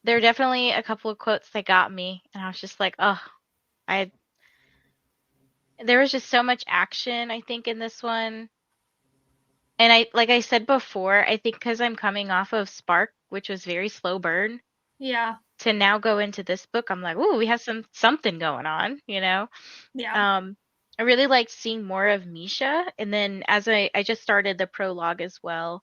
There are definitely a couple of quotes that got me, and I was just like, oh, there was just so much action, I think, in this one. And like I said before, I think because I'm coming off of Spark, which was very slow burn. Yeah. To now go into this book, I'm like, ooh, we have something going on, you know? Yeah. I really liked seeing more of Misha. And then as I just started the prologue as well,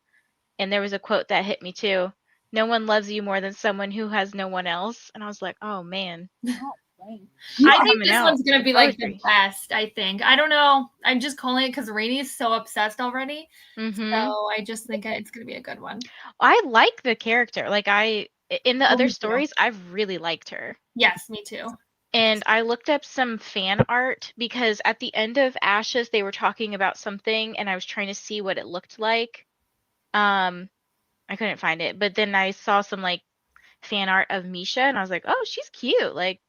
and there was a quote that hit me too. No one loves you more than someone who has no one else. And I was like, oh man. I think this one's going to be like the best, I think. I don't know. I'm just calling it because Rainey's so obsessed already. So I just think it's going to be a good one. I like the character. Like in the other stories, I've really liked her. Yes, me too. And I looked up some fan art because at the end of Ashes, they were talking about something and I was trying to see what it looked like. I couldn't find it, but then I saw some like fan art of Misha and I was like, oh, she's cute. Like,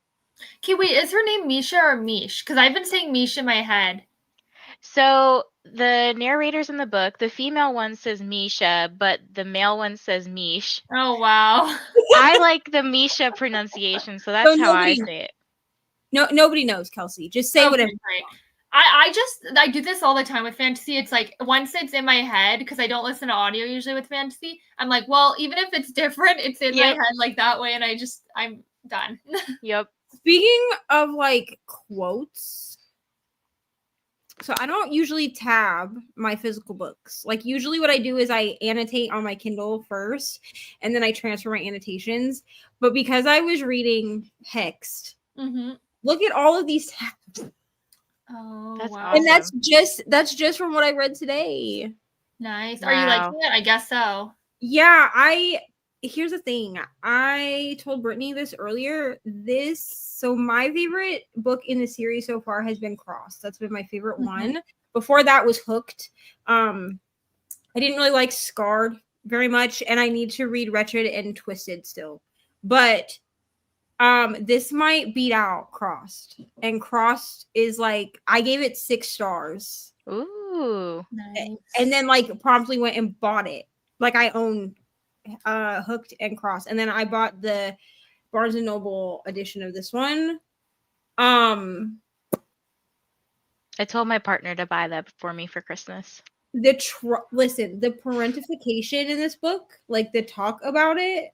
okay, wait, is her name Misha or Mish? Because I've been saying Misha in my head. So the narrators in the book, the female one says Misha, but the male one says Mish. Oh, wow. I like the Misha pronunciation, so that's how I say it. No, nobody knows, Kelsey. Just say whatever. Right. I do this all the time with fantasy. It's like once it's in my head, because I don't listen to audio usually with fantasy, I'm like, well, even if it's different, it's in my head like that way, and I'm done. Yep. Speaking of like quotes, so I don't usually tab my physical books. Like usually what I do is I annotate on my Kindle first, and then I transfer my annotations. But because I was reading Hexed, Look at all of these tabs. Oh, That's wow. And that's just from what I read today. Nice. Wow. Are you liking it? I guess so. Yeah, here's the thing. I told Brittany this earlier. So my favorite book in the series so far has been Crossed. That's been my favorite one. Before that was Hooked. I didn't really like Scarred very much, and I need to read Wretched and Twisted still. But this might beat out Crossed. And Crossed is like, I gave it 6 stars. Ooh. Nice. And then like promptly went and bought it. Like I own Hooked and Crossed. And then I bought the Barnes and Noble edition of this one. I told my partner to buy that for me for Christmas. Listen, the parentification in this book, like the talk about it.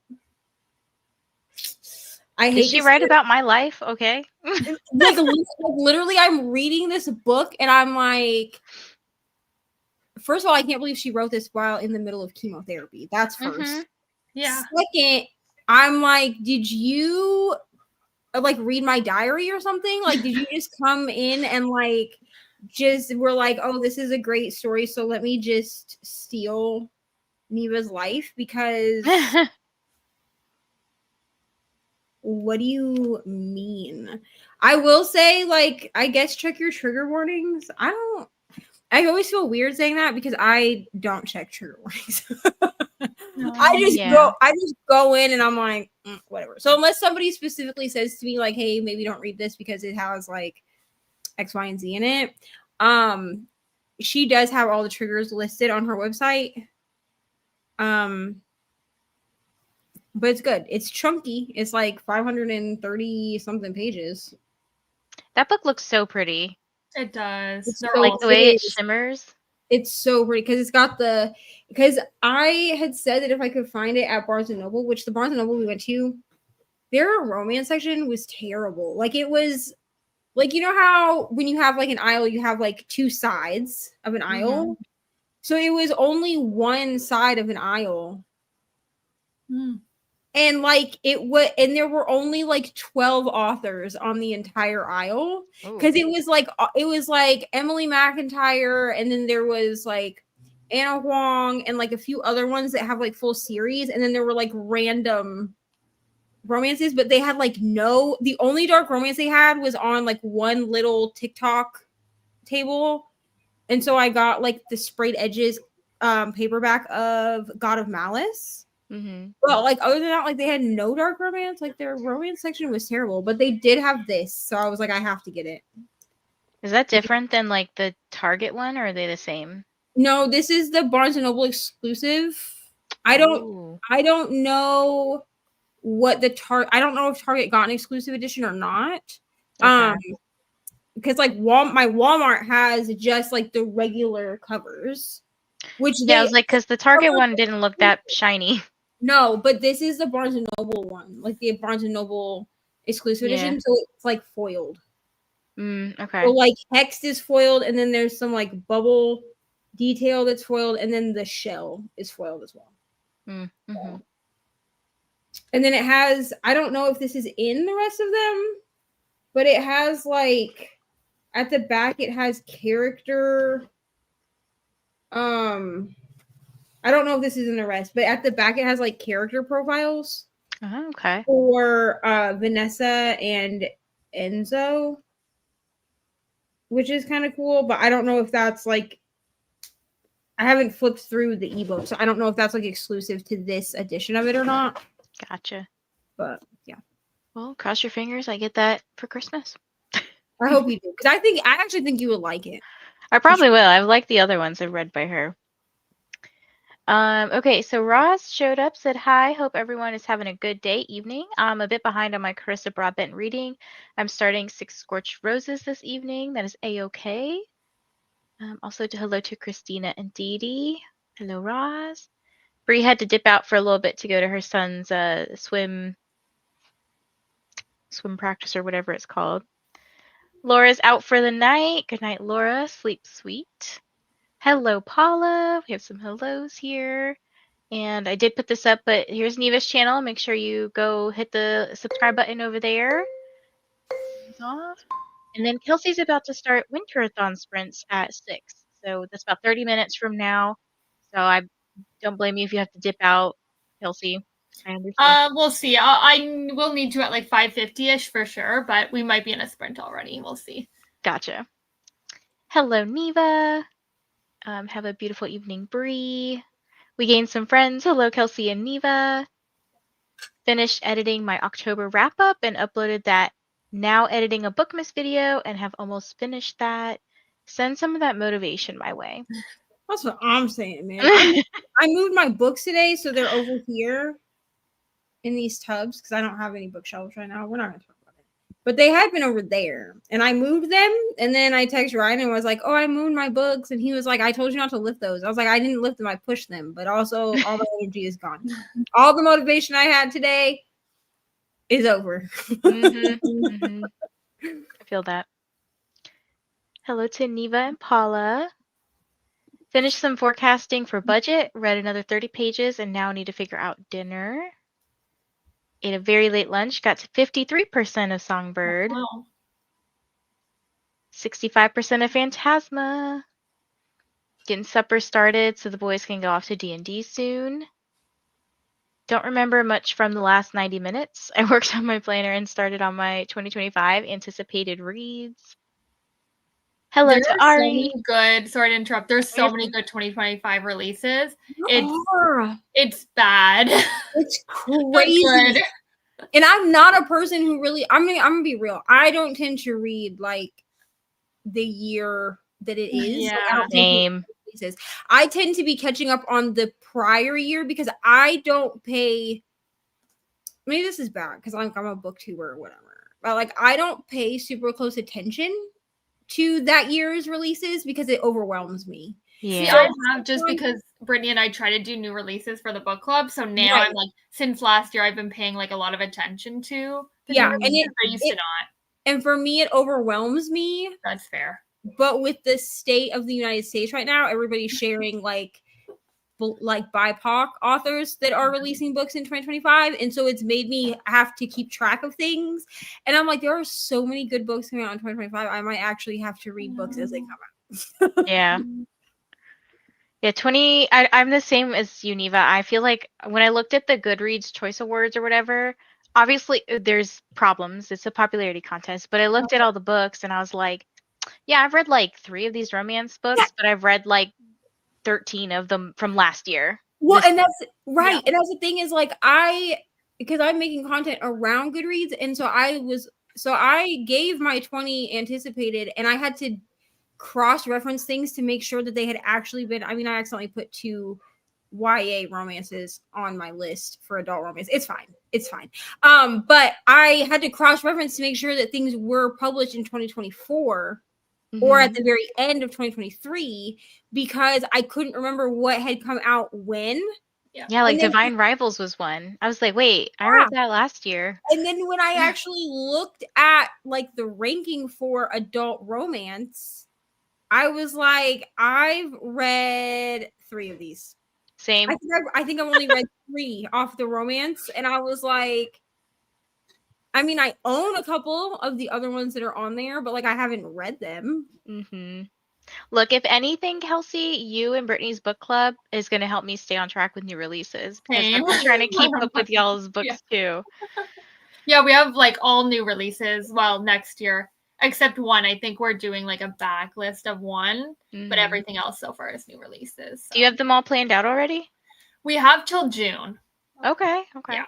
I hate. Did she write about my life? Okay. like literally, I'm reading this book and I'm like, first of all, I can't believe she wrote this while in the middle of chemotherapy. That's first. Yeah. Second, I'm like, did you like read my diary or something? Like, did you just come in and like just were like, oh, this is a great story, so let me just steal Neva's life? Because what do you mean? I will say, like, I guess check your trigger warnings. I always feel weird saying that because I don't check trigger warnings. I just go in and I'm like, whatever. So unless somebody specifically says to me like, hey, maybe don't read this because it has like X, Y, and Z in it. She does have all the triggers listed on her website. But it's good. It's chunky. It's like 530 something pages. That book looks so pretty. It does. So like the way it shimmers. It's so pretty because it's got because I had said that if I could find it at Barnes and Noble, which the Barnes and Noble we went to, their romance section was terrible. Like it was like, you know how when you have like an aisle, you have like 2 sides of an aisle. So it was only one side of an aisle. And like and there were only like 12 authors on the entire aisle because it was like Emily McIntyre, and then there was like Anna Huang and like a few other ones that have like full series, and then there were like random romances, but they had like the only dark romance they had was on like one little TikTok table. And so I got like the sprayed edges paperback of God of Malice. Well, like other than that, like they had no dark romance. Like their romance section was terrible, but they did have this, so I was like, I have to get it. Is that different than like the Target one, or are they the same? No, this is the Barnes and Noble exclusive. I don't know what I don't know if Target got an exclusive edition or not. Okay. Because like my Walmart has just like the regular covers, which I was like, because the Target one didn't look that shiny. No, but this is the Barnes and Noble one, like the Barnes and Noble exclusive edition, so it's like foiled. Okay. So like text is foiled, and then there's some like bubble detail that's foiled, and then the shell is foiled as well. And then it has, I don't know if this is in the rest of them, but it has like at the back it has character. I don't know if this is in the rest, but at the back it has like character profiles. Okay. For Vanessa and Enzo, which is kind of cool, but I don't know if that's like, I haven't flipped through the ebook, so I don't know if that's like exclusive to this edition of it or not. Gotcha. But yeah. Well, cross your fingers I get that for Christmas. I hope you do, because I actually think you would like it. I probably will. I've liked the other ones I've read by her. Okay, so Ross showed up, said hi. Hope everyone is having a good day, evening. I'm a bit behind on my Carissa Broadbent reading. I'm starting 6 Scorched Roses this evening. That is A-okay. Also, hello to Christina and Dee Dee. Hello, Ross. Bree had to dip out for a little bit to go to her son's swim practice or whatever it's called. Laura's out for the night. Good night, Laura. Sleep sweet. Hello, Paula. We have some hellos here. And I did put this up, but here's Neva's channel. Make sure you go hit the subscribe button over there. off. And then Kelsey's about to start Winterathon sprints at 6. So that's about 30 minutes from now. So I don't blame you if you have to dip out, Kelsey. I understand. We'll see. I will need to at like 5:50ish for sure, but we might be in a sprint already. We'll see. Gotcha. Hello, Neva. Have a beautiful evening, Bree. We gained some friends. Hello, Kelsey and Neva. Finished editing my October wrap-up and uploaded that. Now editing a Bookmas video and have almost finished that. Send some of that motivation my way. That's what I'm saying, man. I moved my books today, so they're over here in these tubs because I don't have any bookshelves right now. We're not going to talk about it. But they had been over there, and I moved them, and then I texted Ryan and was like, oh, I moved my books, and he was like, I told you not to lift those. I was like, I didn't lift them, I pushed them, but also all the energy is gone. All the motivation I had today is over. I feel that. Hello to Neva and Paula. Finished some forecasting for budget, read another 30 pages, and now need to figure out dinner. Ate a very late lunch, got to 53% of Songbird. Wow. 65% of Phantasma. Getting supper started so the boys can go off to D&D soon. Don't remember much from the last 90 minutes. I worked on my planner and started on my 2025 anticipated reads. Hello to Ari. So many good. Sorry to interrupt. There's so many good 2025 releases. It's bad. It's crazy. And I'm not a person who really. I'm gonna be real. I don't tend to read like the year that it is. Yeah. Like, I tend to be catching up on the prior year because I don't pay. Maybe this is bad because I'm a booktuber or whatever. But like I don't pay super close attention to that year's releases because it overwhelms me. Yeah. See, I have just because Brittany and I try to do new releases for the book club. So now I'm like, since last year, I've been paying like a lot of attention to the new releases. I used to not. And for me, it overwhelms me. That's fair. But with the state of the United States right now, everybody's sharing like BIPOC authors that are releasing books in 2025. And so it's made me have to keep track of things. And I'm like, there are so many good books coming out in 2025. I might actually have to read books as they come out. Yeah. Yeah, I'm the same as you, Neva. I feel like when I looked at the Goodreads Choice Awards or whatever, obviously there's problems. It's a popularity contest. But I looked at all the books and I was like, yeah, I've read like 3 of these romance books, but I've read like 13 of them from last year. Well, and that's right. Yeah. And that's the thing is like because I'm making content around Goodreads. And so I gave my 20 anticipated and I had to cross-reference things to make sure that they had actually been. I mean, I accidentally put 2 YA romances on my list for adult romance. It's fine. But I had to cross-reference to make sure that things were published in 2024 or at the very end of 2023 because I couldn't remember what had come out when. Yeah, like Divine Rivals was one. I was like, wait, I read that last year. And then when I actually looked at like the ranking for adult romance, I was like, I've read 3 of these. Same. I think I've only read 3 off the romance. And I was like, I mean, I own a couple of the other ones that are on there, but like I haven't read them. Look, if anything, Kelsey, you and Brittany's book club is going to help me stay on track with new releases because I'm trying to keep up with y'all's books too. Yeah, we have like all new releases. Well, next year, except one. I think we're doing like a backlist of one, but everything else so far is new releases. So. Do you have them all planned out already? We have till June. Okay. Yeah.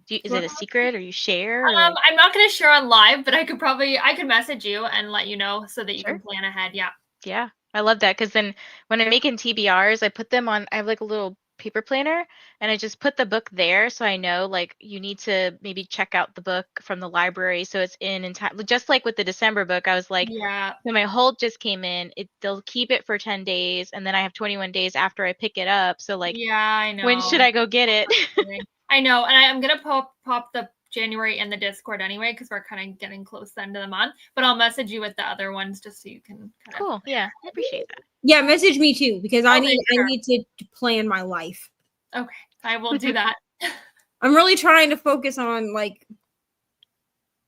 Is it a secret or you share? I'm not going to share on live, but I could message you and let you know so that you can plan ahead. Yeah. Yeah. I love that because then when I'm making TBRs, I put them on, I have like a little paper planner and I just put the book there. So I know like you need to maybe check out the book from the library. So it's in time. Just like with the December book, I was like, when my hold just came in, they'll keep it for 10 days. And then I have 21 days after I pick it up. So like, I know. When should I go get it? I know. And I'm going to pop the January in the Discord anyway, because we're kind of getting close to the end of the month. But I'll message you with the other ones just so you can Cool. Yeah. I appreciate that. Yeah, message me too, because I need to plan my life. Okay. I will do that. I'm really trying to focus on like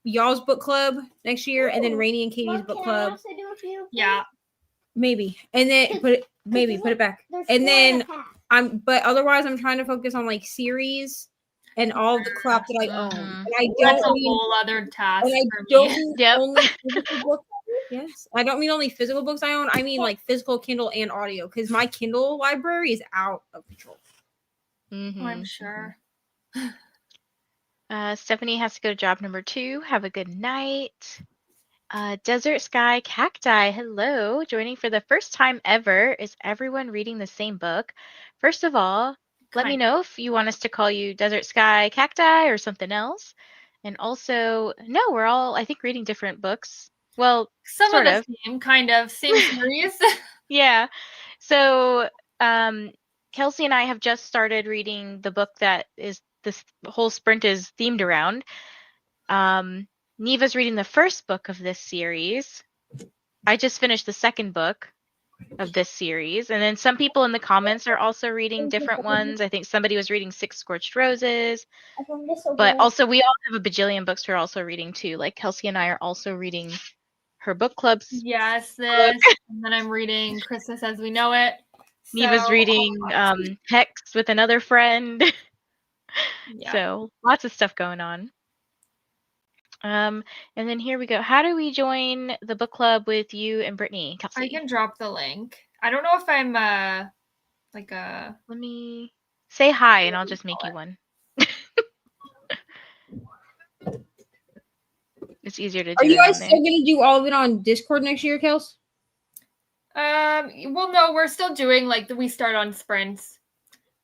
y'all's book club next year, and then Rainy and Katie's book club. Yeah. Maybe. And then put it back. And then but otherwise I'm trying to focus on like series and all the crap that I own. And I That's don't a whole other task and I for don't me. mean only physical books. Yes. I don't mean only physical books I own. I mean like physical Kindle and audio, because my Kindle library is out of control. I'm sure. Stephanie has to go to job number 2. Have a good night. Desert Sky Cacti, hello. Joining for the first time ever. Is everyone reading the same book? First of all, let me know if you want us to call you Desert Sky Cacti or something else. And also, no, we're all, I think, reading different books. Well, some of the same kind of same series. Yeah. So, Kelsey and I have just started reading the book that is this whole sprint is themed around. Neva's reading the first book of this series. I just finished the second book of this series. And then some people in the comments are also reading different ones. I think somebody was reading Six Scorched Roses. But also we all have a bajillion books we're also reading too. Like Kelsey and I are also reading her book clubs. Yes, this. And then I'm reading Christmas as We Know It. Neva's reading Hex with another friend. Yeah. So lots of stuff going on. And then here we go. How do we join the book club with you and Brittany? Kelsey? I can drop the link. I don't know if I'm Let me say hi and I'll just make you one. It's easier to do. Are you guys still gonna do all of it on Discord next year, Kels? Well, no, we're still doing like we start on sprints.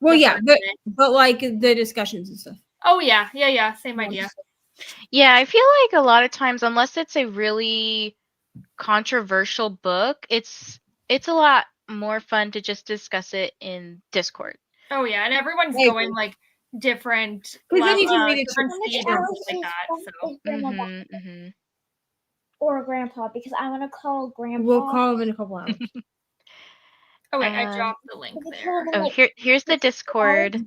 Well, yeah, but like the discussions and stuff. Oh yeah, same idea. Yeah, I feel like a lot of times, unless it's a really controversial book, it's a lot more fun to just discuss it in Discord. Oh yeah, and everyone's going like different different speeds and stuff like that. So. Or Grandpa, because I want to call Grandpa. We'll call him in a couple hours. Oh wait, I dropped the link there. Oh, here's the Discord,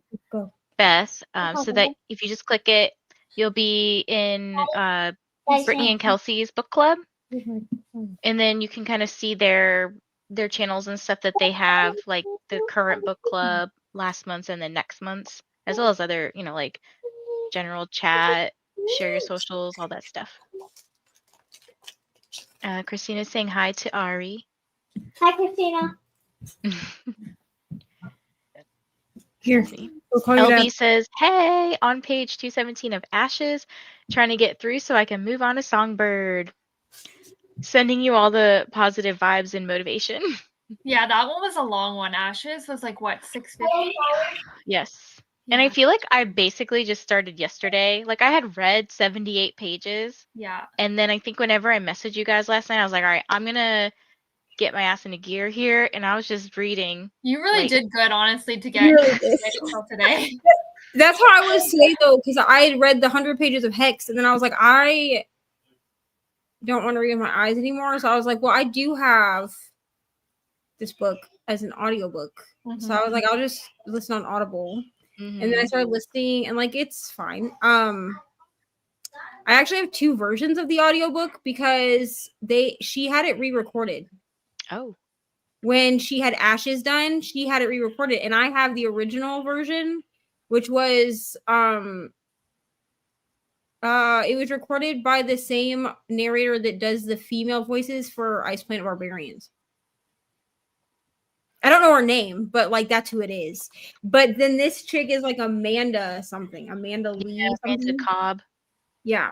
Beth. So that if you just click it, you'll be in Brittany and Kelsey's book club, and then you can kind of see their channels and stuff that they have, like the current book club, last month's, and then next month's, as well as other, like general chat, share your socials, all that stuff. Christina's saying hi to Ari. Hi, Christina. Here. LB says, hey, on page 217 of Ashes, trying to get through so I can move on to Songbird. Sending you all the positive vibes and motivation. Yeah, that one was a long one. Ashes was like, what, 650? Yes. Yeah. And I feel like I basically just started yesterday. Like I had read 78 pages. Yeah. And then I think whenever I messaged you guys last night, I was like, all right, I'm going to get my ass into gear here. And I was just reading. You really did good, honestly, to get until today. That's how I was saying, though, because I had read the 100 pages of Hex. And then I was like, I don't want to read with my eyes anymore. So I was like, well, I do have this book as an audiobook. So I was like, I'll just listen on Audible. And then I started listening, and like it's fine. I actually have 2 versions of the audiobook because she had it re-recorded. Oh. When she had Ashes done, she had it re-recorded, and I have the original version, which was it was recorded by the same narrator that does the female voices for Ice Planet Barbarians. I don't know her name, but like that's who it is. But then this chick is like Amanda something. Amanda Lee. Yeah, Amanda Cobb. Yeah.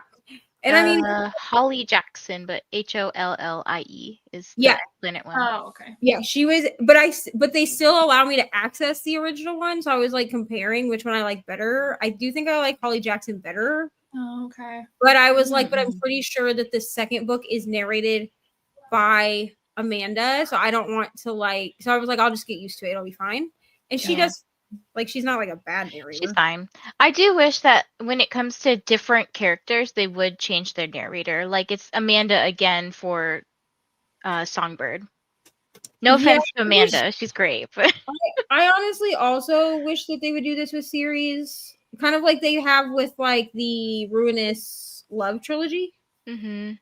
And I mean Holly Jackson, but HOLLIE is the Planet one. Oh, okay. Yeah, she was, but they still allow me to access the original one. So I was like comparing which one I like better. I do think I like Holly Jackson better. Oh, okay. But I was like, but I'm pretty sure that the second book is narrated by Amanda, so I don't want to so I was like, I'll just get used to it, it'll be fine. And she does, like, she's not like a bad narrator. She's fine. I do wish that when it comes to different characters, they would change their narrator. Like it's Amanda again for Songbird. No offense to Amanda, she's great. But I honestly also wish that they would do this with series, kind of like they have with like the Ruinous love trilogy. Mm-hmm.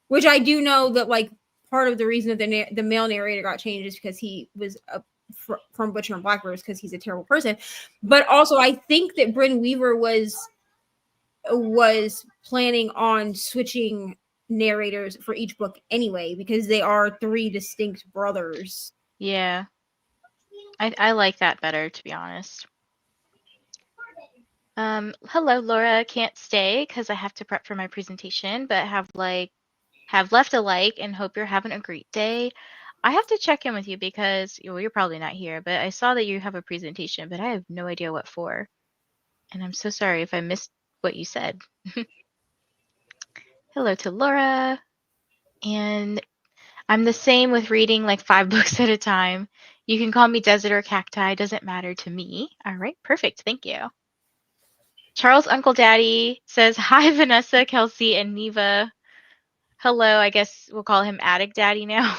Which I do know that like part of the reason that the male narrator got changed is because he was from Butcher and Blackbird because he's a terrible person. But also I think that Bryn Weaver was planning on switching narrators for each book anyway because they are 3 distinct brothers. Yeah. I like that better, to be honest. Hello, Laura. Can't stay because I have to prep for my presentation, but have left a like and hope you're having a great day. I have to check in with you because you're probably not here, but I saw that you have a presentation, but I have no idea what for. And I'm so sorry if I missed what you said. Hello to Laura. And I'm the same with reading like 5 books at a time. You can call me Desert or Cacti, doesn't matter to me. All right, perfect. Thank you. Charles Uncle Daddy says, hi, Vanessa, Kelsey, and Neva. Hello, I guess we'll call him Attic Daddy now.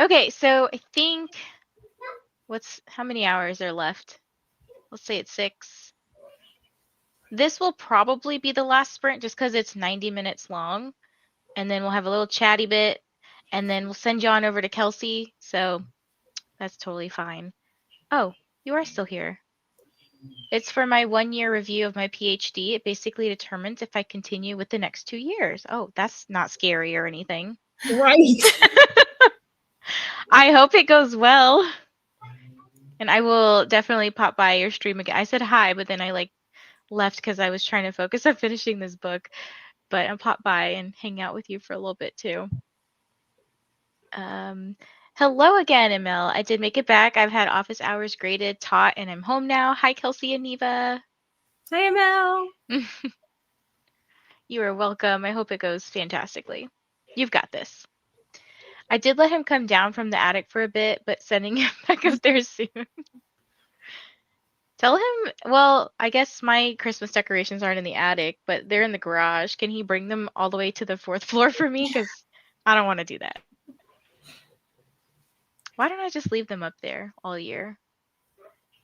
Okay, so I think how many hours are left? Let's say it's 6. This will probably be the last sprint just because it's 90 minutes long. And then we'll have a little chatty bit. And then we'll send you on over to Kelsey. So that's totally fine. Oh, you are still here. It's for my 1-year review of my PhD. It basically determines if I continue with the next 2 years. Oh, that's not scary or anything. Right. I hope it goes well. And I will definitely pop by your stream again. I said hi, but then I left because I was trying to focus on finishing this book. But I'll pop by and hang out with you for a little bit too. Hello again, Emil. I did make it back. I've had office hours graded, taught, and I'm home now. Hi, Kelsey and Neva. Hi, Emil. You are welcome. I hope it goes fantastically. You've got this. I did let him come down from the attic for a bit, but sending him back upstairs soon. Tell him, well, I guess my Christmas decorations aren't in the attic, but they're in the garage. Can he bring them all the way to the 4th floor for me? Because I don't want to do that. Why don't I just leave them up there all year?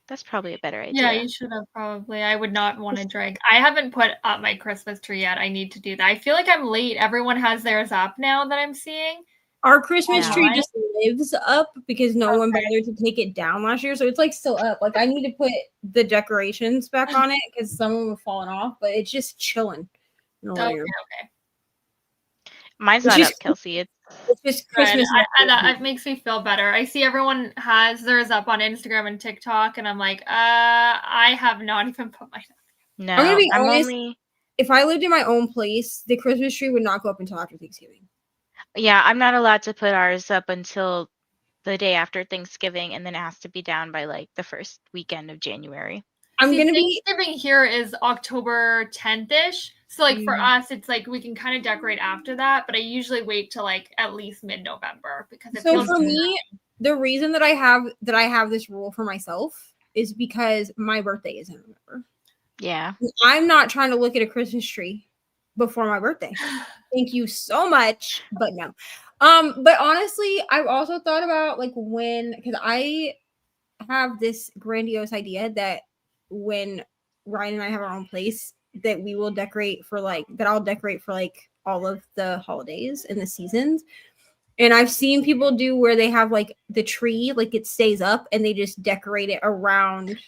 That's probably a better idea. Yeah, you should have probably. I would not want to drag. I haven't put up my Christmas tree yet. I need to do that. I feel like I'm late. Everyone has theirs up now that I'm seeing. Our Christmas tree just lives up because no one bothered to take it down last year. So it's still up. I need to put the decorations back on it because some of them have fallen off, but it's just chilling. Okay. Mine's not up, Kelsey. It's just Christmas. And that makes me feel better. I see everyone has theirs up on Instagram and TikTok, and I'm like, I have not even put mine up. No, I'm gonna be honest. If I lived in my own place, the Christmas tree would not go up until after Thanksgiving. Yeah, I'm not allowed to put ours up until the day after Thanksgiving, and then it has to be down by the first weekend of January. Thanksgiving here is October 10th-ish. So for us, it's we can kind of decorate after that, but I usually wait till at least mid-November because for me, the reason that I have this rule for myself is because my birthday is in November. Yeah. I'm not trying to look at a Christmas tree before my birthday. Thank you so much, but no. But honestly, I've also thought about because I have this grandiose idea that when Ryan and I have our own place, that we will decorate for that I'll decorate for all of the holidays and the seasons. And I've seen people do where they have the tree, it stays up and they just decorate it around.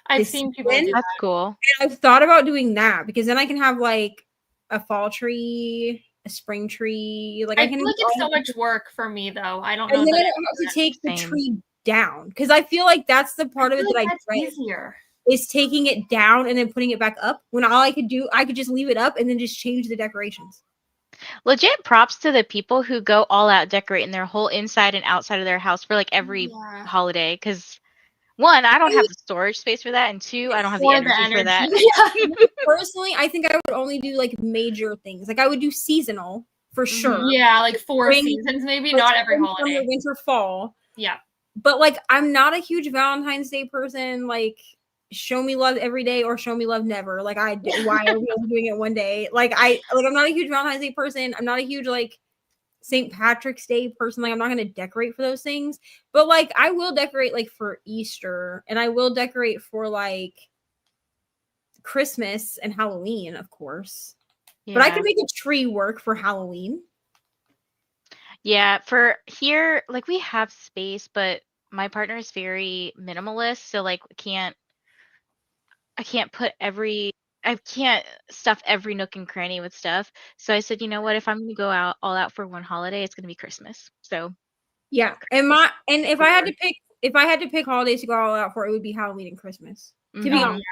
I've seen people do that. That's cool. And I've thought about doing that because then I can have a fall tree, a spring tree. I feel it's so much work for me though. I don't know. And then I don't have to take the tree down because I feel that's the part of it that I dread. Easier. Is taking it down and then putting it back up when all I could just leave it up and then just change the decorations. Legit props to the people who go all out decorating their whole inside and outside of their house for every holiday. Because 1, I don't have the storage space for that, and 2, I don't have the energy for that. Yeah. Personally, I think I would only do major things. I would do seasonal for sure. Yeah, 4 seasons, maybe not every holiday. Summer, winter, fall. Yeah. But I'm not a huge Valentine's Day person. Show me love every day or show me love never. Why are we only doing it one day? I'm not a huge Valentine's Day person. I'm not a huge St. Patrick's Day person. I'm not going to decorate for those things. But I will decorate for Easter, and I will decorate for Christmas and Halloween, of course. Yeah. But I can make a tree work for Halloween. Yeah, for here, like we have space, but my partner is very minimalist, so like I can't stuff every nook and cranny with stuff. So I said, you know what, if I'm gonna go all out for one holiday, it's gonna be Christmas. So yeah, and if I had to pick holidays to go all out for, it would be Halloween and Christmas. To be honest,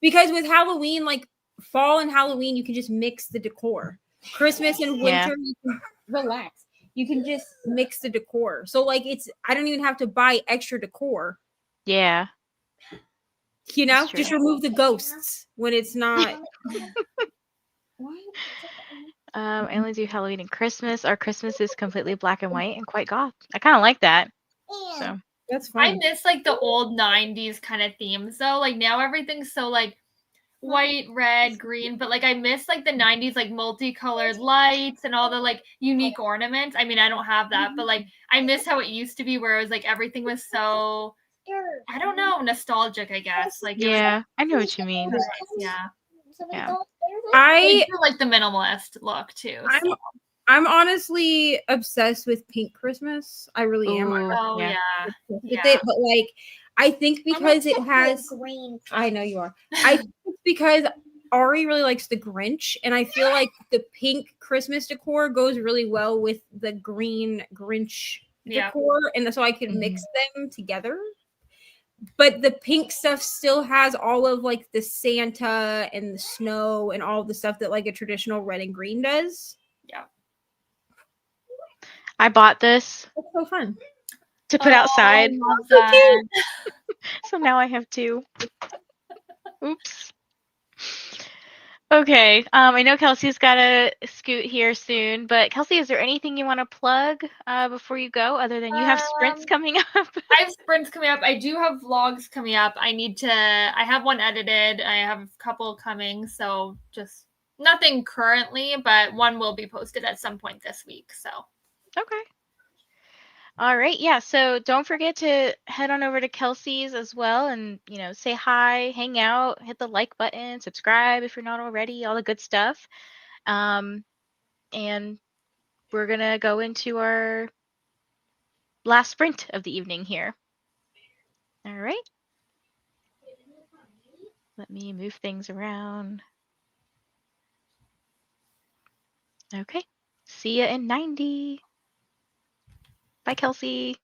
because with Halloween, like fall and Halloween, you can just mix the decor. Christmas and winter, you can relax. You can just mix the decor. So like I don't even have to buy extra decor. Yeah. You know, just remove the ghosts when it's not. I only do Halloween and Christmas. Our Christmas is completely black and white and quite goth. I kind of like that. So that's fine. I miss like the old 90s kind of themes though. Like now everything's so like white, red, green, but like I miss like the 90s like multicolored lights and all the like unique ornaments. I mean, I don't have that, but like I miss how it used to be where it was like everything was so, I don't know, nostalgic, I guess. Like yeah, I know what you mean. Yeah. I like the minimalist look too. So. I'm honestly obsessed with Pink Christmas. I really am. Oh yeah. With it, but like I think because it has green. I know you are. I think it's because Ari really likes the Grinch, and I feel like the pink Christmas decor goes really well with the green Grinch decor, and so I could mix them together. But the pink stuff still has all of like the Santa and the snow and all the stuff that like a traditional red and green does. Yeah. I bought this. It's so fun to put outside. So now I have 2. Oops. Okay. I know Kelsey's got to scoot here soon, but Kelsey, is there anything you want to plug before you go, other than you have sprints coming up? I have sprints coming up. I do have vlogs coming up. I have one edited. I have a couple coming, so just nothing currently, but one will be posted at some point this week. So. Okay. All right. Yeah. So don't forget to head on over to Kelsey's as well and, say hi, hang out, hit the like button, subscribe if you're not already, all the good stuff. And we're going to go into our last sprint of the evening here. All right. Let me move things around. Okay. See ya in 90. Bye, Kelsey.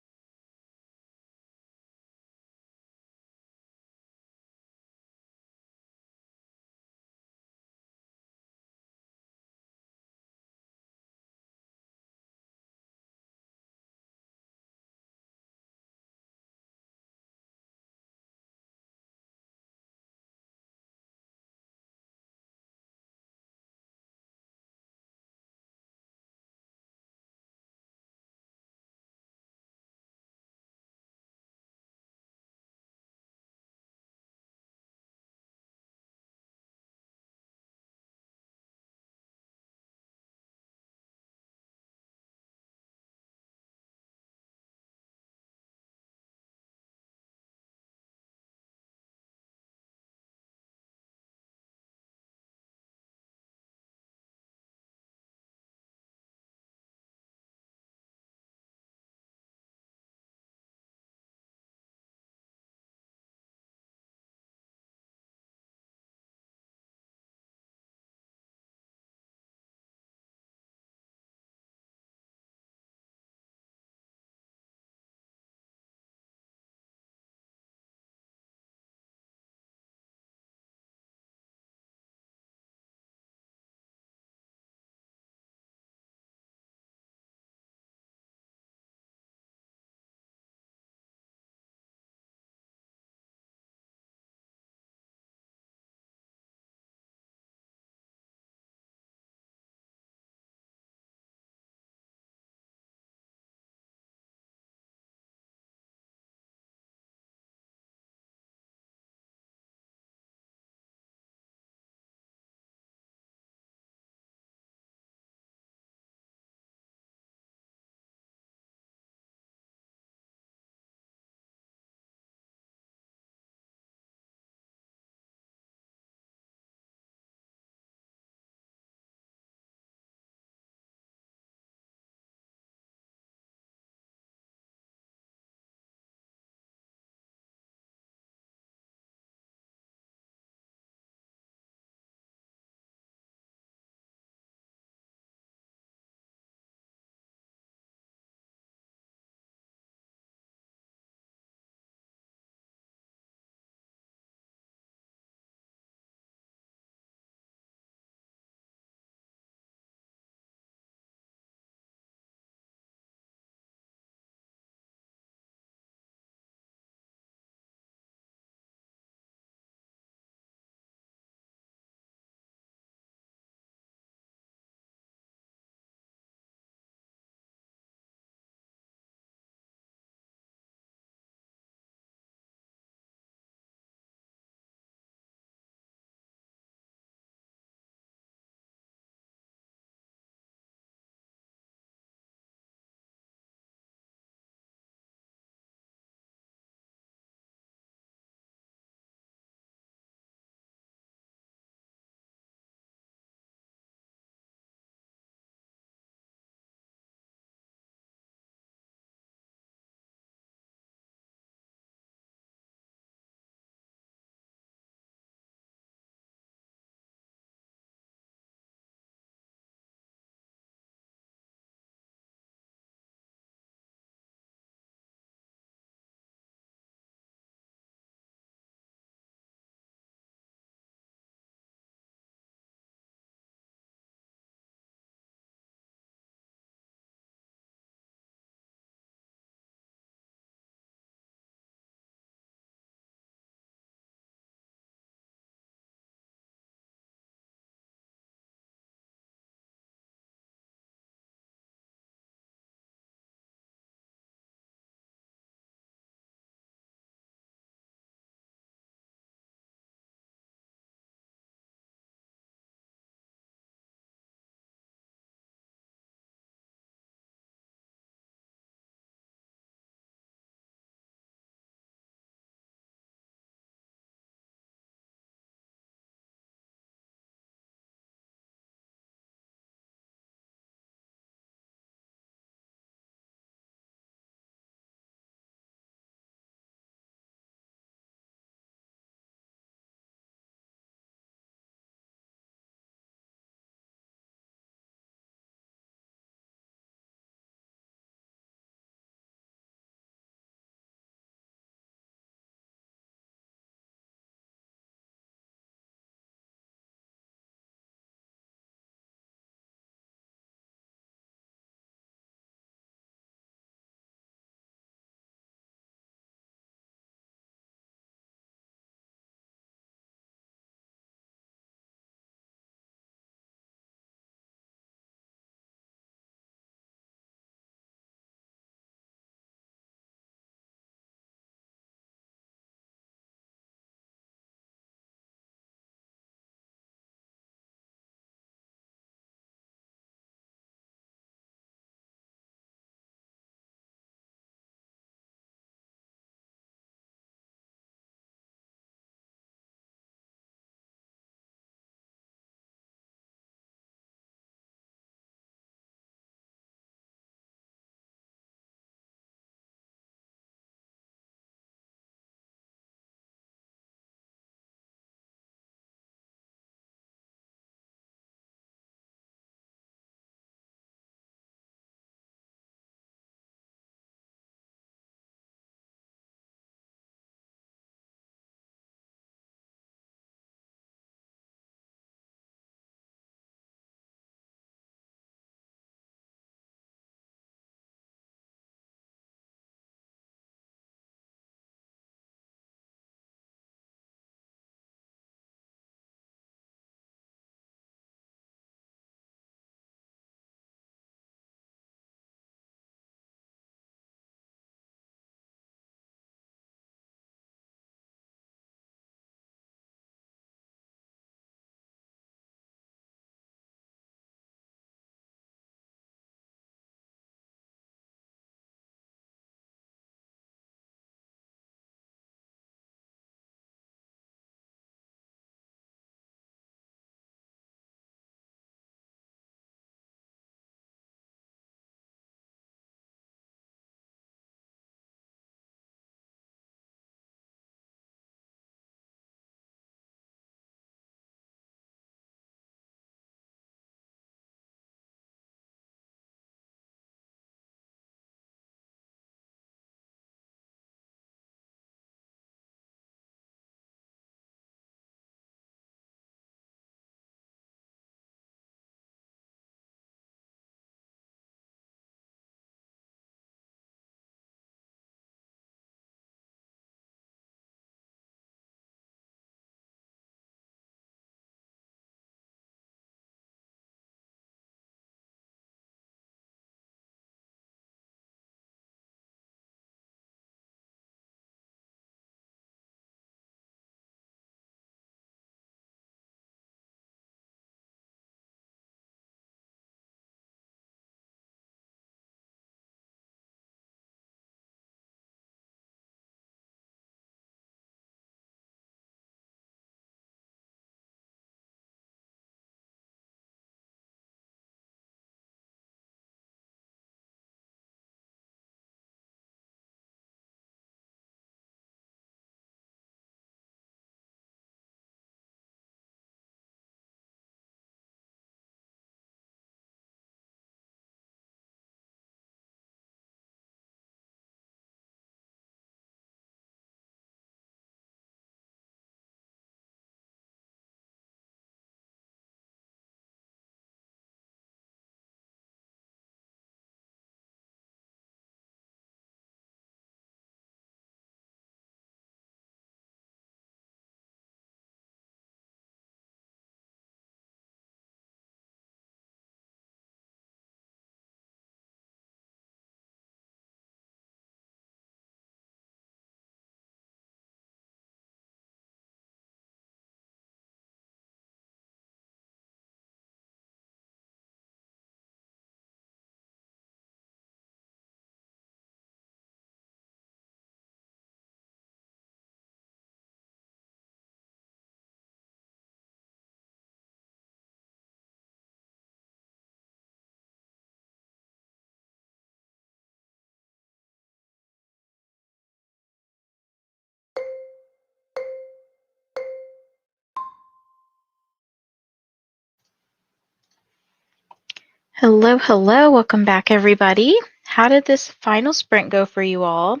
Hello, hello. Welcome back, everybody. How did this final sprint go for you all?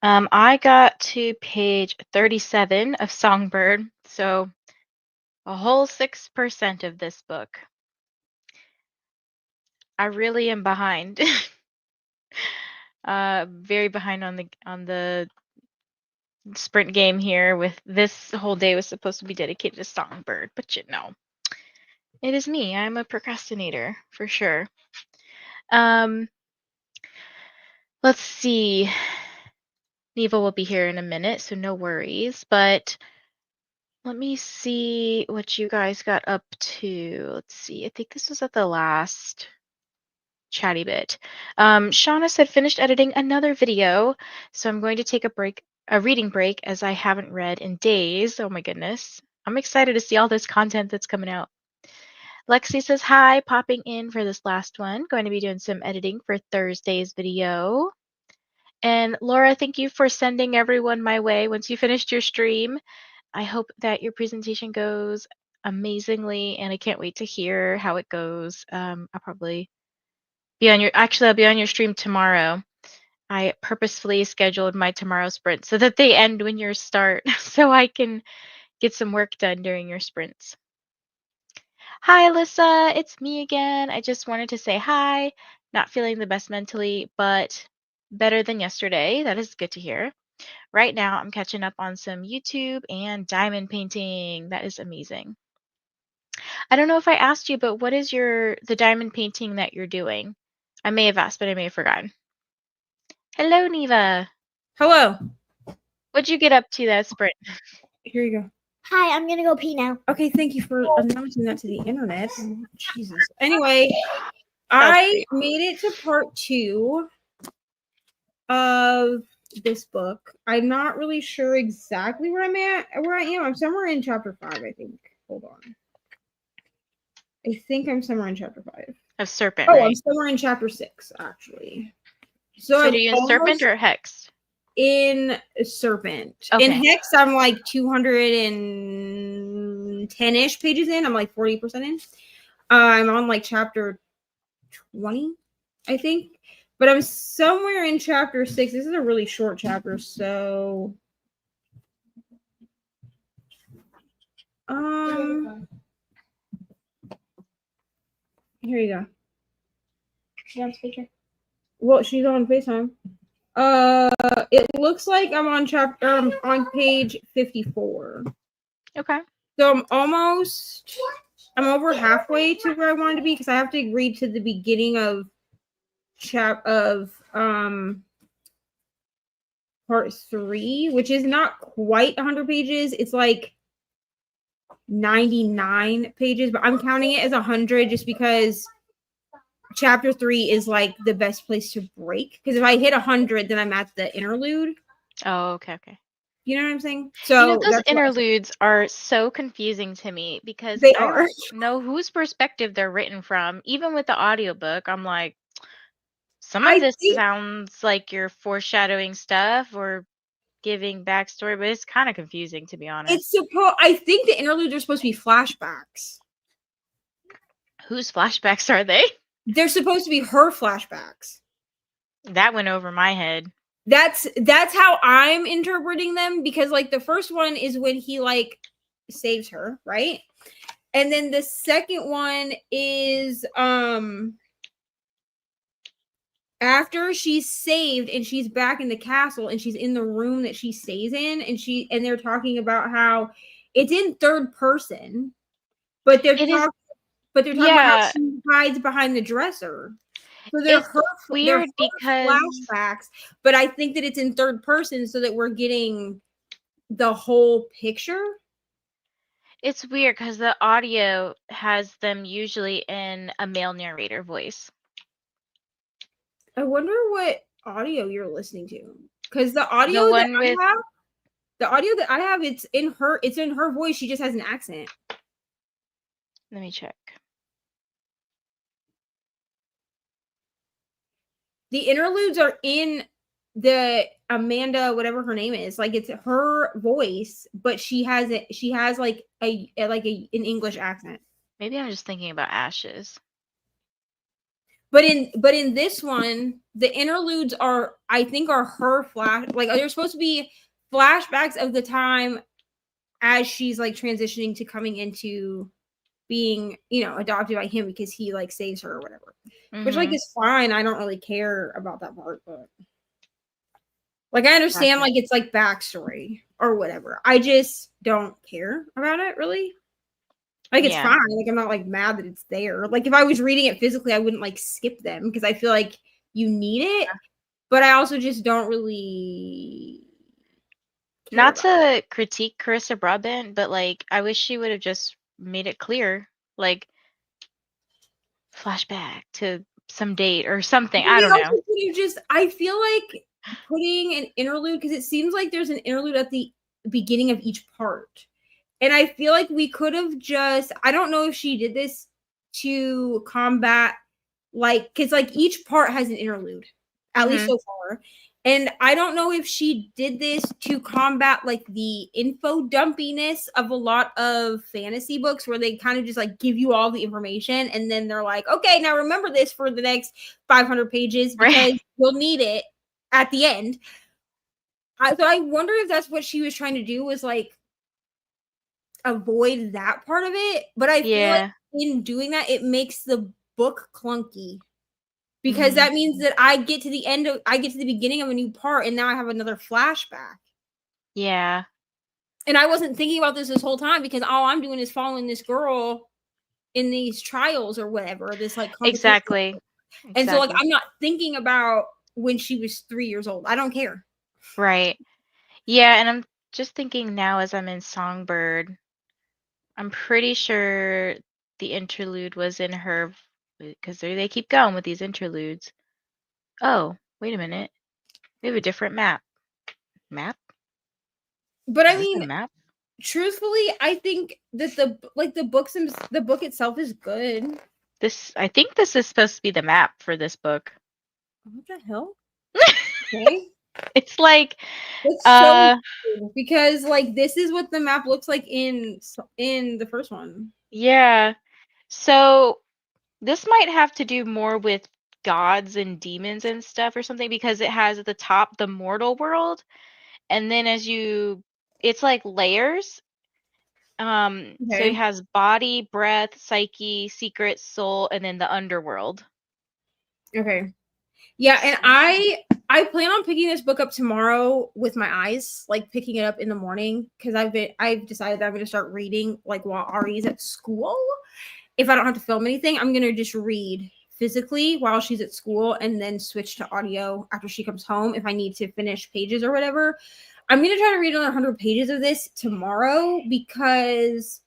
I got to page 37 of Songbird, so a whole 6% of this book. I really am behind. Very behind on the sprint game here. With this whole day was supposed to be dedicated to Songbird, but you know, it is me. I'm a procrastinator for sure. Let's see. Neva will be here in a minute, so no worries. But let me see what you guys got up to. Let's see. I think this was at the last chatty bit. Shauna said finished editing another video, so I'm going to take a reading break, as I haven't read in days. Oh my goodness. I'm excited to see all this content that's coming out. Lexi says hi, popping in for this last one. Going to be doing some editing for Thursday's video. And Laura, thank you for sending everyone my way once you finished your stream. I hope that your presentation goes amazingly, and I can't wait to hear how it goes. I'll probably be on I'll be on your stream tomorrow. I purposefully scheduled my tomorrow sprint so that they end when yours start, so I can get some work done during your sprints. Hi, Alyssa, it's me again. I just wanted to say hi. Not feeling the best mentally, but better than yesterday. That is good to hear. Right now, I'm catching up on some YouTube and diamond painting. That is amazing. I don't know if I asked you, but what is the diamond painting that you're doing? I may have asked, but I may have forgotten. Hello, Neva. Hello. What'd you get up to that sprint? Here you go. Hi, I'm gonna go pee now. Okay, thank you for announcing that to the internet. Jesus. Anyway, I made it to part 2 of this book. I'm not really sure exactly where I am. I'm somewhere in chapter 5, I think. Hold on. I think I'm somewhere in chapter 5. Of Serpent, right? I'm somewhere in chapter 6, actually. So do you in Serpent or Hex? In Serpent. Okay. In Hex, I'm like 210-ish pages in. I'm like 40% in. I'm on like chapter 20, I think. But I'm somewhere in chapter 6. This is a really short chapter, so here you go. She's on speaker. Well, she's on FaceTime. It looks like I'm on on page 54. Okay. So I'm over halfway to where I wanted to be, because I have to read to the beginning of part 3, which is not quite 100 pages. It's like 99 pages, but I'm counting it as 100 just because chapter 3 is like the best place to break, because if I hit 100, then I'm at the interlude. Oh, okay. You know what I'm saying? So those interludes are so confusing to me, because I don't know whose perspective they're written from. Even with the audiobook, I'm like, some of this sounds like you're foreshadowing stuff or giving backstory, but it's kind of confusing, to be honest. I think the interludes are supposed to be flashbacks. Whose flashbacks are they? They're supposed to be her flashbacks. That went over my head. That's how I'm interpreting them, because like the first one is when he like saves her, right? And then the second one is after she's saved and she's back in the castle and she's in the room that she stays in, and they're talking about how it's in third person, but they're talking about how she hides behind the dresser. So they're weird because flashbacks, but I think that it's in third person so that we're getting the whole picture. It's weird because the audio has them usually in a male narrator voice. I wonder what audio you're listening to, because the audio that I have, it's in her voice. She just has an accent. Let me check. The interludes are in the Amanda, whatever her name is, like it's her voice, but she has like an English accent. Maybe I'm just thinking about Ashes. But in this one, the interludes are, I think, are her they're supposed to be flashbacks of the time as she's like transitioning to coming into being, adopted by him because he like saves her or whatever. Which like is fine. I don't really care about that part, but like I understand like it's like backstory or whatever. I just don't care about it really. Like it's fine. Like I'm not like mad that it's there. Like if I was reading it physically, I wouldn't like skip them because I feel like you need it. But I also just don't really. Not to critique Carissa Broadbent, but like I wish she would have just made it clear, like flashback to some date or something. I don't know. I feel like putting an interlude because it seems like there's an interlude at the beginning of each part. And I feel like we could have I don't know if she did this to combat, like, because like each part has an interlude, at least so far. And I don't know if she did this to combat like the info dumpiness of a lot of fantasy books where they kind of just like give you all the information and then they're like, okay, now remember this for the next 500 pages because you'll need it at the end. So I wonder if that's what she was trying to do, was like avoid that part of it. But I feel like in doing that, it makes the book clunky. Because that means that I get to the beginning of a new part and now I have another flashback. Yeah. And I wasn't thinking about this whole time because all I'm doing is following this girl in these trials or whatever. This like exactly. And so like I'm not thinking about when she was 3 years old. I don't care. Right. Yeah, and I'm just thinking now as I'm in Songbird, I'm pretty sure the interlude was in her, because they keep going with these interludes. Oh, wait a minute. We have a different map. But I mean, truthfully, I think that the book itself is good. I think this is supposed to be the map for this book. What the hell? Okay. It's like it's so weird because like this is what the map looks like in the first one. Yeah. So this might have to do more with gods and demons and stuff or something, because it has at the top the mortal world, and then it's like layers. So it has body, breath, psyche, secret, soul, and then the underworld. Okay. Yeah, and I plan on picking this book up tomorrow with my eyes, like picking it up in the morning, because I've decided that I'm going to start reading like while Ari's at school. If I don't have to film anything, I'm going to just read physically while she's at school and then switch to audio after she comes home if I need to finish pages or whatever. I'm going to try to read another 100 pages of this tomorrow because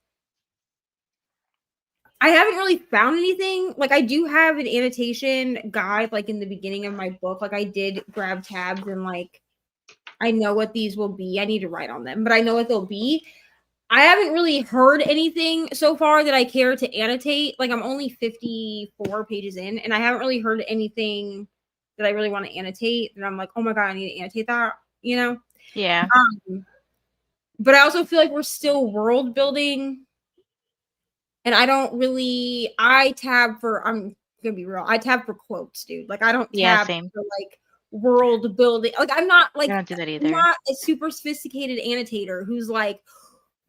I haven't really found anything. Like I do have an annotation guide like in the beginning of my book. Like I did grab tabs and like I know what these will be. I need to write on them, but I know what they'll be. I haven't really heard anything so far that I care to annotate. Like I'm only 54 pages in and I haven't really heard anything that I really want to annotate. And I'm like, oh my God, I need to annotate that, you know? Yeah. But I also feel like we're still world building. And I don't really, I'm gonna be real, I tab for quotes, dude. Like I don't tab for like world building. Like I'm not like, I don't do that either. I'm not a super sophisticated annotator who's like,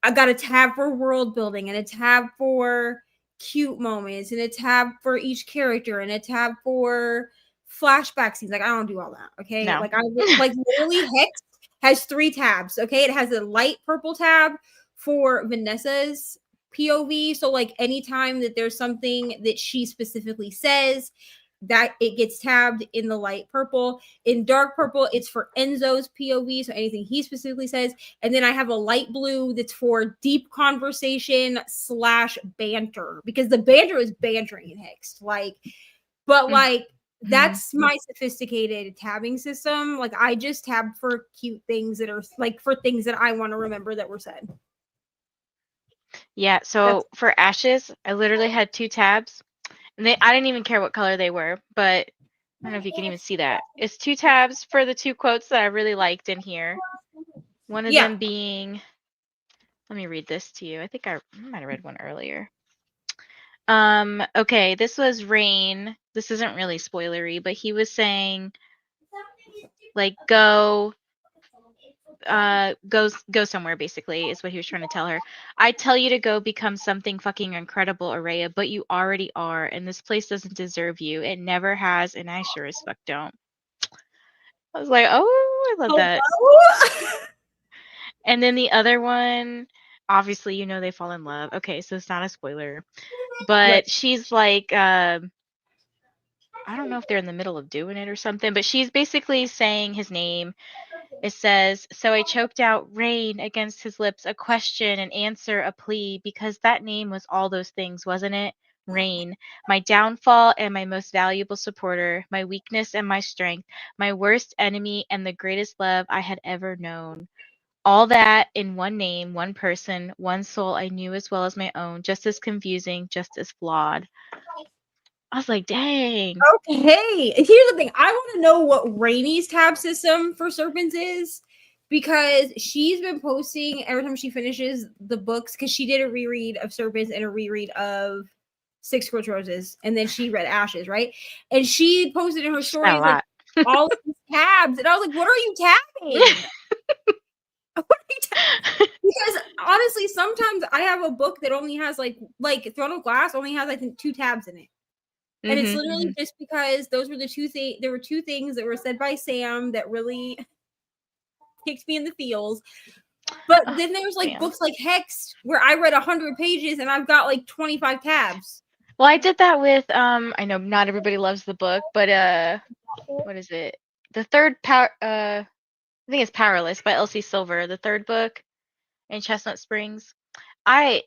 I got a tab for world building and a tab for cute moments and a tab for each character and a tab for flashback scenes. Like I don't do all that. Okay. No. Like I like literally Hex has 3 tabs. Okay. It has a light purple tab for Vanessa's POV. So like anytime that there's something that she specifically says, that it gets tabbed in the light purple. In dark purple, it's for Enzo's POV, so anything he specifically says. And then I have a light blue that's for deep conversation / banter, because the banter is bantering in Hex. Like, but like that's my sophisticated tabbing system. Like I just tab for cute things that are like for things that I want to remember that were said. Yeah, so for Ashes, I literally had 2 tabs. And I didn't even care what color they were, but I don't know if you can even see that. It's 2 tabs for the 2 quotes that I really liked in here. One of them being, let me read this to you. I think I might have read one earlier. Okay, this was Rain this isn't really spoilery, but he was saying, like, go somewhere, basically, is what he was trying to tell her. I tell you to go become something fucking incredible, Araya, but you already are, and this place doesn't deserve you. It never has, and I sure as fuck don't. I was like, oh, I love that. And then the other one, obviously, you know they fall in love. Okay, so it's not a spoiler. But she's like, I don't know if they're in the middle of doing it or something, but she's basically saying his name. It says, so I choked out rain against his lips, a question, an answer, a plea, because that name was all those things, wasn't it? Rain, my downfall and my most valuable supporter, my weakness and my strength, my worst enemy and the greatest love I had ever known. All that in one name, one person, one soul I knew as well as my own, just as confusing, just as flawed. I was like, dang. Okay, here's the thing. I want to know what Rainy's tab system for Serpents is, because she's been posting every time she finishes the books, because she did a reread of Serpents and a reread of Six Scorched Roses, and then she read Ashes, right? And she posted in her stories like all of these tabs, and I was like, what are you tabbing? Because honestly, sometimes I have a book that only has like Throne of Glass only has, I think, 2 tabs in it. And it's literally just because those were the two things. There were 2 things that were said by Sam that really kicked me in the feels. But then there's like books like Hex where I read 100 pages and I've got like 25 tabs. Well, I did that with I know not everybody loves the book, but what is it? The third I think it's Powerless by Elsie Silver, the third book in Chestnut Springs. I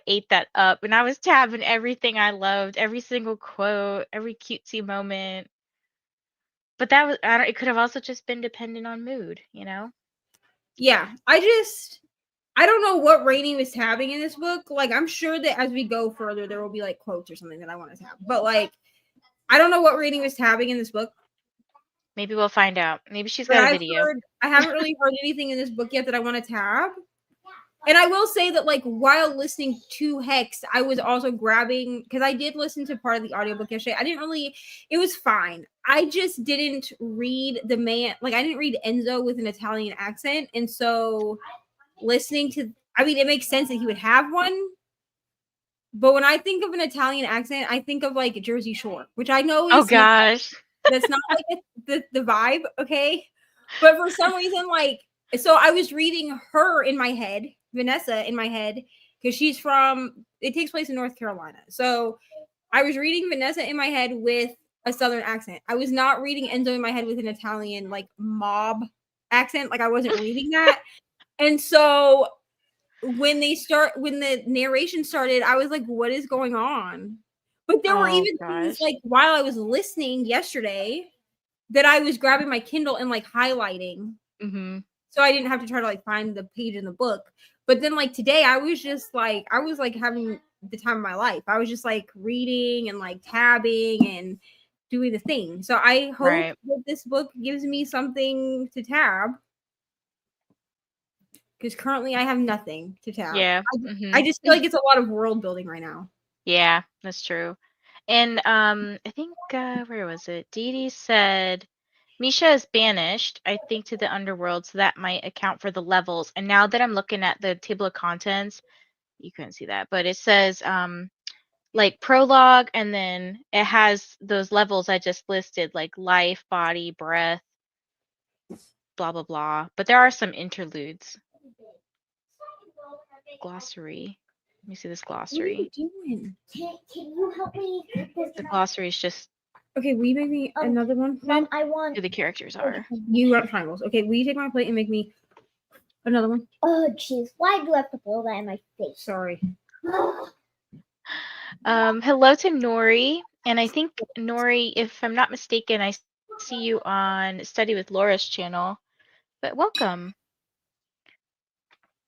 ate that up, and I was tabbing everything I loved, every single quote, every cutesy moment. But that was it could have also just been dependent on mood, you know? Yeah, I don't know what Rainy was tabbing in this book. Like, I'm sure that as we go further, there will be like quotes or something that I want to tab. But like, I don't know what Rainy was tabbing in this book. Maybe we'll find out. Maybe she's got a video. I haven't really heard anything in this book yet that I want to tab. And I will say that, like, while listening to Hex, I was also grabbing, because I did listen to part of the audiobook yesterday. It was fine. I just didn't read I didn't read Enzo with an Italian accent. And so listening to, it makes sense that he would have one. But when I think of an Italian accent, I think of like Jersey Shore, which I know is oh gosh, that's not like the vibe, okay? But for some reason, like, so I was reading her in my head, Vanessa in my head, because it takes place in North Carolina. So I was reading Vanessa in my head with a Southern accent. I was not reading Enzo in my head with an Italian, like, mob accent. Like, I wasn't reading that. And so when the narration started, I was like, what is going on? But there were even things, like, while I was listening yesterday, that I was grabbing my Kindle and like highlighting. So I didn't have to try to like find the page in the book. But then like today, I was having the time of my life. I was just like reading and like tabbing and doing the thing. So I hope that this book gives me something to tab. Because currently I have nothing to tab. Yeah. I just feel like it's a lot of world building right now. Yeah, that's true. And I think where was it? Dee Dee said Misha is banished, I think, to the underworld, so that might account for the levels. And now that I'm looking at the table of contents, you couldn't see that, but it says like prologue, and then it has those levels I just listed, like life, body, breath, blah blah blah. But there are some interludes. Glossary. Let me see this glossary. What are you doing? Can you help me? The glossary is just. Okay, will you make me another one? Mom, I want. Who the characters are. You want triangles. Okay, will you take my plate and make me another one? Oh, jeez. Why do you have to blow that in my face? Sorry. Hello to Nori. And I think, Nori, if I'm not mistaken, I see you on Study with Laura's channel. But welcome.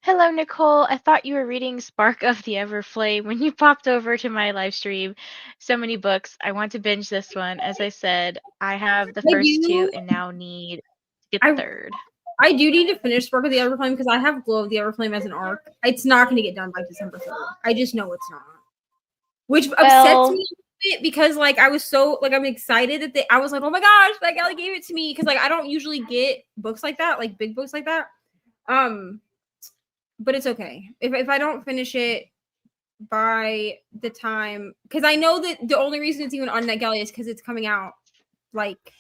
Hello, Nicole. I thought you were reading Spark of the Everflame when you popped over to my live stream. So many books. I want to binge this one. As I said, I have the first 2 and now need to get the third. I do need to finish Spark of the Everflame because I have Glow of the Everflame as an arc. It's not going to get done by December 3rd. I just know it's not. Which upsets me it because like I was so like I'm excited that I was like, oh my gosh, that gal gave it to me because like I don't usually get books like that, like big books like that. But it's okay if I don't finish it by the time, because I know that the only reason it's even on NetGalley is because it's coming out like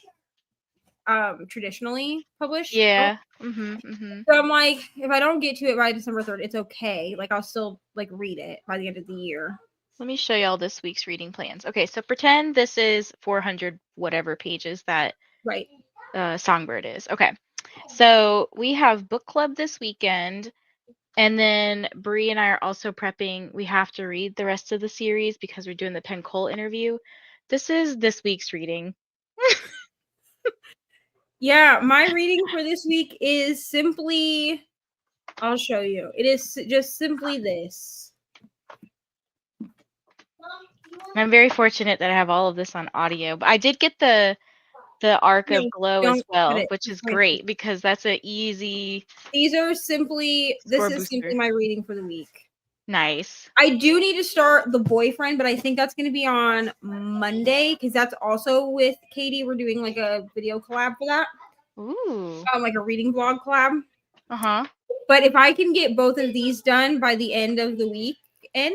traditionally published. Yeah. So I'm like, if I don't get to it by December 3rd, it's okay. Like I'll still like read it by the end of the year. Let me show y'all this week's reading plans. Okay, so pretend this is 400 whatever pages that right Songbird is. Okay, so we have book club this weekend, and then Bree and I are also prepping. We have to read the rest of the series because we're doing the Penn Cole interview. This is this week's reading. Yeah, my reading for this week is simply, I'll show you. It is just simply this. I'm very fortunate that I have all of this on audio, but I did get the Arc of Glow as well, which is great because that's an easy. These are simply, this is simply my reading for the week. Nice. I do need to start The Boyfriend, but I think that's going to be on Monday because that's also with Katie. We're doing like a video collab for that. Ooh. Like a reading vlog collab. Uh-huh. But if I can get both of these done by the end of the weekend,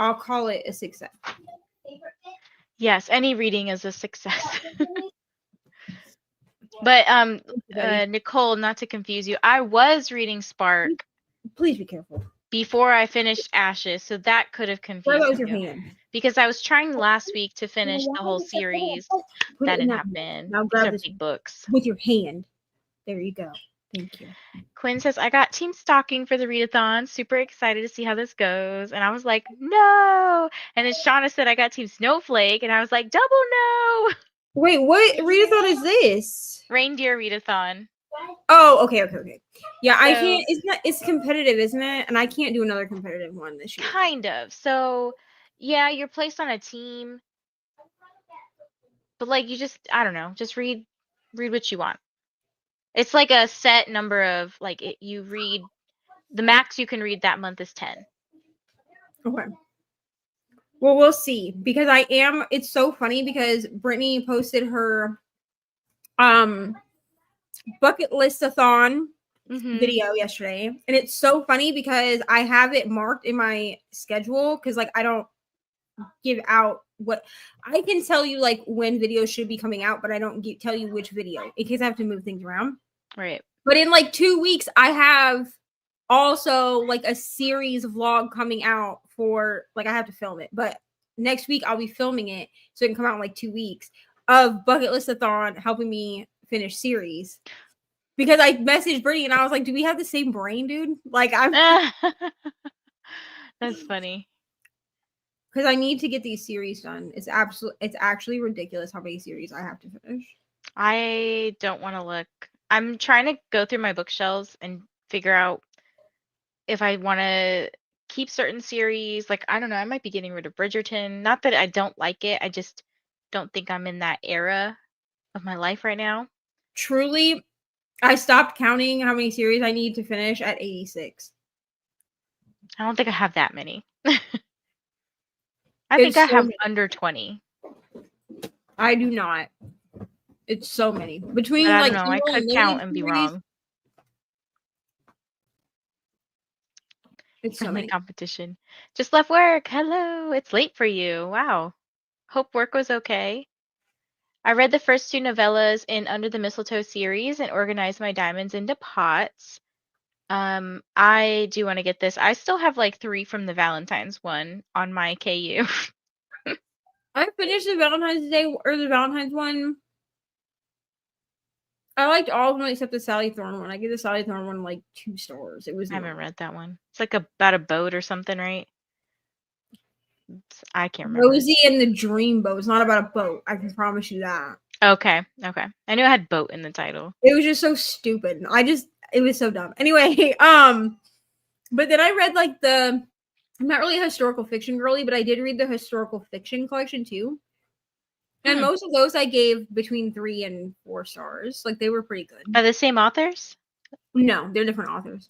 I'll call it a success. Yes, any reading is a success. But Nicole, not to confuse you, I was reading Spark. Please be careful. Before I finished Ashes, so that could have confused you. Because I was trying last week to finish the whole series. That didn't happen. Now grab this big books with your hand. There you go. Thank you. Quinn says, I got team stalking for the readathon. Super excited to see how this goes. And I was like, no. And then Shauna said, I got team snowflake. And I was like, double no. Wait, what readathon is this? Reindeer readathon. Oh, okay. Yeah, so, I can't. It's competitive, isn't it? And I can't do another competitive one this year. Kind of. So, yeah, you're placed on a team. But like, you just, I don't know, just read what you want. It's like a set number of like you read. The max you can read that month is 10. Okay. Well, we'll see because it's so funny because Brittany posted her bucket list-a-thon video yesterday, and it's so funny because I have it marked in my schedule because like I don't give out what I can tell you like when videos should be coming out, but I don't tell you which video in case I have to move things around. Right. But in like 2 weeks, I have also like a series vlog coming out for like I have to film it, but next week I'll be filming it so it can come out in like 2 weeks of bucket list-a-thon helping me finish series. Because I messaged Brittany and I was like, do we have the same brain, dude? Like I'm That's funny. Because I need to get these series done. It's actually ridiculous how many series I have to finish. I don't want to look. I'm trying to go through my bookshelves and figure out if I want to keep certain series. Like, I don't know, I might be getting rid of Bridgerton. Not that I don't like it. I just don't think I'm in that era of my life right now. Truly, I stopped counting how many series I need to finish at 86. I don't think I have that many. I think I have under 20. I do not. It's so many. Between but I like don't know, I could count and be wrong. It's so many. Competition. Just left work. Hello. It's late for you. Wow. Hope work was okay. I read the first 2 novellas in Under the Mistletoe series and organized my diamonds into pots. I do want to get this. I still have like 3 from the Valentine's one on my KU. I finished the Valentine's Day or the Valentine's one. I liked all of them except the Sally Thorne one. I give the Sally Thorne one like 2 stars. It was. I haven't read that one. It's like about a boat or something, right? I can't remember. Rosie and the Dreamboat. It's not about a boat. I can promise you that. Okay. I knew it had boat in the title. It was just so stupid. It was so dumb. Anyway, but then I read like I'm not really a historical fiction girly, but I did read the historical fiction collection too. And most of those I gave between 3 and 4 stars. Like they were pretty good. Are the same authors? No, they're different authors.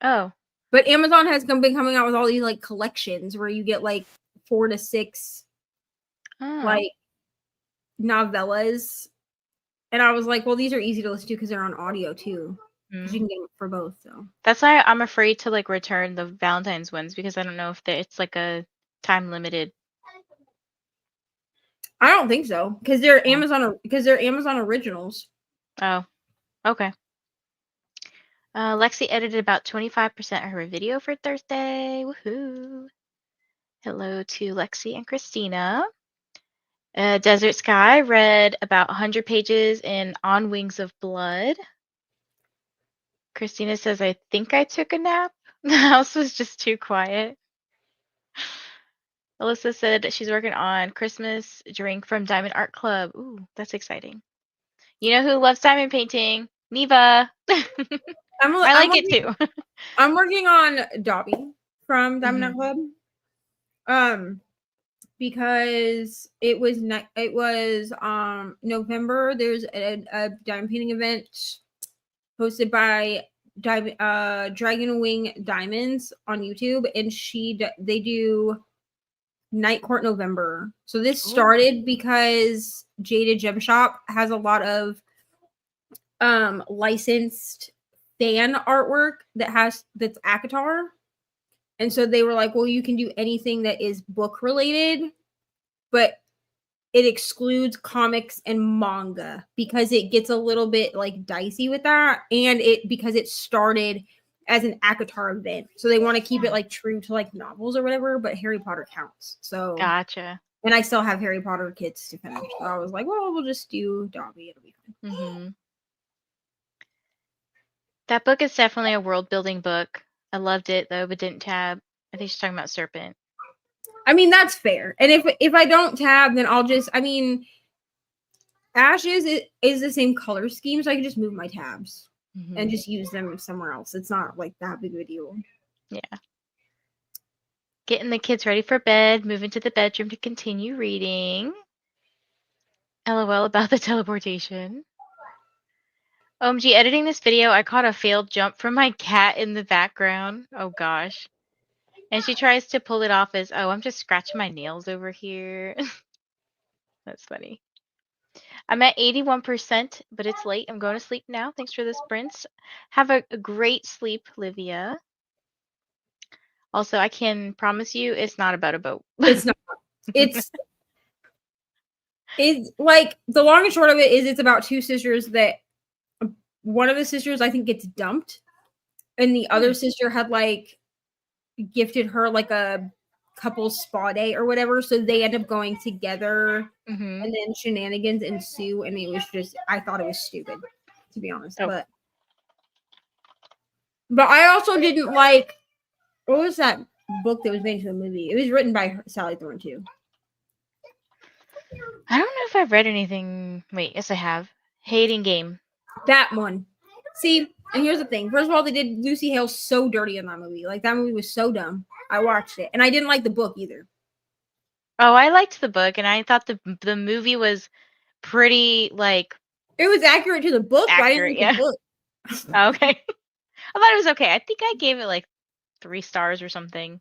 Oh. But Amazon has been coming out with all these like collections where you get like 4 to 6 like novellas. And I was like, well, these are easy to listen to because they're on audio too. Because you can get them for both. So that's why I'm afraid to like return the Valentine's ones because I don't know if it's like a time limited. I don't think so because they're Amazon originals. Oh, okay. Lexi edited about 25% of her video for Thursday. Woohoo! Hello to Lexi and Christina. Desert Sky read about 100 pages in On Wings of Blood. Christina says, I think I took a nap. The house was just too quiet. Alyssa said she's working on Christmas drink from Diamond Art Club. Ooh, that's exciting. You know who loves diamond painting? Neva. I like it too. I'm working on Dobby from Diamond Art Club. Because it was November. There's a diamond painting event hosted by Dragon Wing Diamonds on YouTube, and they do Night Court November. So this started because Jaded Gem Shop has a lot of licensed fan artwork that's ACOTAR. And so they were like, well, you can do anything that is book related, but it excludes comics and manga because it gets a little bit like dicey with that. And because it started as an ACOTAR event. So they want to keep it like true to like novels or whatever, but Harry Potter counts. So gotcha. And I still have Harry Potter kits to finish. So I was like, well, we'll just do Dobby. It'll be fine. That book is definitely a world building book. I loved it though, but didn't tab. I think she's talking about Serpent. I mean, that's fair. And if I don't tab, then I'll just, I mean, Ashes is the same color scheme, so I can just move my tabs and just use them somewhere else. It's not like that big of a deal. Yeah. Getting the kids ready for bed, moving to the bedroom to continue reading. LOL about the teleportation. OMG, editing this video, I caught a failed jump from my cat in the background. Oh gosh. And she tries to pull it off as, oh, I'm just scratching my nails over here. That's funny. I'm at 81%, but it's late. I'm going to sleep now. Thanks for the sprints. Have a great sleep, Livia. Also, I can promise you it's not about a boat. It's not. It's like the long and short of it is it's about two sisters that one of the sisters I think gets dumped and the other sister had like gifted her like a couple spa day or whatever, so they end up going together and then shenanigans ensue, and it was just, I thought it was stupid, to be honest. But I also didn't like, what was that book that was made into a movie? It was written by Sally Thorne too. I don't know if I've read anything. Wait, yes I have. Hating Game. That one. See, and here's the thing. First of all, they did Lucy Hale so dirty in that movie. Like, that movie was so dumb. I watched it. And I didn't like the book either. Oh, I liked the book, and I thought the movie was pretty, like... It was accurate to the book, but I didn't like the book. Okay. I thought it was okay. I think I gave it, like, 3 stars or something.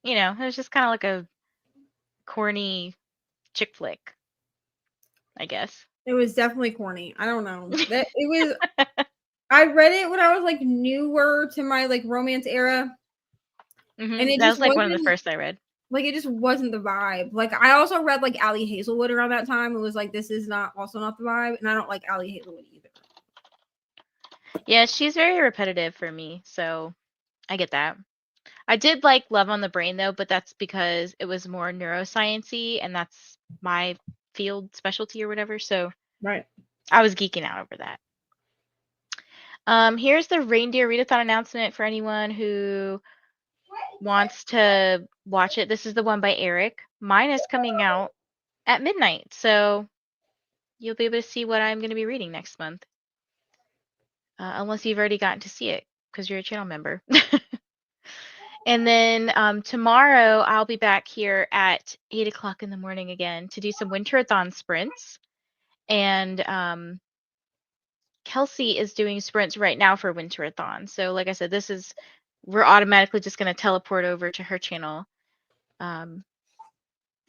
You know, it was just kind of like a corny chick flick, I guess. It was definitely corny. I don't know. It was... I read it when I was, like, newer to my, like, romance era. And it that was, like, one of the first I read. Like, it just wasn't the vibe. Like, I also read, like, Allie Hazelwood around that time. It was like, this is not the vibe. And I don't like Allie Hazelwood either. Yeah, she's very repetitive for me. So I get that. I did like Love on the Brain, though, but that's because it was more neuroscience-y, and that's my field specialty or whatever. So right. I was geeking out over that. Here's the Reindeer Readathon announcement for anyone who wants to watch it. This is the one by Eric. Mine is coming out at midnight, so you'll be able to see what I'm going to be reading next month. Unless you've already gotten to see it because you're a channel member. And then tomorrow I'll be back here at 8 o'clock in the morning again to do some Winterathon sprints. And Kelsea is doing sprints right now for Winterathon. So like I said, we're automatically just going to teleport over to her channel.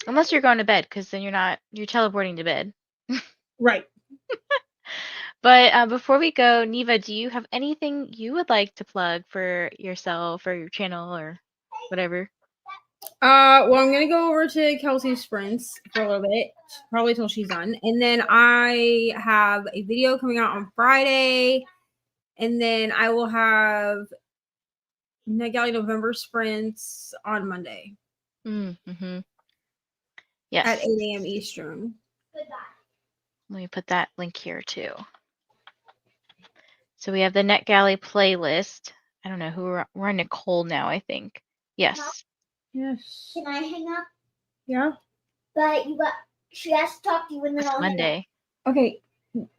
Unless you're going to bed, because then you're teleporting to bed. Right. But before we go, Neva, do you have anything you would like to plug for yourself or your channel or whatever? Well, I'm gonna go over to Kelsey's sprints for a little bit, probably till she's done, and then I have a video coming out on Friday, and then I will have NetGalley November sprints on Monday. Mm-hmm. Yes. At 8 a.m. Eastern. Let me put that link here too. So we have the NetGalley playlist. I don't know who we're on Nicole now, I think. Yes. Yes. Can I hang up? Yeah. But she has to talk to you and then I'll Monday. Okay.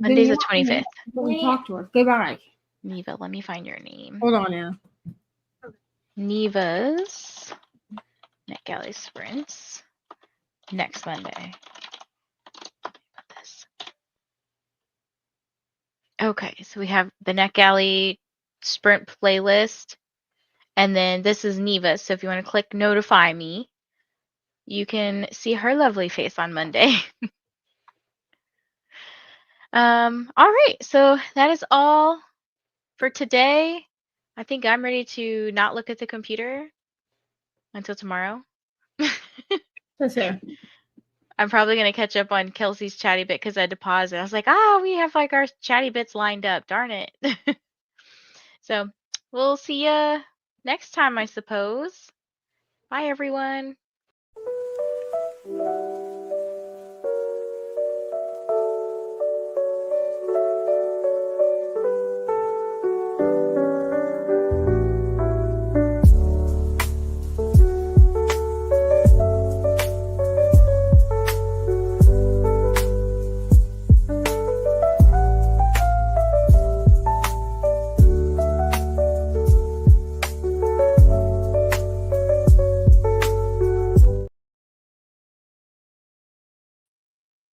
Monday's the 25th. Let me talk to her. Goodbye. Neva, let me find your name. Hold on now. Neva's NetGalley sprints next Monday. Put this. Okay, so we have the NetGalley sprint playlist, and then this is Neva. So if you want to click notify me, you can see her lovely face on Monday. All right, so that is all for today. I think I'm ready to not look at the computer until tomorrow. That's fair. I'm probably going to catch up on Kelsey's chatty bit because I deposited. I was like, we have like our chatty bits lined up. Darn it. So we'll see you next time, I suppose. Bye, everyone.